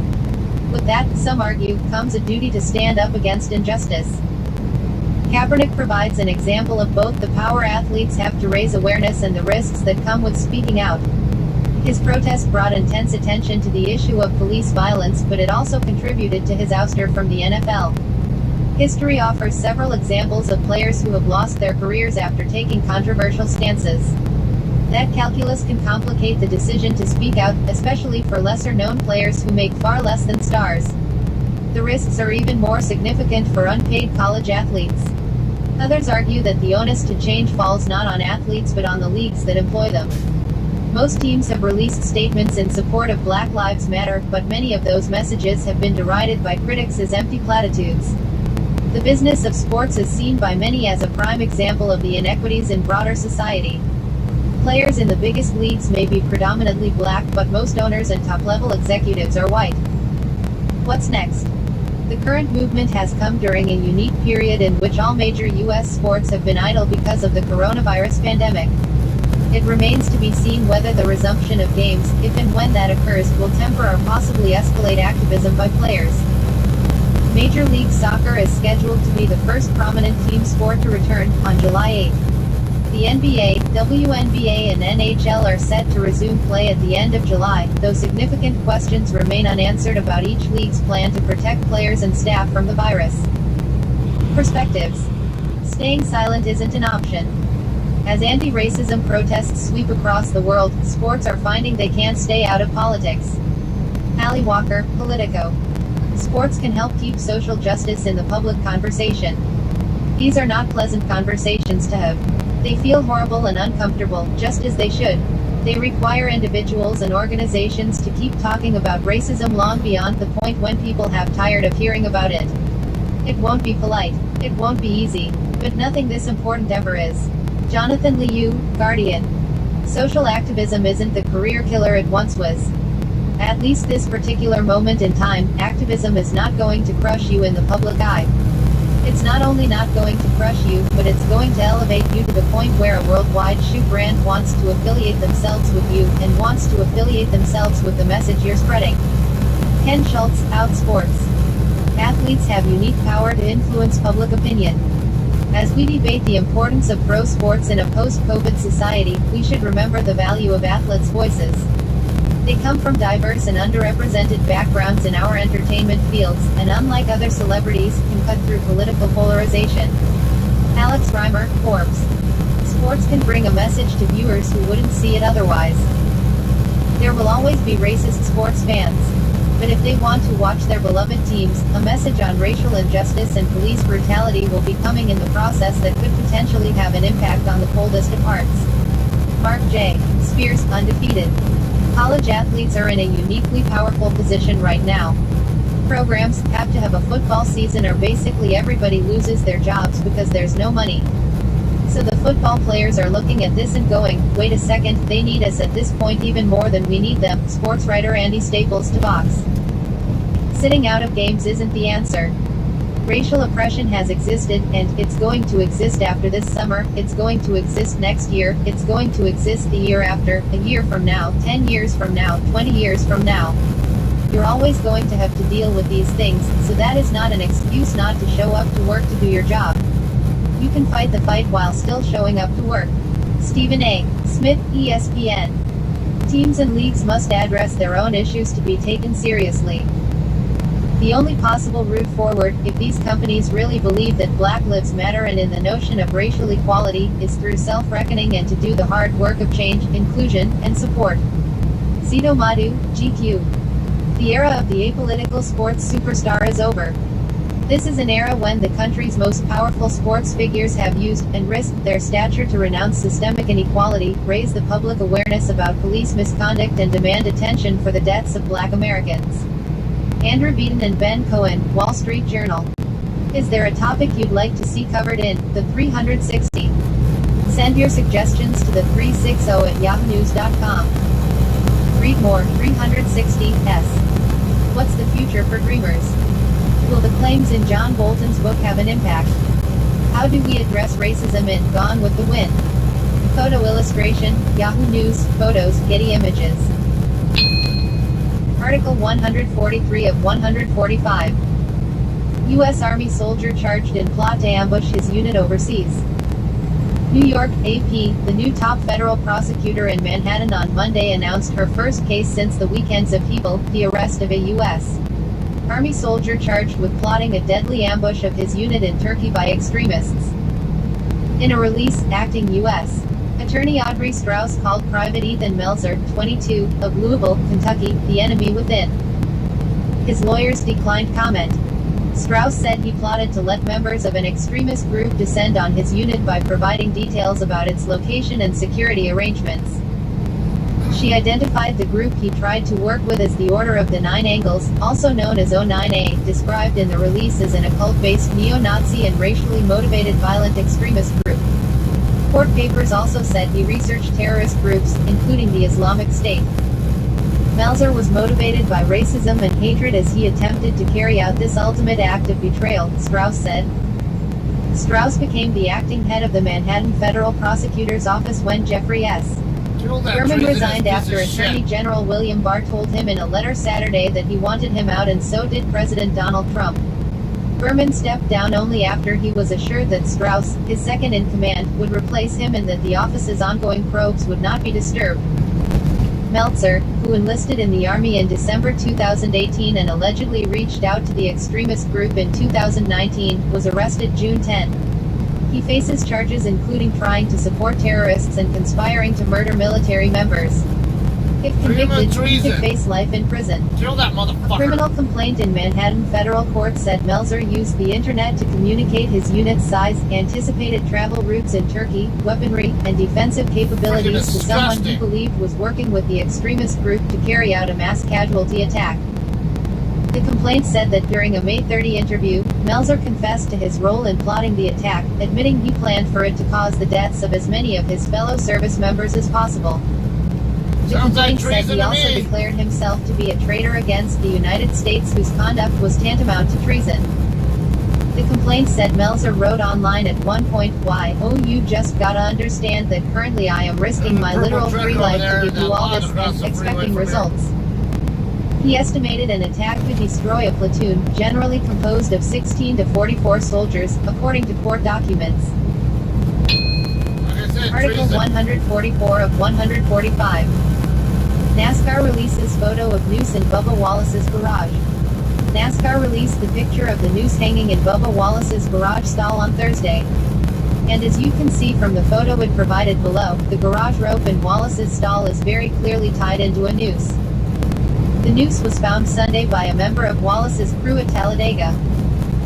With that, some argue, comes a duty to stand up against injustice. Kaepernick provides an example of both the power athletes have to raise awareness and the risks that come with speaking out. His protest brought intense attention to the issue of police violence, but it also contributed to his ouster from the NFL. History offers several examples of players who have lost their careers after taking controversial stances. That calculus can complicate the decision to speak out, especially for lesser-known players who make far less than stars. The risks are even more significant for unpaid college athletes. Others argue that the onus to change falls not on athletes but on the leagues that employ them. Most teams have released statements in support of Black Lives Matter, but many of those messages have been derided by critics as empty platitudes. The business of sports is seen by many as a prime example of the inequities in broader society. Players in the biggest leagues may be predominantly black, but most owners and top-level executives are white. What's next? The current movement has come during a unique period in which all major U.S. sports have been idle because of the coronavirus pandemic. It remains to be seen whether the resumption of games, if and when that occurs, will temper or possibly escalate activism by players. Major League Soccer is scheduled to be the first prominent team sport to return, on July 8. The NBA, WNBA and NHL are set to resume play at the end of July, though significant questions remain unanswered about each league's plan to protect players and staff from the virus. Perspectives. Staying silent isn't an option. As anti-racism protests sweep across the world, sports are finding they can't stay out of politics. Ali Walker, Politico. Sports can help keep social justice in the public conversation. These are not pleasant conversations to have. They feel horrible and uncomfortable, just as they should. They require individuals and organizations to keep talking about racism long beyond the point when people have tired of hearing about it. It won't be polite. It won't be easy. But nothing this important ever is. Jonathan Liu, Guardian. Social activism isn't the career killer it once was. At least this particular moment in time, activism is not going to crush you in the public eye. It's not only not going to crush you, but it's going to elevate you to the point where a worldwide shoe brand wants to affiliate themselves with you, and wants to affiliate themselves with the message you're spreading. Ken Schultz, Outsports. Athletes have unique power to influence public opinion. As we debate the importance of pro sports in a post-COVID society, we should remember the value of athletes' voices. They come from diverse and underrepresented backgrounds in our entertainment fields, and unlike other celebrities, can cut through political polarization. Alex Reimer, Forbes. Sports can bring a message to viewers who wouldn't see it otherwise. There will always be racist sports fans. But if they want to watch their beloved teams, a message on racial injustice and police brutality will be coming in the process that could potentially have an impact on the coldest of hearts. Mark J. Spears, undefeated. College athletes are in a uniquely powerful position right now. Programs have to have a football season or basically everybody loses their jobs because there's no money. So the football players are looking at this and going, wait a second, they need us at this point even more than we need them. Sports writer Andy Staples to Vox. Sitting out of games isn't the answer. Racial oppression has existed, and it's going to exist after this summer, it's going to exist next year, it's going to exist the year after, a year from now, 10 years from now, 20 years from now. You're always going to have to deal with these things, so that is not an excuse not to show up to work to do your job. You can fight the fight while still showing up to work. Stephen A. Smith, ESPN. Teams and leagues must address their own issues to be taken seriously. The only possible route forward, if these companies really believe that Black Lives Matter and in the notion of racial equality, is through self-reckoning and to do the hard work of change, inclusion, and support. Zito Madhu, GQ. The era of the apolitical sports superstar is over. This is an era when the country's most powerful sports figures have used and risked their stature to renounce systemic inequality, raise the public awareness about police misconduct, and demand attention for the deaths of Black Americans. Andrew Beaton and Ben Cohen, Wall Street Journal. Is there a topic you'd like to see covered in the 360? Send your suggestions to the 360@yahoonews.com. Read more. 360s. What's the future for dreamers? Will the claims in John Bolton's book have an impact? How do we address racism in Gone with the Wind? Photo illustration, Yahoo News, photos, Getty Images. Article 143 of 145. U.S. Army soldier charged in plot to ambush his unit overseas. New York, AP, the new top federal prosecutor in Manhattan on Monday announced her first case since the weekend's upheaval, the arrest of a U.S. Army soldier charged with plotting a deadly ambush of his unit in Turkey by extremists. In a release, acting U.S. Attorney Audrey Strauss called Private Ethan Melzer, 22, of Louisville, Kentucky, the enemy within. His lawyers declined comment. Strauss said he plotted to let members of an extremist group descend on his unit by providing details about its location and security arrangements. She identified the group he tried to work with as the Order of the Nine Angles, also known as O9A, described in the release as an occult-based neo-Nazi and racially motivated violent extremist group. Court papers also said he researched terrorist groups, including the Islamic State. Melzer was motivated by racism and hatred as he attempted to carry out this ultimate act of betrayal, Strauss said. Strauss became the acting head of the Manhattan Federal Prosecutor's Office when Jeffrey S. Berman resigned after Attorney General William Barr told him in a letter Saturday that he wanted him out, and so did President Donald Trump. Berman stepped down only after he was assured that Strauss, his second in command, would replace him and that the office's ongoing probes would not be disturbed. Meltzer, who enlisted in the Army in December 2018 and allegedly reached out to the extremist group in 2019, was arrested June 10. He faces charges including trying to support terrorists and conspiring to murder military members. If convicted, he could face life in prison. Kill that A motherfucker. criminal complaint in Manhattan federal court said Melzer used the internet to communicate his unit's size, anticipated travel routes in Turkey, weaponry, and defensive capabilities to someone he believed was working with the extremist group to carry out a mass casualty attack. The complaint said that during a May 30 interview, Melzer confessed to his role in plotting the attack, admitting he planned for it to cause the deaths of as many of his fellow service members as possible. The complaint said he also declared himself to be a traitor against the United States whose conduct was tantamount to treason. The complaint said Melzer wrote online at one point, "Why, oh, you just gotta understand that currently I am risking my literal free life to give you all this and expecting results." He estimated an attack could destroy a platoon, generally composed of 16 to 44 soldiers, according to court documents. Article 144 of 145. NASCAR releases photo of noose in Bubba Wallace's garage. NASCAR released the picture of the noose hanging in Bubba Wallace's garage stall on Thursday. And as you can see from the photo it provided below, the garage rope in Wallace's stall is very clearly tied into a noose. The noose was found Sunday by a member of Wallace's crew at Talladega.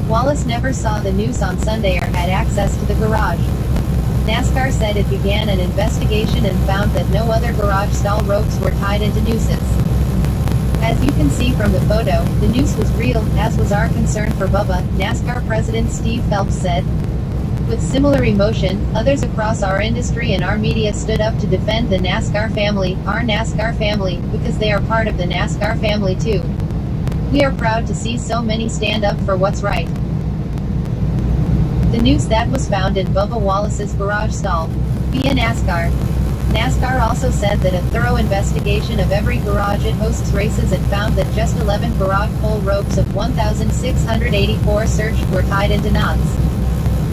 Wallace never saw the noose on Sunday or had access to the garage. NASCAR said it began an investigation and found that no other garage stall ropes were tied into nooses. As you can see from the photo, the noose was real, as was our concern for Bubba, NASCAR President Steve Phelps said. With similar emotion, others across our industry and our media stood up to defend the NASCAR family, our NASCAR family, because they are part of the NASCAR family too. We are proud to see so many stand up for what's right. The noose that was found in Bubba Wallace's garage stall. Via NASCAR. NASCAR also said that a thorough investigation of every garage it hosts races had found that just 11 garage pole ropes of 1,684 searched were tied into knots.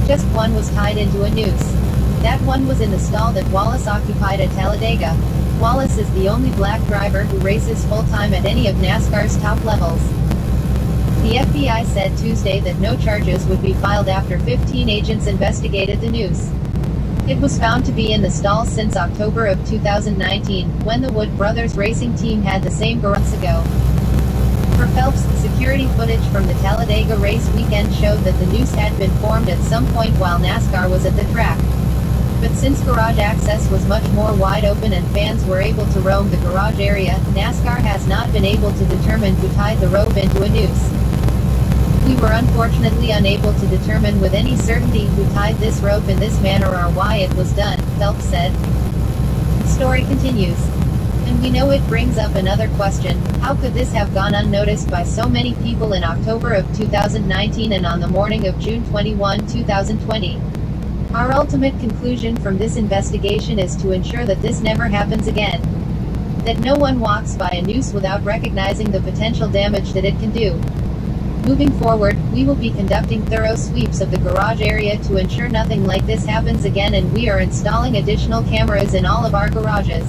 Just one was tied into a noose. That one was in the stall that Wallace occupied at Talladega. Wallace is the only black driver who races full-time at any of NASCAR's top levels. The FBI said Tuesday that no charges would be filed after 15 agents investigated the noose. It was found to be in the stall since October of 2019, when the Wood Brothers racing team had the same garage ago. For Phelps, security footage from the Talladega race weekend showed that the noose had been formed at some point while NASCAR was at the track. But since garage access was much more wide open and fans were able to roam the garage area, NASCAR has not been able to determine who tied the rope into a noose. We were unfortunately unable to determine with any certainty who tied this rope in this manner or why it was done, Phelps said. The story continues. And we know it brings up another question: how could this have gone unnoticed by so many people in October of 2019 and on the morning of June 21, 2020? Our ultimate conclusion from this investigation is to ensure that this never happens again. That no one walks by a noose without recognizing the potential damage that it can do. Moving forward, we will be conducting thorough sweeps of the garage area to ensure nothing like this happens again, and we are installing additional cameras in all of our garages.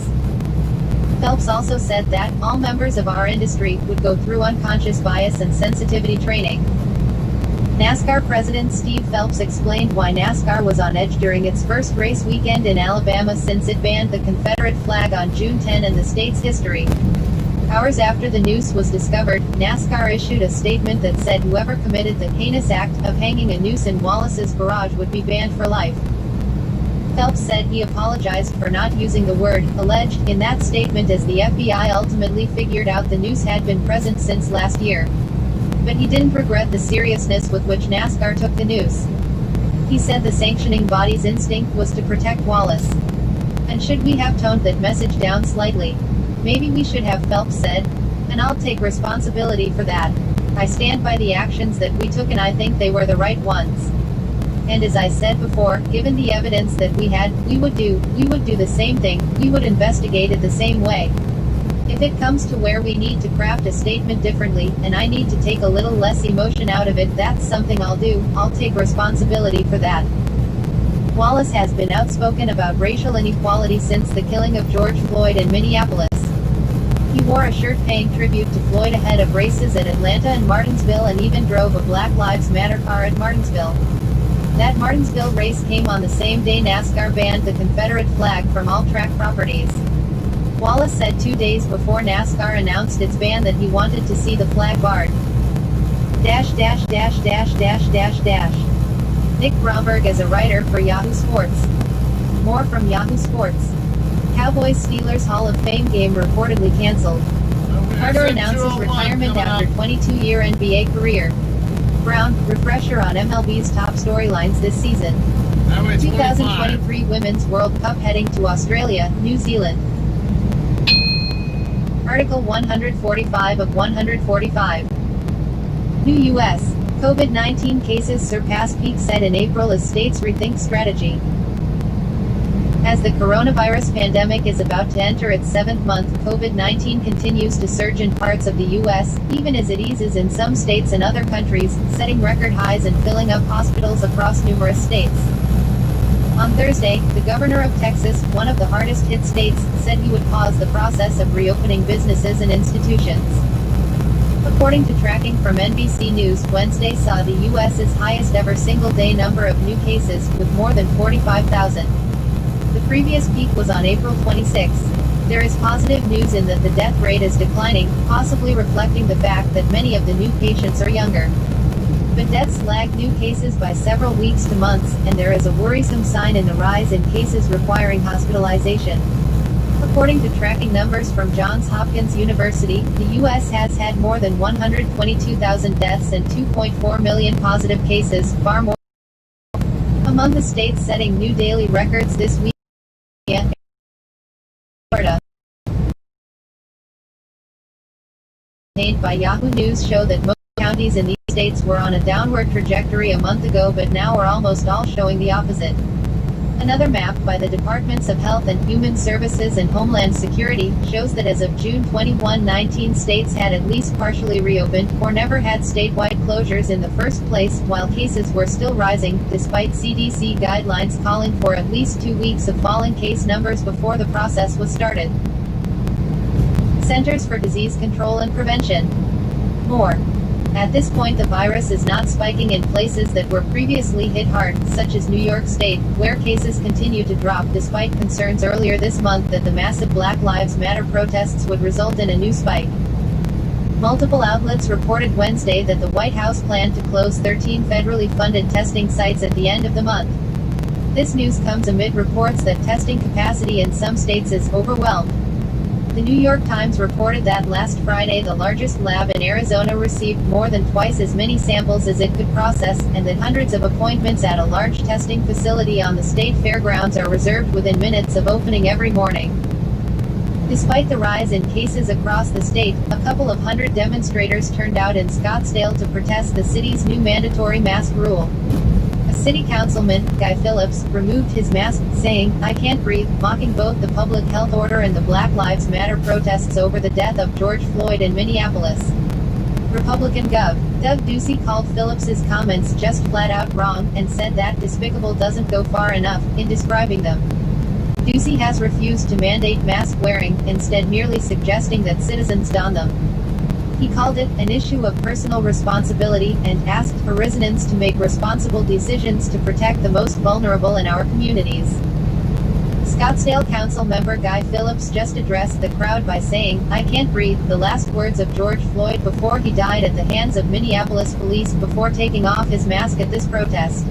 Phelps also said that all members of our industry would go through unconscious bias and sensitivity training. NASCAR President Steve Phelps explained why NASCAR was on edge during its first race weekend in Alabama since it banned the Confederate flag on June 10 in the state's history. Hours after the noose was discovered, NASCAR issued a statement that said whoever committed the heinous act of hanging a noose in Wallace's garage would be banned for life. Phelps said he apologized for not using the word "alleged" in that statement as the FBI ultimately figured out the noose had been present since last year. But he didn't regret the seriousness with which NASCAR took the noose. He said the sanctioning body's instinct was to protect Wallace. And should we have toned that message down slightly? Maybe we should have, Phelps said. And I'll take responsibility for that. I stand by the actions that we took and I think they were the right ones. And as I said before, given the evidence that we had, we would do the same thing, we would investigate it the same way. If it comes to where we need to craft a statement differently, and I need to take a little less emotion out of it, that's something I'll do. I'll take responsibility for that. Wallace has been outspoken about racial inequality since the killing of George Floyd in Minneapolis. He wore a shirt paying tribute to Floyd ahead of races at Atlanta and Martinsville, and even drove a Black Lives Matter car at Martinsville. That Martinsville race came on the same day NASCAR banned the Confederate flag from all track properties. Wallace said 2 days before NASCAR announced its ban that he wanted to see the flag barred. Nick Bromberg is a writer for Yahoo Sports. More from Yahoo Sports. Cowboys-Steelers Hall of Fame game reportedly canceled. Carter announces retirement after 22-year NBA career. Brown, refresher on MLB's top storylines this season. 2023 Women's World Cup heading to Australia, New Zealand. Article 145 of 145. New U.S. COVID-19 cases surpass peak set in April as states rethink strategy. As the coronavirus pandemic is about to enter its 7th month, COVID-19 continues to surge in parts of the U.S., even as it eases in some states and other countries, setting record highs and filling up hospitals across numerous states. On Thursday, the governor of Texas, one of the hardest hit states, said he would pause the process of reopening businesses and institutions. According to tracking from NBC News, Wednesday saw the U.S.'s highest ever single-day number of new cases, with more than 45,000. The previous peak was on April 26. There is positive news in that the death rate is declining, possibly reflecting the fact that many of the new patients are younger. But deaths lag new cases by several weeks to months, and there is a worrisome sign in the rise in cases requiring hospitalization. According to tracking numbers from Johns Hopkins University, the U.S. has had more than 122,000 deaths and 2.4 million positive cases, far more among the states setting new daily records this week. Florida. Obtained by Yahoo News show that most counties in these states were on a downward trajectory a month ago, but now are almost all showing the opposite. Another map by the Departments of Health and Human Services and Homeland Security shows that as of June 21, 19 states had at least partially reopened or never had statewide closures in the first place, while cases were still rising, despite CDC guidelines calling for at least 2 weeks of falling case numbers before the process was started. Centers for Disease Control and Prevention. More. At this point, the virus is not spiking in places that were previously hit hard, such as New York State, where cases continue to drop despite concerns earlier this month that the massive Black Lives Matter protests would result in a new spike. Multiple outlets reported Wednesday that the White House planned to close 13 federally funded testing sites at the end of the month. This news comes amid reports that testing capacity in some states is overwhelmed. The New York Times reported that last Friday the largest lab in Arizona received more than twice as many samples as it could process, and that hundreds of appointments at a large testing facility on the state fairgrounds are reserved within minutes of opening every morning. Despite the rise in cases across the state, a couple of hundred demonstrators turned out in Scottsdale to protest the city's new mandatory mask rule. City Councilman, Guy Phillips, removed his mask, saying, "I can't breathe," mocking both the public health order and the Black Lives Matter protests over the death of George Floyd in Minneapolis. Republican Gov. Doug Ducey called Phillips's comments just flat out wrong, and said that despicable doesn't go far enough in describing them. Ducey has refused to mandate mask wearing, instead merely suggesting that citizens don them. He called it an issue of personal responsibility and asked for residents to make responsible decisions to protect the most vulnerable in our communities. Scottsdale Council member Guy Phillips just addressed the crowd by saying, "I can't breathe," the last words of George Floyd before he died at the hands of Minneapolis police before taking off his mask at this protest.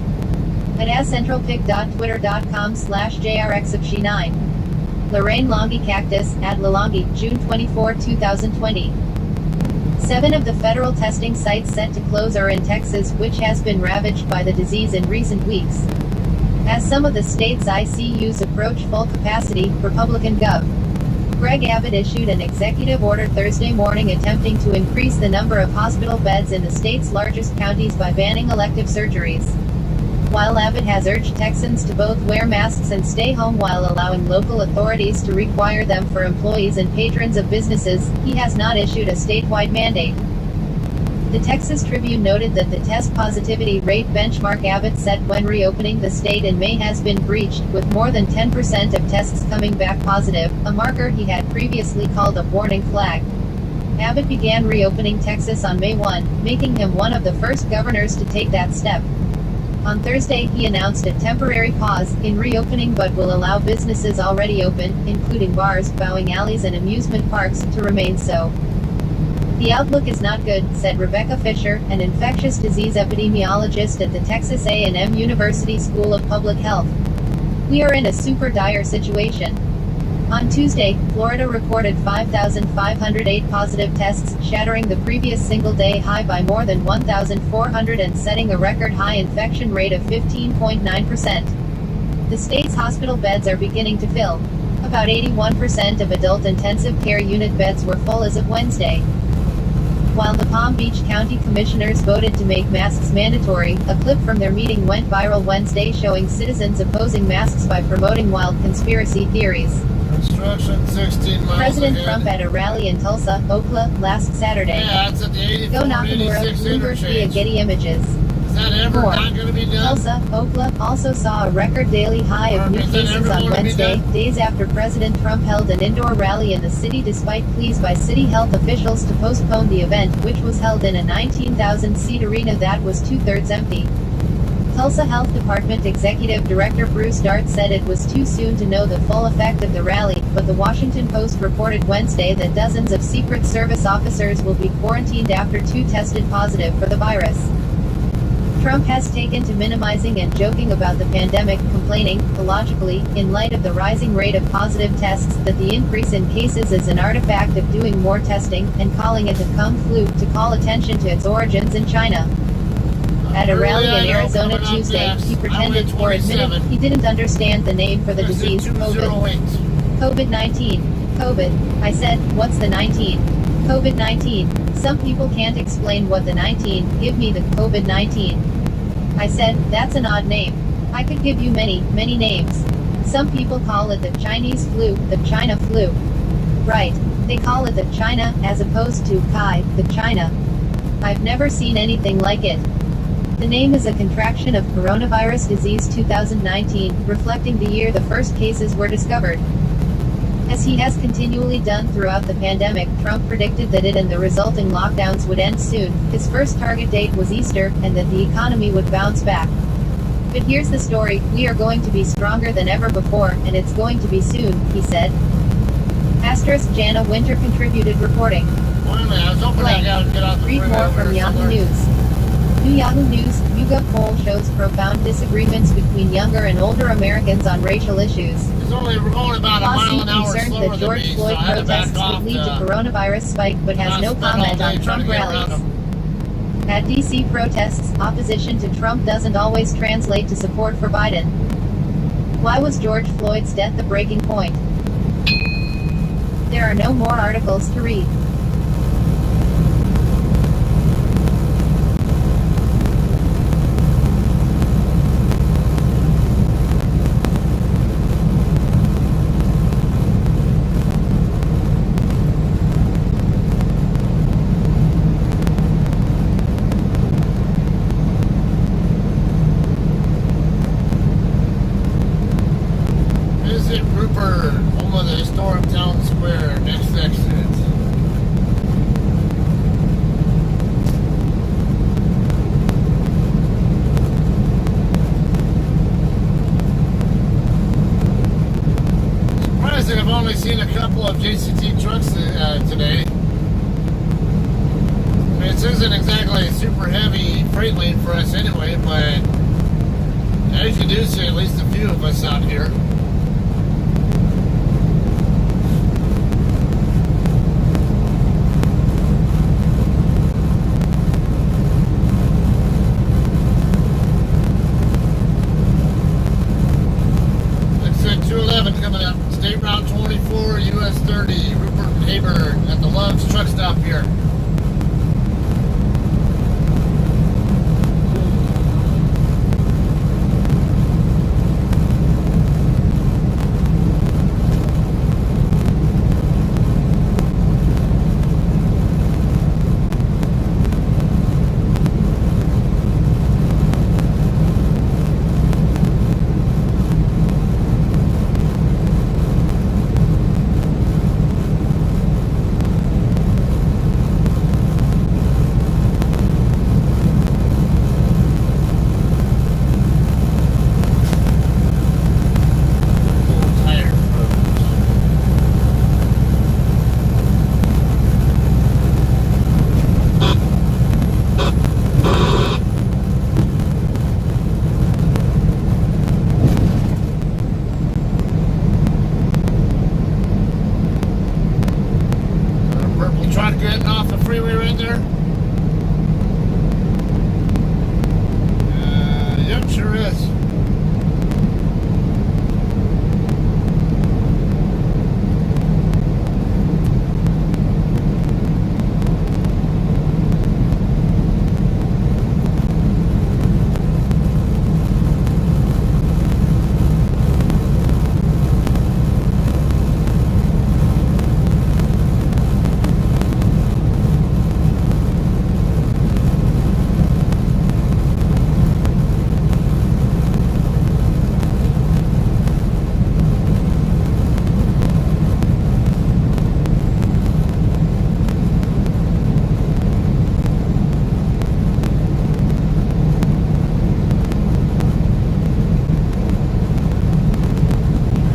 At ascentralpic.twitter.com/JRXofShe9. Lorraine Longy Cactus, at LaLongy, June 24, 2020. 7 of the federal testing sites set to close are in Texas, which has been ravaged by the disease in recent weeks. As some of the state's ICUs approach full capacity, Republican Gov. Greg Abbott issued an executive order Thursday morning attempting to increase the number of hospital beds in the state's largest counties by banning elective surgeries. While Abbott has urged Texans to both wear masks and stay home while allowing local authorities to require them for employees and patrons of businesses, he has not issued a statewide mandate. The Texas Tribune noted that the test positivity rate benchmark Abbott set when reopening the state in May has been breached, with more than 10% of tests coming back positive, a marker he had previously called a warning flag. Abbott began reopening Texas on May 1, making him one of the first governors to take that step. On Thursday, he announced a temporary pause in reopening but will allow businesses already open, including bars, bowling alleys and amusement parks, to remain so. "The outlook is not good," said Rebecca Fisher, an infectious disease epidemiologist at the Texas A&M University School of Public Health. "We are in a super dire situation." On Tuesday, Florida recorded 5,508 positive tests, shattering the previous single-day high by more than 1,400 and setting a record-high infection rate of 15.9%. The state's hospital beds are beginning to fill. About 81% of adult intensive care unit beds were full as of Wednesday. While the Palm Beach County Commissioners voted to make masks mandatory, a clip from their meeting went viral Wednesday showing citizens opposing masks by promoting wild conspiracy theories. Construction 16 miles President ahead. Trump at a rally in Tulsa, Oklahoma, last Saturday. Yeah, it's at the 84 Go Nakamura, 86 Bloomberg via interchange. Getty Images. Is that ever More. not going to be done? Tulsa, Oklahoma, also saw a record daily high of new Is that cases ever on going to be Wednesday, done? days after President Trump held an indoor rally in the city despite pleas by city health officials to postpone the event, which was held in a 19,000-seat arena that was two-thirds empty. Tulsa Health Department Executive Director Bruce Dart said it was too soon to know the full effect of the rally, but the Washington Post reported Wednesday that dozens of Secret Service officers will be quarantined after 2 tested positive for the virus. Trump has taken to minimizing and joking about the pandemic, complaining, illogically, in light of the rising rate of positive tests, that the increase in cases is an artifact of doing more testing, and calling it a Kung flu, to call attention to its origins in China. At a rally in Arizona Tuesday, he pretended or admitted he didn't understand the name for the disease, COVID. COVID-19. COVID. I said, what's the 19? COVID-19. Some people can't explain what the 19, give me the COVID-19. I said, that's an odd name. I could give you many, many names. Some people call it the Chinese flu, the China flu. Right. They call it the China, as opposed to Kai, the China. I've never seen anything like it. The name is a contraction of coronavirus disease 2019, reflecting the year the first cases were discovered. As he has continually done throughout the pandemic, Trump predicted that it and the resulting lockdowns would end soon. His first target date was Easter, and that the economy would bounce back. But here's the story: we are going to be stronger than ever before, and it's going to be soon, he said. Asterisk Jana Winter contributed reporting. Wait a minute, I was hoping that guy would get out the Read freeway more over from there Yahoo somewhere. News. New Yahoo News, YouGov poll shows profound disagreements between younger and older Americans on racial issues. He's only going about a mile Lawsuit an hour concerns slower that than George me, so Floyd I had to back protests off could lead to to coronavirus spike, but has not no spend all comment day on trying Trump to get around rallies. him. At DC protests, opposition to Trump doesn't always translate to support for Biden. Why was George Floyd's death the breaking point? There are no more articles to read. Visit Rupert, home of the historic town square, next exit. Surprised that I've only seen a couple of JCT trucks today. I mean, this isn't exactly a super heavy freight lane for us anyway, but I usually do see at least a few of us out here. Exit 211 coming up. State Route 24, US 30, Rupert and Hayburn at the Love's truck stop here. Purple truck getting off the freeway right there. Yep, sure is.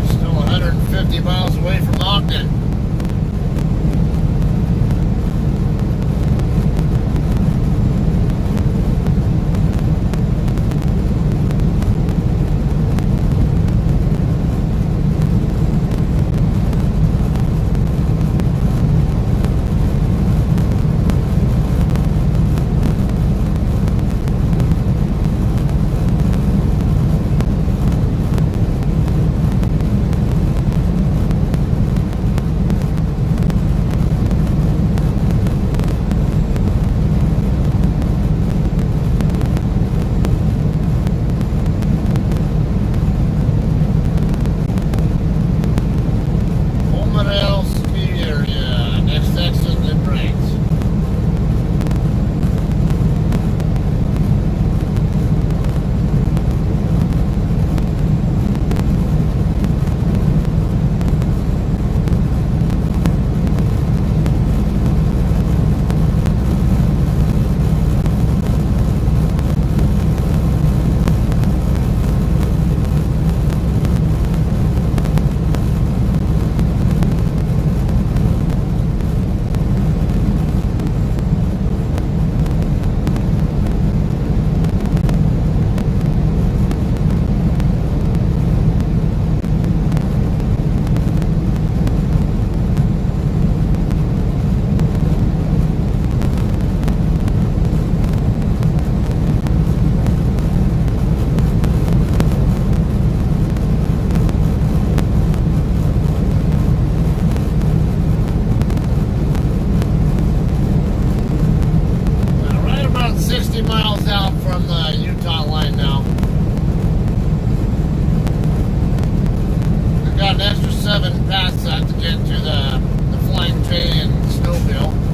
Still 150 miles away from Ogden. about an extra 7 past that to get to the Flying J in Snowville.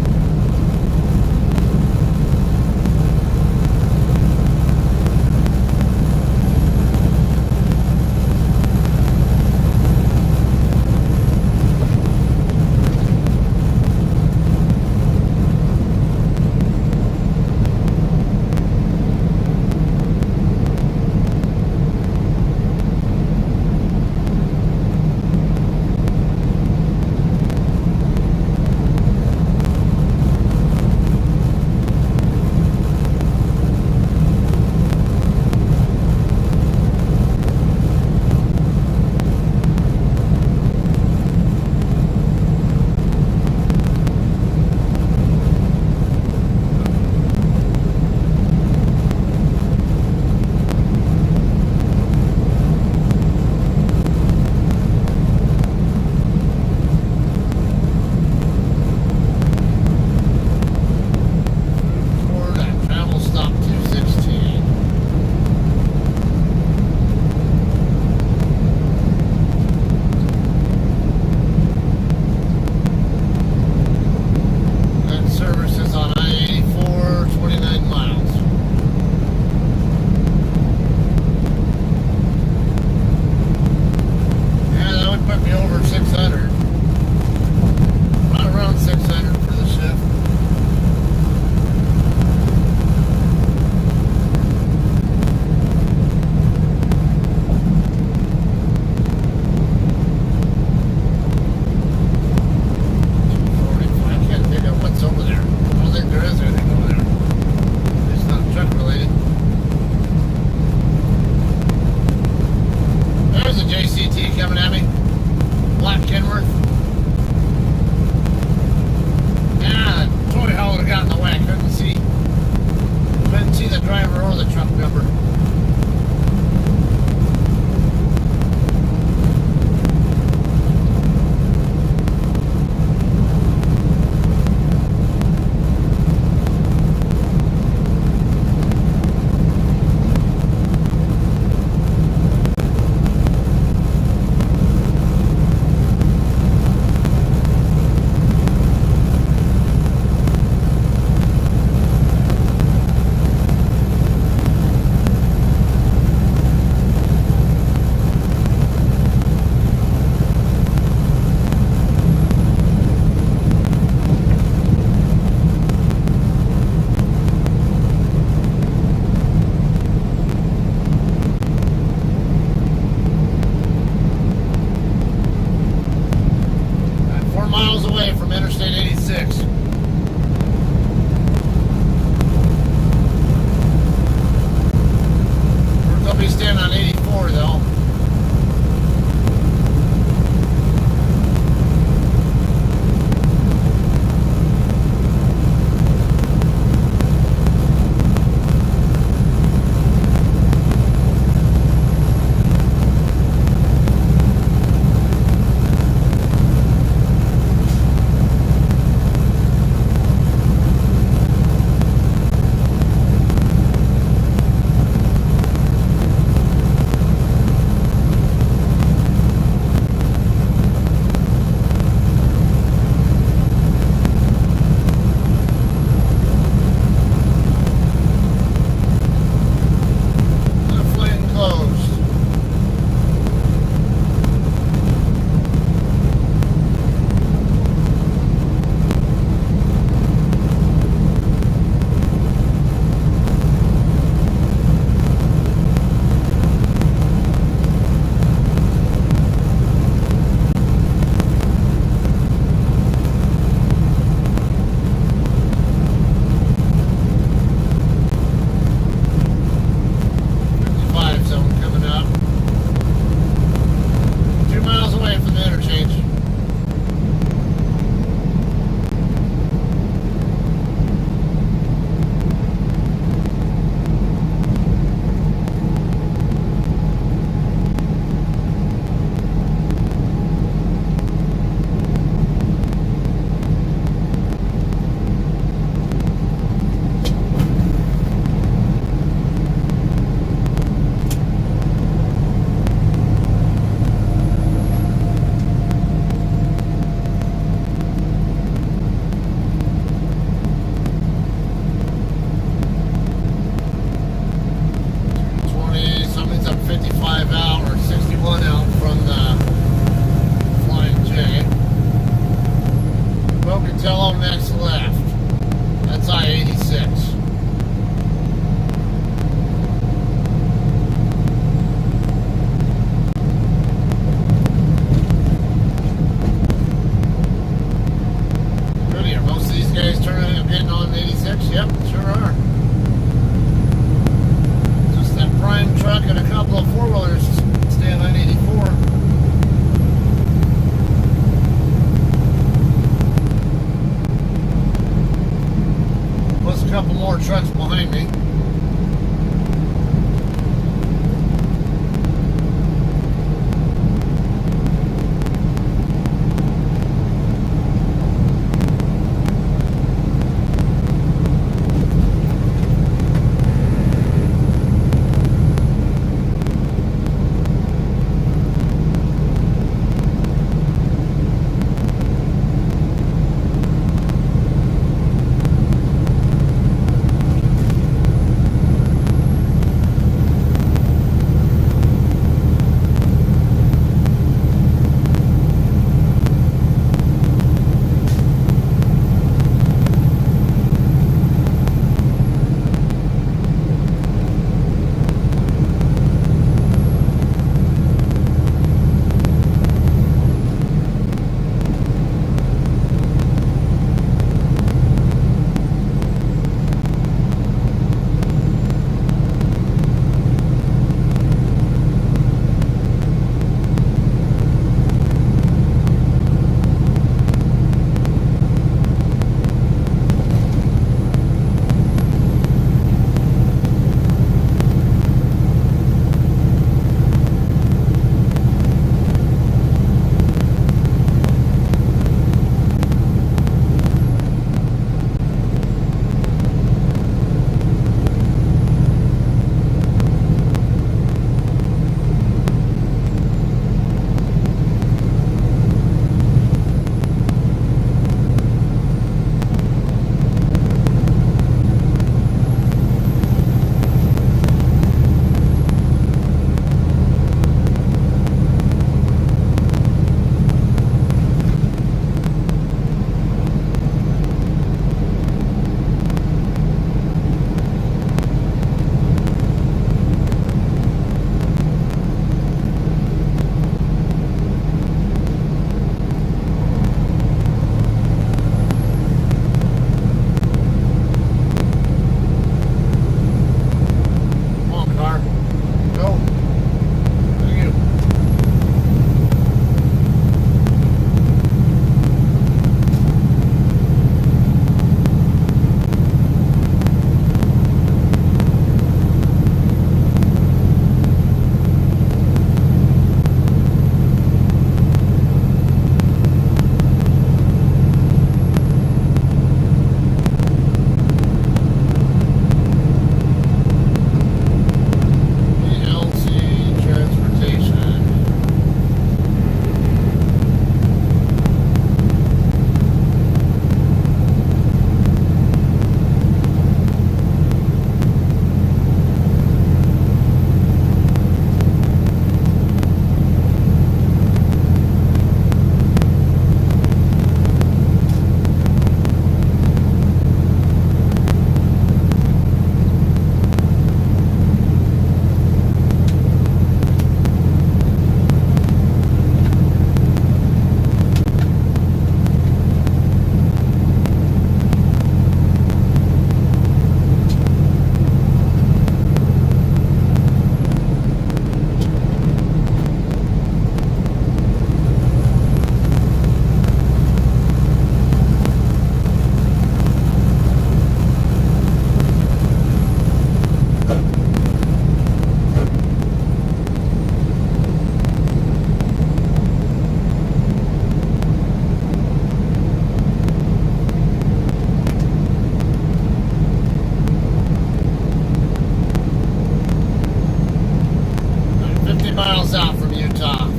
south from Utah.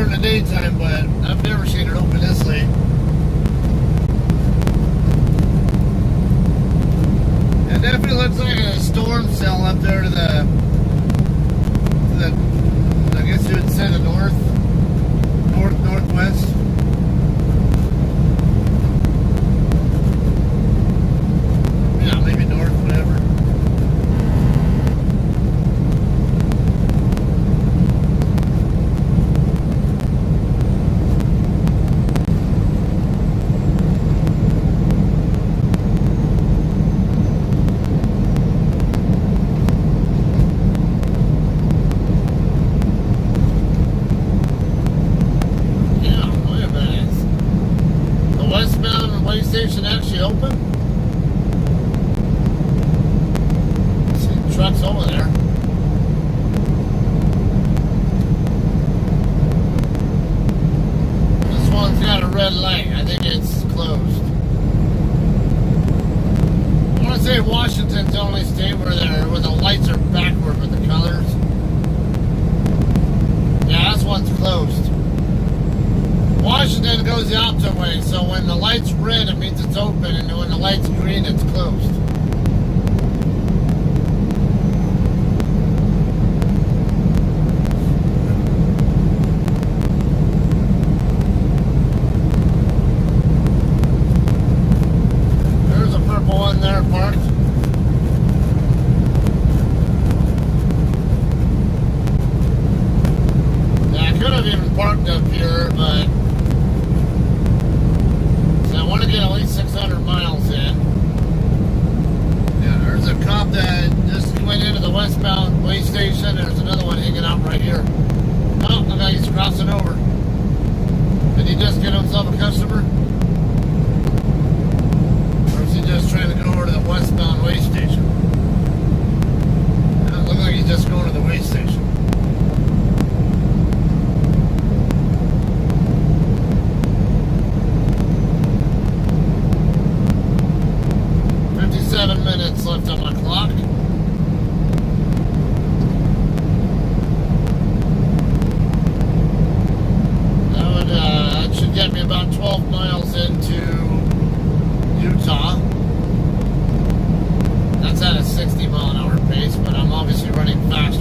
50. Daytime, but I've never seen it open this late. It definitely looks like a storm cell up there to the I guess you would say the northwest. Yeah, maybe north, whatever. Station actually open? See trucks over there. This one's got a red light. I think it's closed. I want to say Washington's the only state where the lights are backward with the colors. Yeah, this one's closed. Washington goes the opposite way, so when the light's red, it means it's open, and when the light's green, it's closed. There's a purple one there parked. Yeah, I could have even parked up here, but I want to get at least 600 miles in. Yeah, there's a cop that just went into the westbound way station. There's another one hanging out right here. Oh, the guy's crossing over. Did he just get himself a customer? Or is he just trying to go over to the westbound way station? It looks like he's just going to the way station. Minutes left on my clock. That should get me about 12 miles into Utah. That's at a 60 mile an hour pace, but I'm obviously running fast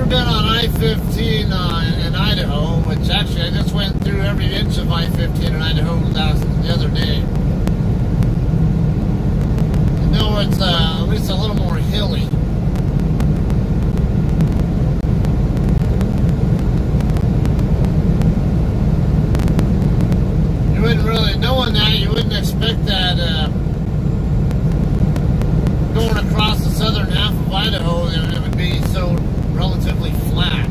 ever been on I-15 in Idaho, which actually I just went through every inch of I-15 in Idaho the other day. You know, it's at least a little more hilly. You wouldn't really, knowing that, you wouldn't expect that going across the southern half of Idaho, it would be so relatively flat.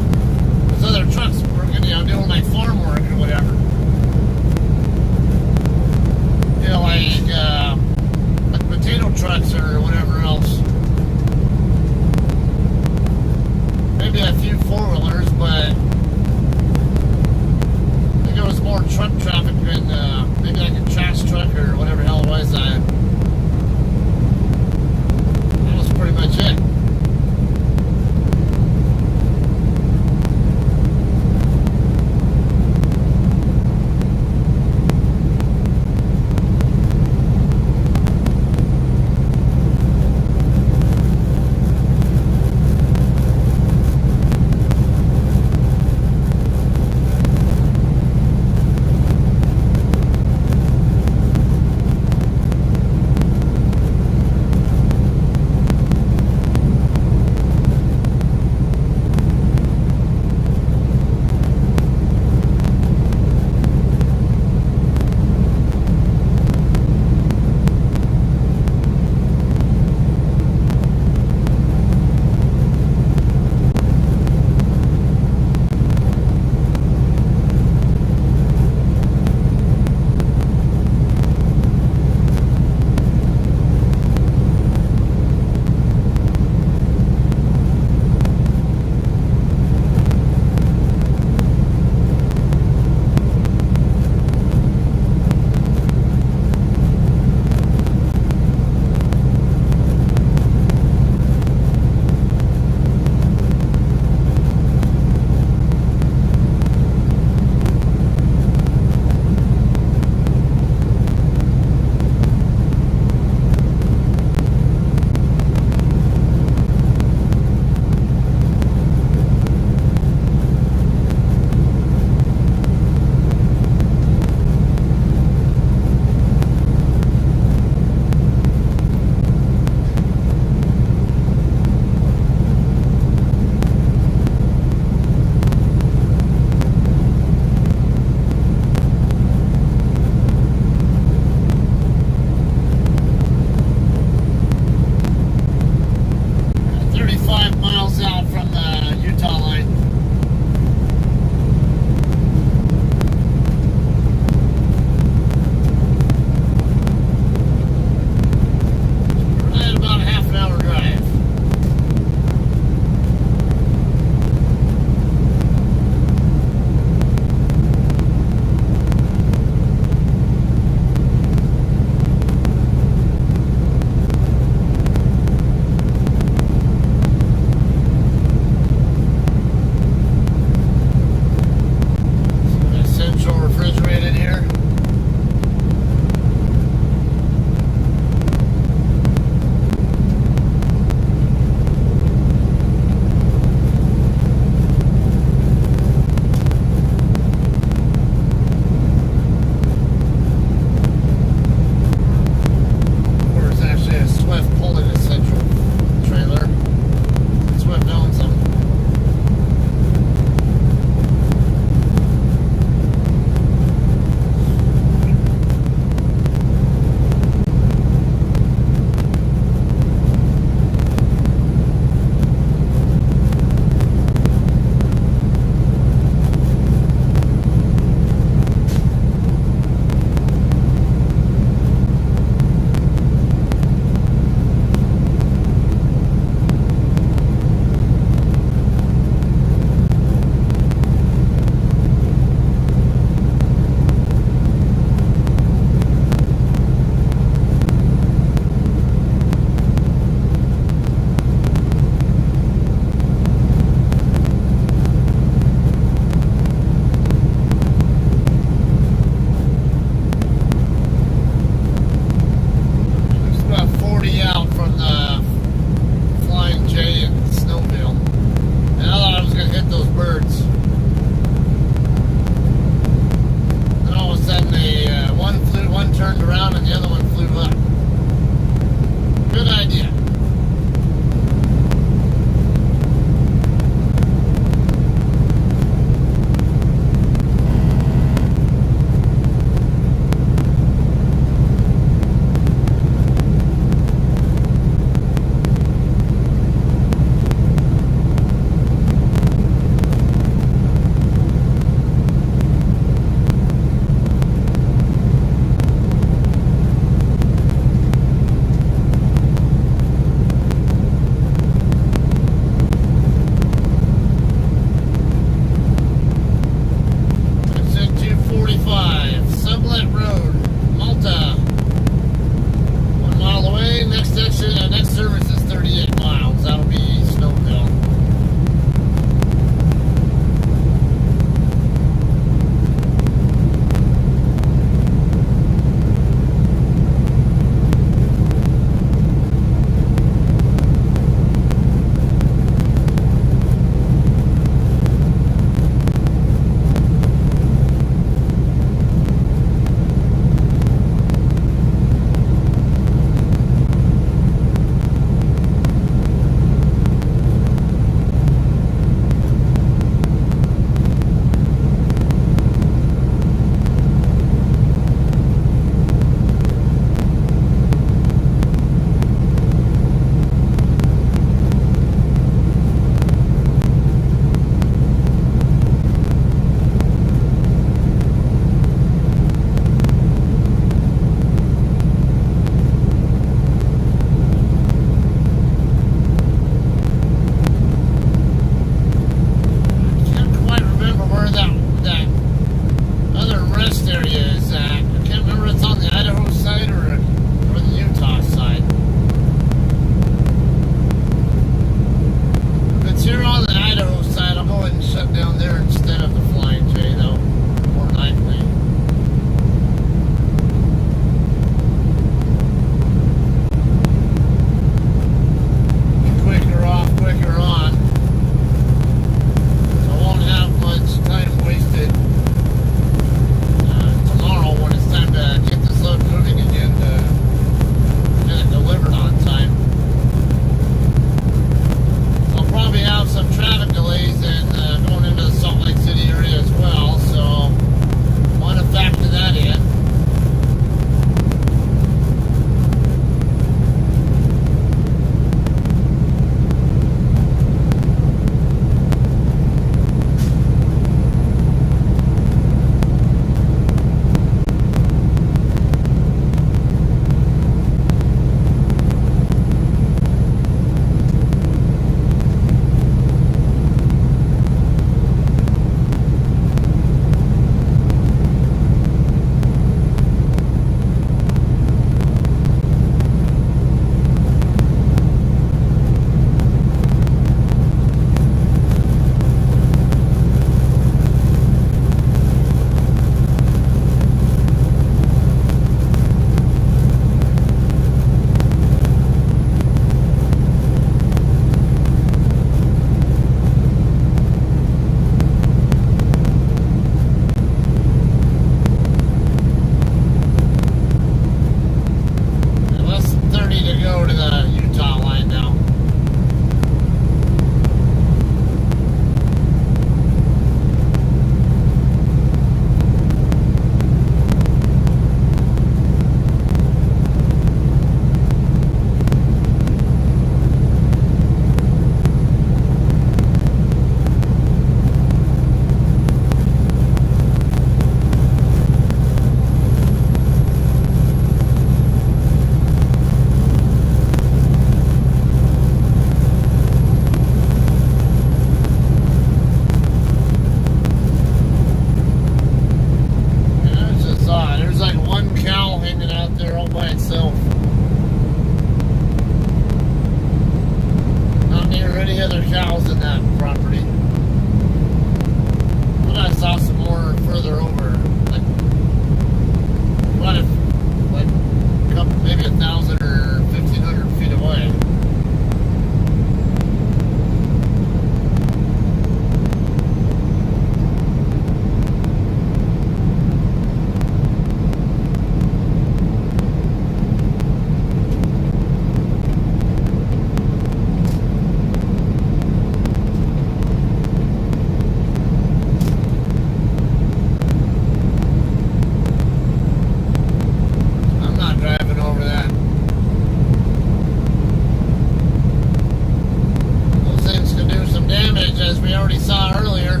we already saw earlier.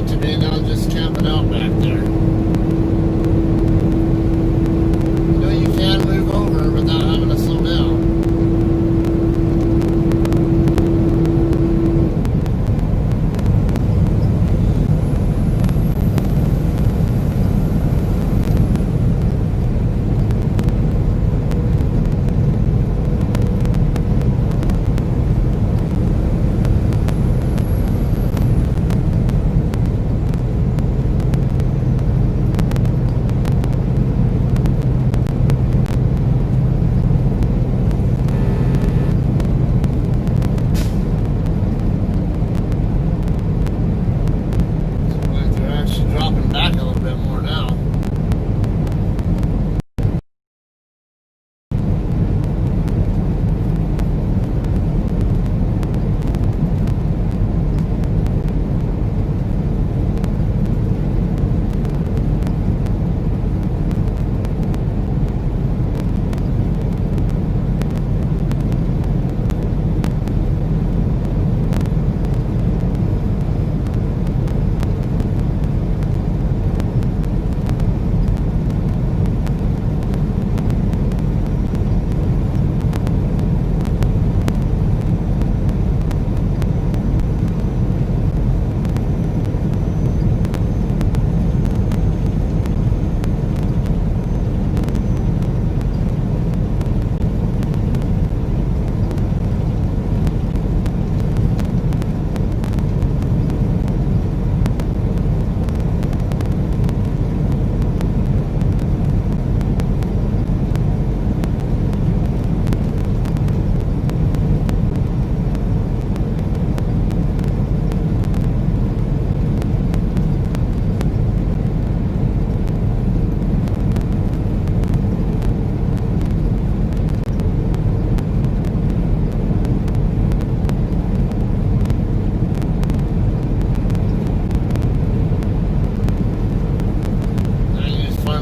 to me, and I'm just camping out back there. You know, you can move over without having to slow down. Dropping back a little bit more now.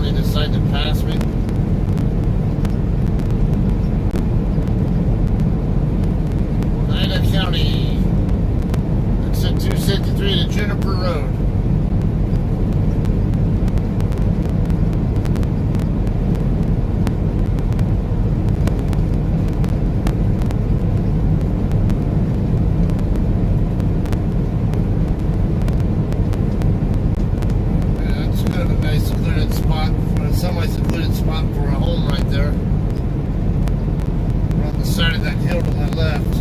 Decide to pass me. Oneida County, exit 263 to Juniper Road. Semi-secluded spot for a home right there. We're on the side of that hill to my left.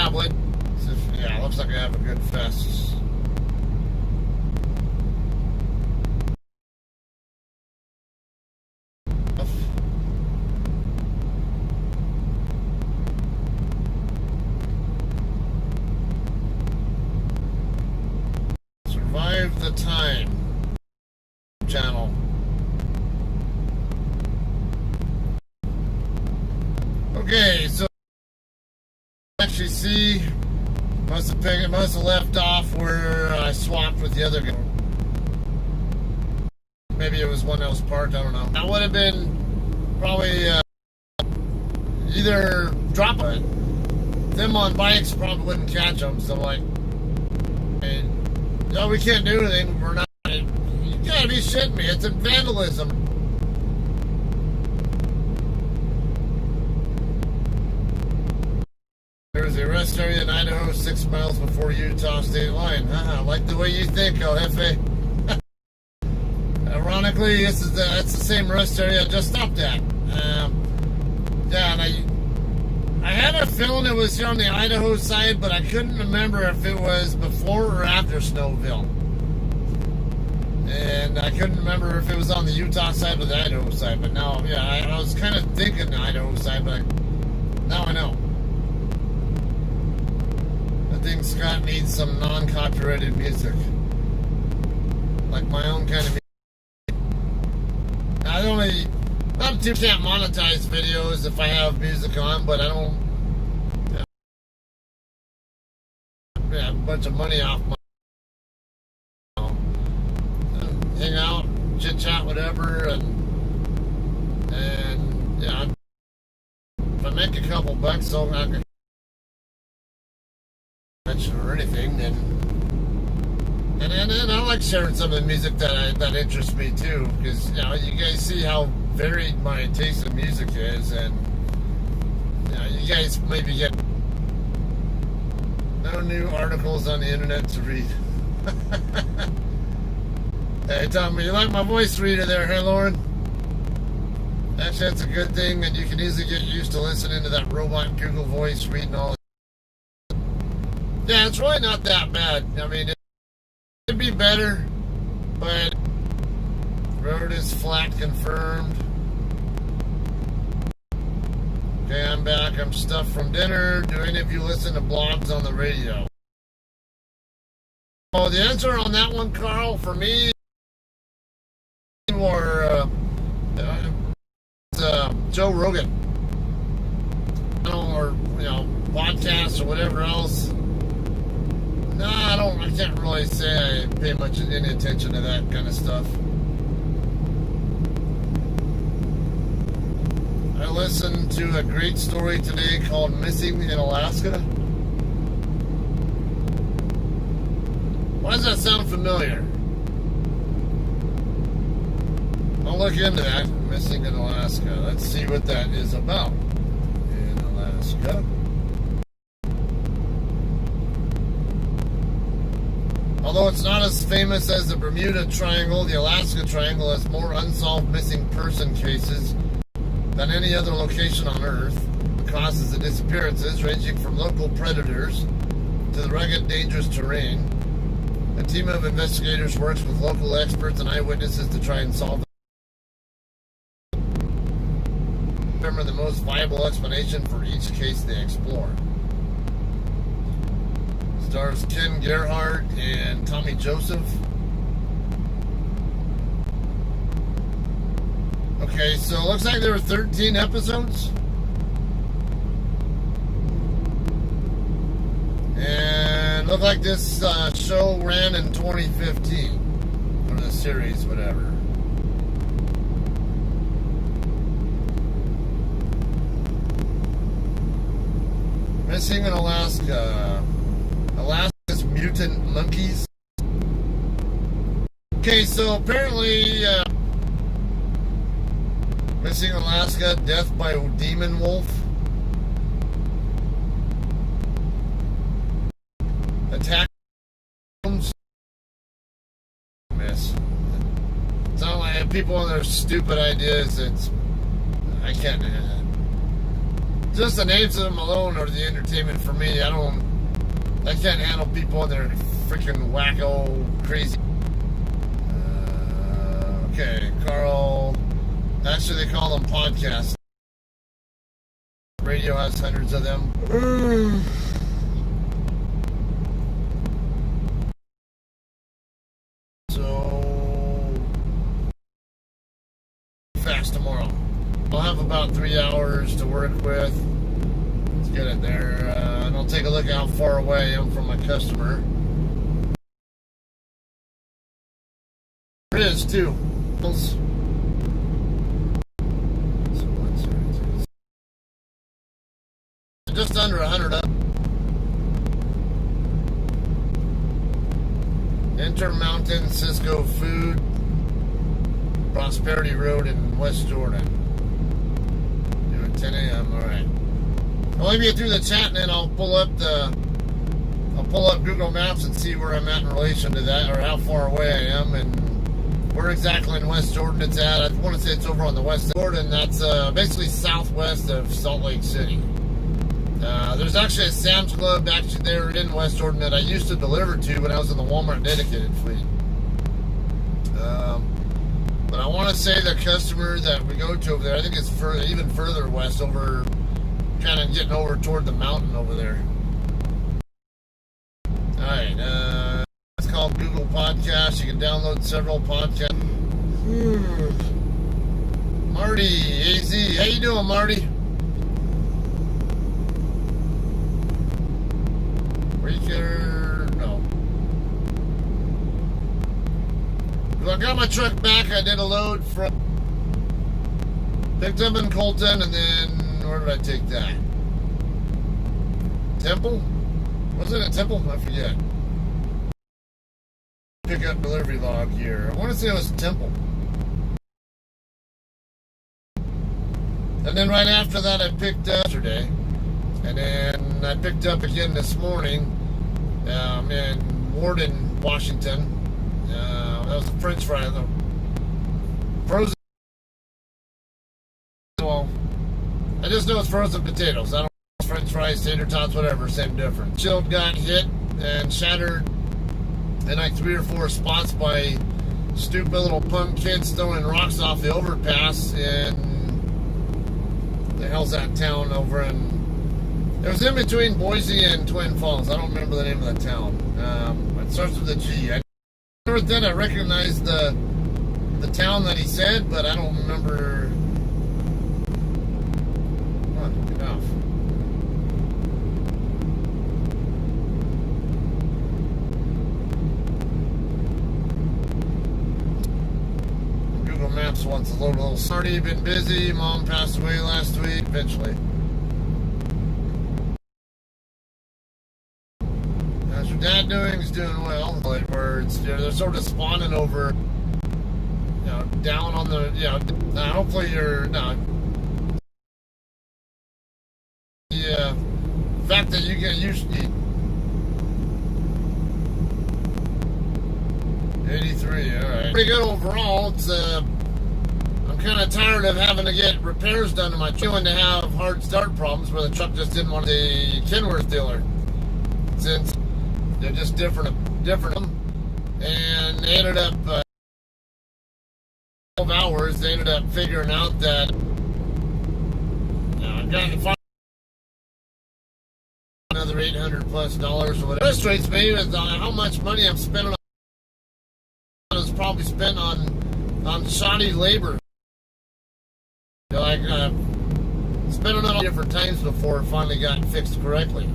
tablet. Yeah, looks like I have a good fest. Survive the Time channel. Okay, so actually see, must have left off where I swapped with the other guy. Maybe it was one that was parked, I don't know. That would have been probably either drop it. Them on bikes probably wouldn't catch them, so like, no, we can't do anything. We're not. You gotta be shitting me. It's a vandalism. There's a rest area in Idaho 6 miles before Utah state line. I like the way you think, El Jefe. Ironically, that's the same rest area I just stopped at. Yeah, and I had a feeling it was here on the Idaho side, but I couldn't remember if it was before or after Snowville. And I couldn't remember if it was on the Utah side or the Idaho side. But now, yeah, I was kind of thinking the Idaho side, but now I know. I think Scott needs some non-copyrighted music. Like my own kind of music. Not too can't monetize videos if I have music on, but I don't have a bunch of money off my hang out, chit chat, whatever, and yeah, if I make a couple bucks, so I can mention or anything, and I like sharing some of the music that interests me too, because you know you guys see how varied my taste in music is, and you know, you guys maybe get no new articles on the internet to read. Hey, tell me, you like my voice reader there, hey Lauren? Actually, that's a good thing, and you can easily get used to listening to that robot Google voice reading all. Yeah, it's really not that bad. I mean, it could be better, but road is flat confirmed. Okay, I'm back. I'm stuffed from dinner. Do any of you listen to blogs on the radio? Oh, the answer on that one, Carl, for me, or Joe Rogan, or you know, podcasts or whatever else. No, I can't really say I pay much any attention to that kind of stuff. I listened to a great story today called Missing in Alaska. Why does that sound familiar? I'll look into that. Missing in Alaska. Let's see what that is about. In Alaska. Although it's not as famous as the Bermuda Triangle, the Alaska Triangle has more unsolved missing person cases than any other location on Earth. The causes of disappearances ranging from local predators to the rugged, dangerous terrain. A team of investigators works with local experts and eyewitnesses to try and solve determine the most viable explanation for each case they explore. Stars Ken Gerhardt and Tommy Joseph. Okay, so it looks like there were 13 episodes. And it looked like this show ran in 2015. Or the series, whatever. Missing in Alaska. Alaska's mutant monkeys. Okay, so apparently Missing in Alaska, death by demon wolf. Attack homes. Miss. It's not like people and their stupid ideas. I can't. Just the names of them alone are the entertainment for me. I can't handle people and their freaking wacko crazy. Okay, Carl. Actually, they call them podcasts. Radio has hundreds of them. So fast tomorrow. I'll have about 3 hours to work with. Let's get it there. And I'll take a look at how far away I am from my customer. There is too. Just under 100 up. Intermountain Cisco Food, Prosperity Road in West Jordan. 10 a.m. All right. Well, let me get through the chat and then I'll pull up Google Maps and see where I'm at in relation to that, or how far away I am and where exactly in West Jordan it's at. I want to say it's over on the west side of Jordan. That's basically southwest of Salt Lake City. There's actually a Sam's Club actually there in West Jordan that I used to deliver to when I was in the Walmart dedicated fleet. But I want to say the customer that we go to over there, I think it's even further west, over kind of getting over toward the mountain over there. Alright, it's called Google Podcasts. You can download several podcasts. Marty, AZ, how you doing, Marty? No. Well, I got my truck back. I did a load from... Picked up in Colton, and then... Where did I take that? Temple? Was it a Temple? I forget. Pickup delivery log here. I want to say it was Temple. And then right after that, I picked up yesterday. And then I picked up again this morning in Warden, Washington. That was the French fry. The frozen. Well, I just know it's frozen potatoes. I don't know French fries, tater tots, whatever. Same difference. Shield got hit and shattered in like 3 or 4 spots by stupid little punk kids throwing rocks off the overpass in the hell's that town over in... It was in between Boise and Twin Falls. I don't remember the name of the town. It starts with a G. I never did. I recognized the town that he said, but I don't remember. Come on, enough. Google Maps wants a little already been busy. Mom passed away last week. Eventually. How's your dad doing? He's doing well. Like words, they're sort of spawning over, down on the, hopefully you're not. The fact that you get used to 83, all right. Pretty good overall. It's I'm kind of tired of having to get repairs done to my truck and to have hard start problems where the truck just didn't want the Kenworth dealer. Since they're just different, and they ended up 12 hours. They ended up figuring out that I've got to find another $800+ or whatever. It frustrates me with how much money I'm spending on. It's probably spent on shoddy labor. Spent it on different times before it finally got fixed correctly.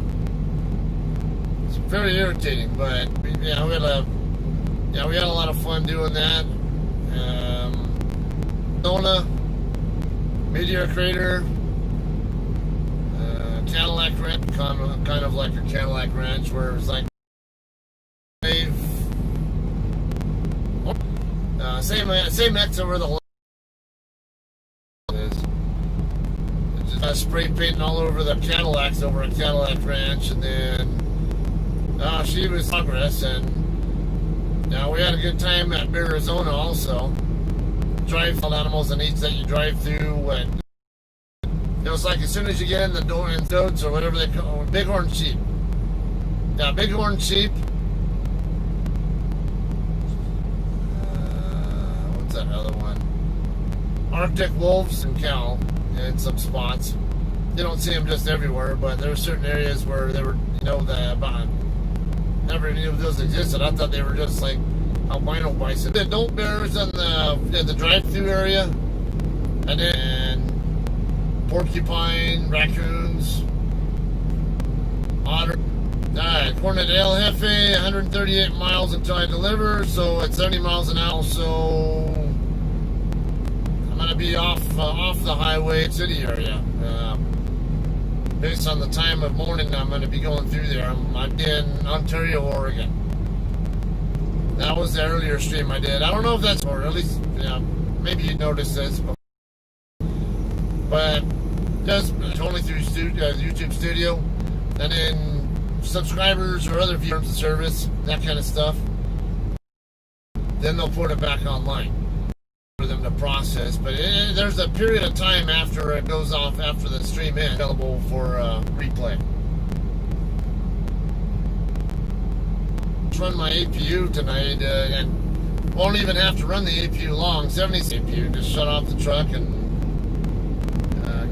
It's very irritating, but we had a lot of fun doing that. Dona, Meteor Crater, Cadillac Ranch, kind of like a Cadillac Ranch, where it was like same exit where the whole is. Just spray painting all over the Cadillacs over at Cadillac Ranch, and then she was progress, and we had a good time at Arizona also. Drive wild animals and eats that you drive through, and it was like as soon as you get in the door in goats or whatever they call it, bighorn sheep. Yeah, bighorn sheep. What's that other one? Arctic wolves and cow in some spots. You don't see them just everywhere, but there are certain areas where they were, never knew those existed. I thought they were just like albino bison. The adult bears in the drive-through area, and then porcupine, raccoons, otter. According to El Jefe, 138 miles until I deliver, so at 70 miles an hour. So I'm gonna be off the highway city area. Based on the time of morning I'm going to be going through there. I'm in Ontario, Oregon. That was the earlier stream I did. I don't know if that's, or at least, maybe you noticed this, but just only through YouTube Studio, and then subscribers or other viewers of service, that kind of stuff. Then they'll put it back online for them to process, but there's a period of time after it goes off, after the stream is available for replay. Run my APU tonight and won't even have to run the APU long. 70 APU, just shut off the truck and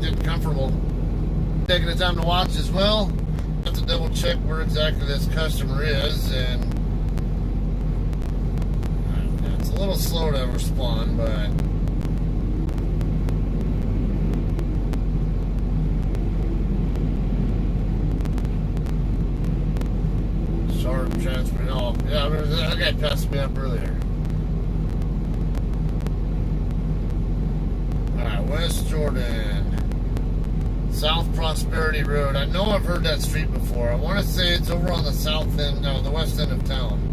get comfortable. Taking the time to watch as well. Have to double check where exactly this customer is, and it's a little slow to respond, but sharp transfer. Oh, yeah, that guy passed me up earlier. Alright, West Jordan, South Prosperity Road. I know I've heard that street before. I want to say it's over on the south end, no, the west end of town.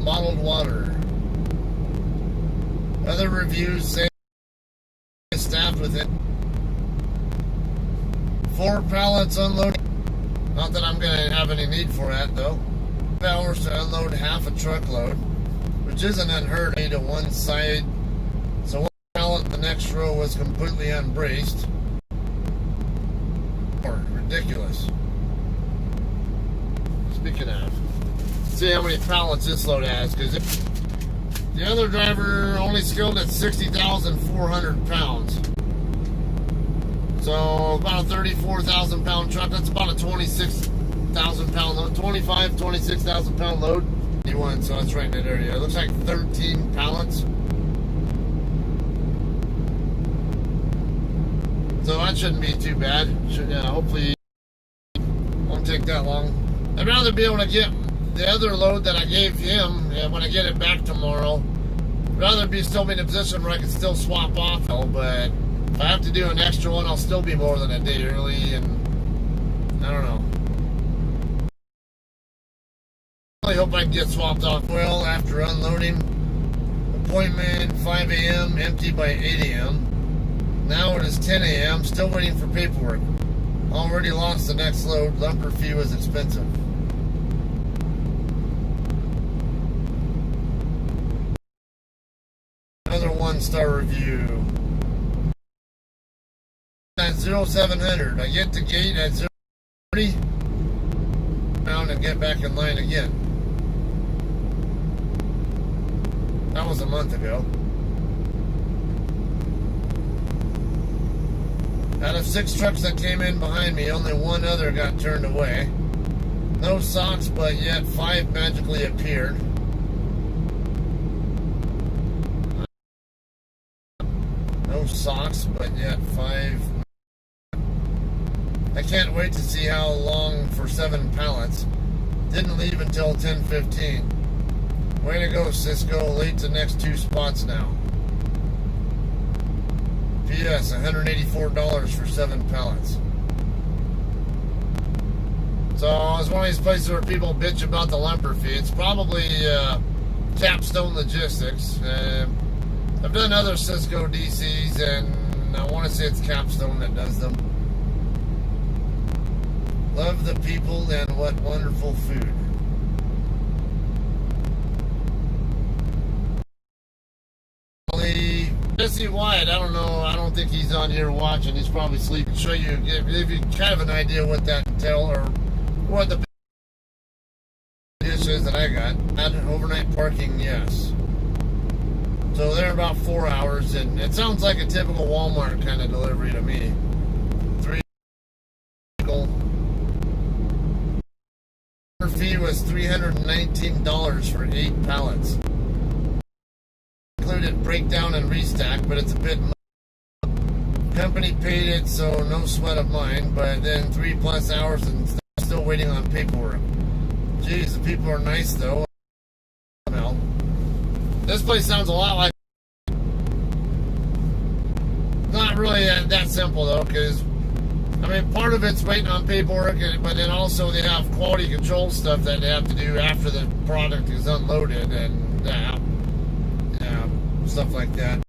Bottled water. Other reviews say it's staffed with it. 4 pallets unloading. Not that I'm going to have any need for that though. 5 hours to unload half a truckload, which isn't unheard of to one side. So one pallet, the next row was completely unbraced. Ridiculous. Speaking of, see how many pallets this load has, because the other driver only skilled at 60,400 pounds. So about a 34,000 pound truck, that's about a 26,000 pound load, 26,000 pound load. So that's right in that area. It looks like 13 pallets. So that shouldn't be too bad. Hopefully it won't take that long. I'd rather be able to get the other load that I gave him when I get it back tomorrow. I'd rather still be in a position where I can still swap off, but if I have to do an extra one, I'll still be more than a day early, and I don't know. I hope I can get swapped off well after unloading. Appointment 5 a.m., empty by 8 a.m. Now it is 10 a.m., still waiting for paperwork. Already lost the next load. Lumber fee was expensive. Another 1-star review. At 0700, I get to gate at 0:30, down and get back in line again. That was a month ago. Out of 6 trucks that came in behind me, only 1 other got turned away. No socks, but yet 5 magically appeared. No socks, but yet 5. I can't wait to see how long for 7 pallets. Didn't leave until 10:15. Way to go, Cisco. Late to next 2 spots now. P.S. $184 for 7 pallets. So it's one of these places where people bitch about the lumber fee. It's probably Capstone Logistics. I've done other Cisco DCs, and I want to say it's Capstone that does them. Love the people and what wonderful food. Jesse Wyatt, I don't know. I don't think he's on here watching. He's probably sleeping. Show you, give you kind of an idea what that entails or what the dish is that I got. Overnight parking, yes. So they're about 4 hours, and it sounds like a typical Walmart kind of delivery to me. Her fee was $319 for 8 pallets. Included breakdown and restack, but it's a bit. Company paid it, so no sweat of mine. But then 3+ hours and still waiting on paperwork. Jeez, the people are nice though. Well, this place sounds a lot like. Not really that simple though, because I mean part of it's waiting on paperwork, but then also they have quality control stuff that they have to do after the product is unloaded and stuff like that.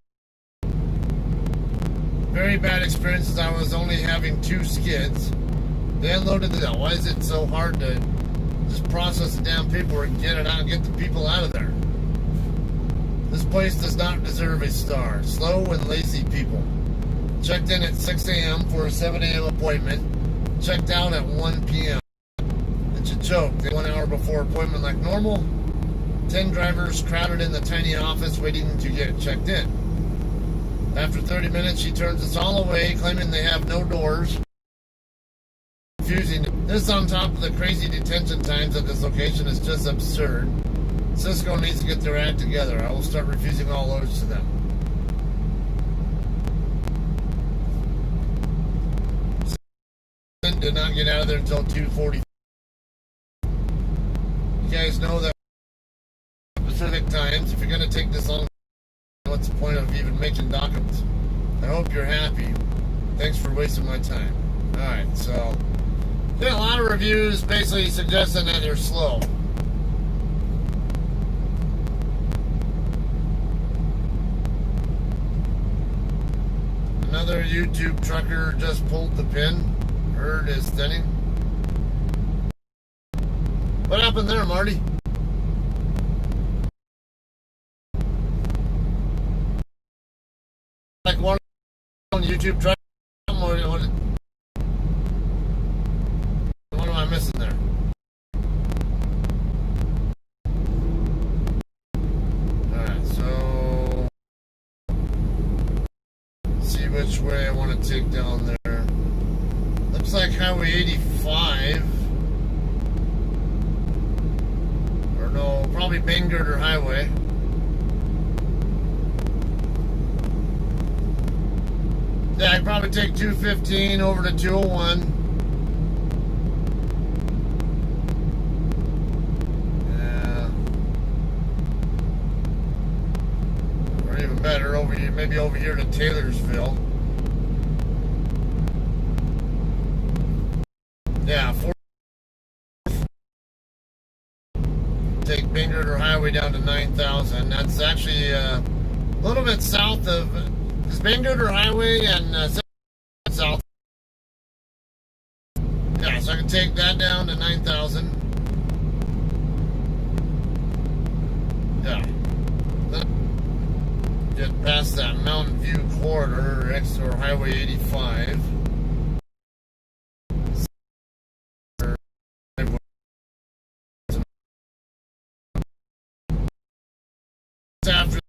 Very bad experiences. I was only having 2 skids. They unloaded the. Why is it so hard to just process the damn paperwork and get it out and get the people out of there? This place does not deserve a star. Slow and lazy people. Checked in at 6 a.m. for a 7 a.m. appointment. Checked out at 1 p.m. It's a joke. They 1 hour before appointment like normal. 10 drivers crowded in the tiny office waiting to get checked in. After 30 minutes, she turns us all away, claiming they have no doors. Confusing. This on top of the crazy detention times at this location is just absurd. Cisco needs to get their act together. I will start refusing all loads to them. Did not get out of there until 2:40. You guys know that Pacific times. If you're going to take this long, what's the point of even making documents? I hope you're happy. Thanks for wasting my time. Alright, so yeah, a lot of reviews basically suggesting that they're slow. Another YouTube trucker just pulled the pin. Herd is thinning. What happened there, Marty? Like one on YouTube truck. What am I missing there? Alright, so let's see which way I want to take down there. Looks like Highway 85. Or no, probably Bangirder Highway. Yeah, I'd probably take 215 over to 201. Yeah. Or even better, over here, maybe over here to Taylorsville. Yeah, take Bangirder Highway down to 9,000. That's actually a little bit south of. Is Bangirder Highway and south? Yeah, so I can take that down to 9,000. Yeah. Then get past that Mountain View corridor, or Highway 85. After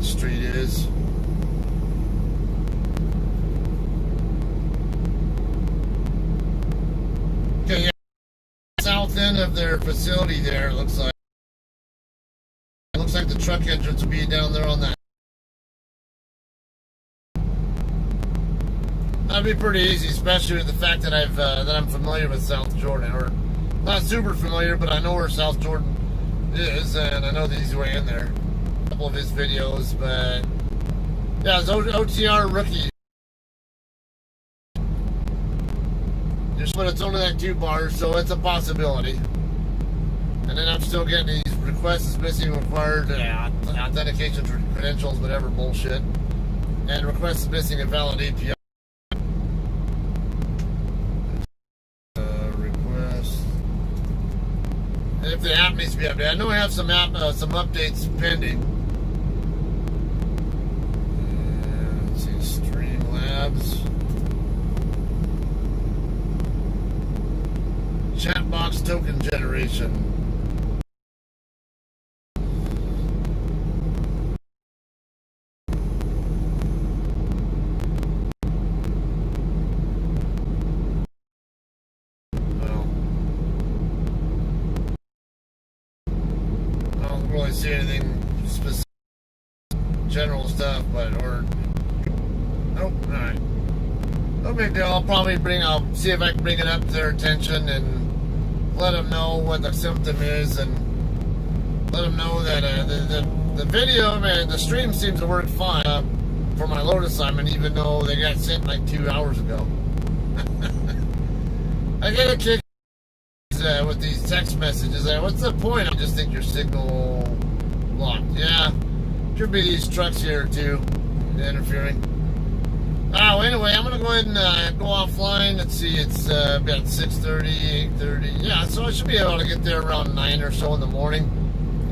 Street is. Okay, yeah. South end of their facility there, it looks like. It looks like the truck entrance will be down there on that. That'd be pretty easy, especially with the fact that I'm familiar with South Jordan, or not super familiar, but I know where South Jordan is, and I know the easy way in there. Couple of his videos, but yeah, it's OTR rookie. But it's only like 2 bars, so it's a possibility. And then I'm still getting these requests missing required authentication credentials, whatever bullshit. And requests missing a valid API. Request. And if the app needs to be updated, I know I have some updates pending. Let's see, Streamlabs. Chatbox token generation. See anything specific, general stuff, but nope. All right, no big deal. I'll see if I can bring it up to their attention and let them know what the symptom is, and let them know that the video, man, the stream seems to work fine for my load assignment, even though they got sent like 2 hours ago. I get a kick with these text messages. What's the point? I just think your signal blocked. Yeah, could be these trucks here too interfering. Oh, anyway, I'm gonna go ahead and go offline. Let's see, it's about 6:30, 8:30. Yeah, so I should be able to get there around 9 or so in the morning.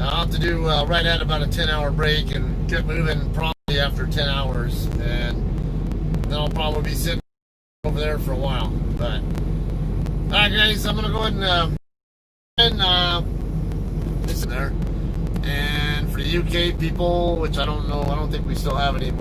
I'll have to do right at about a 10-hour break and get moving probably after 10 hours, and then I'll probably be sitting over there for a while. But alright, guys, I'm gonna go ahead and listen there. And for the UK people, which I don't know, I don't think we still have anybody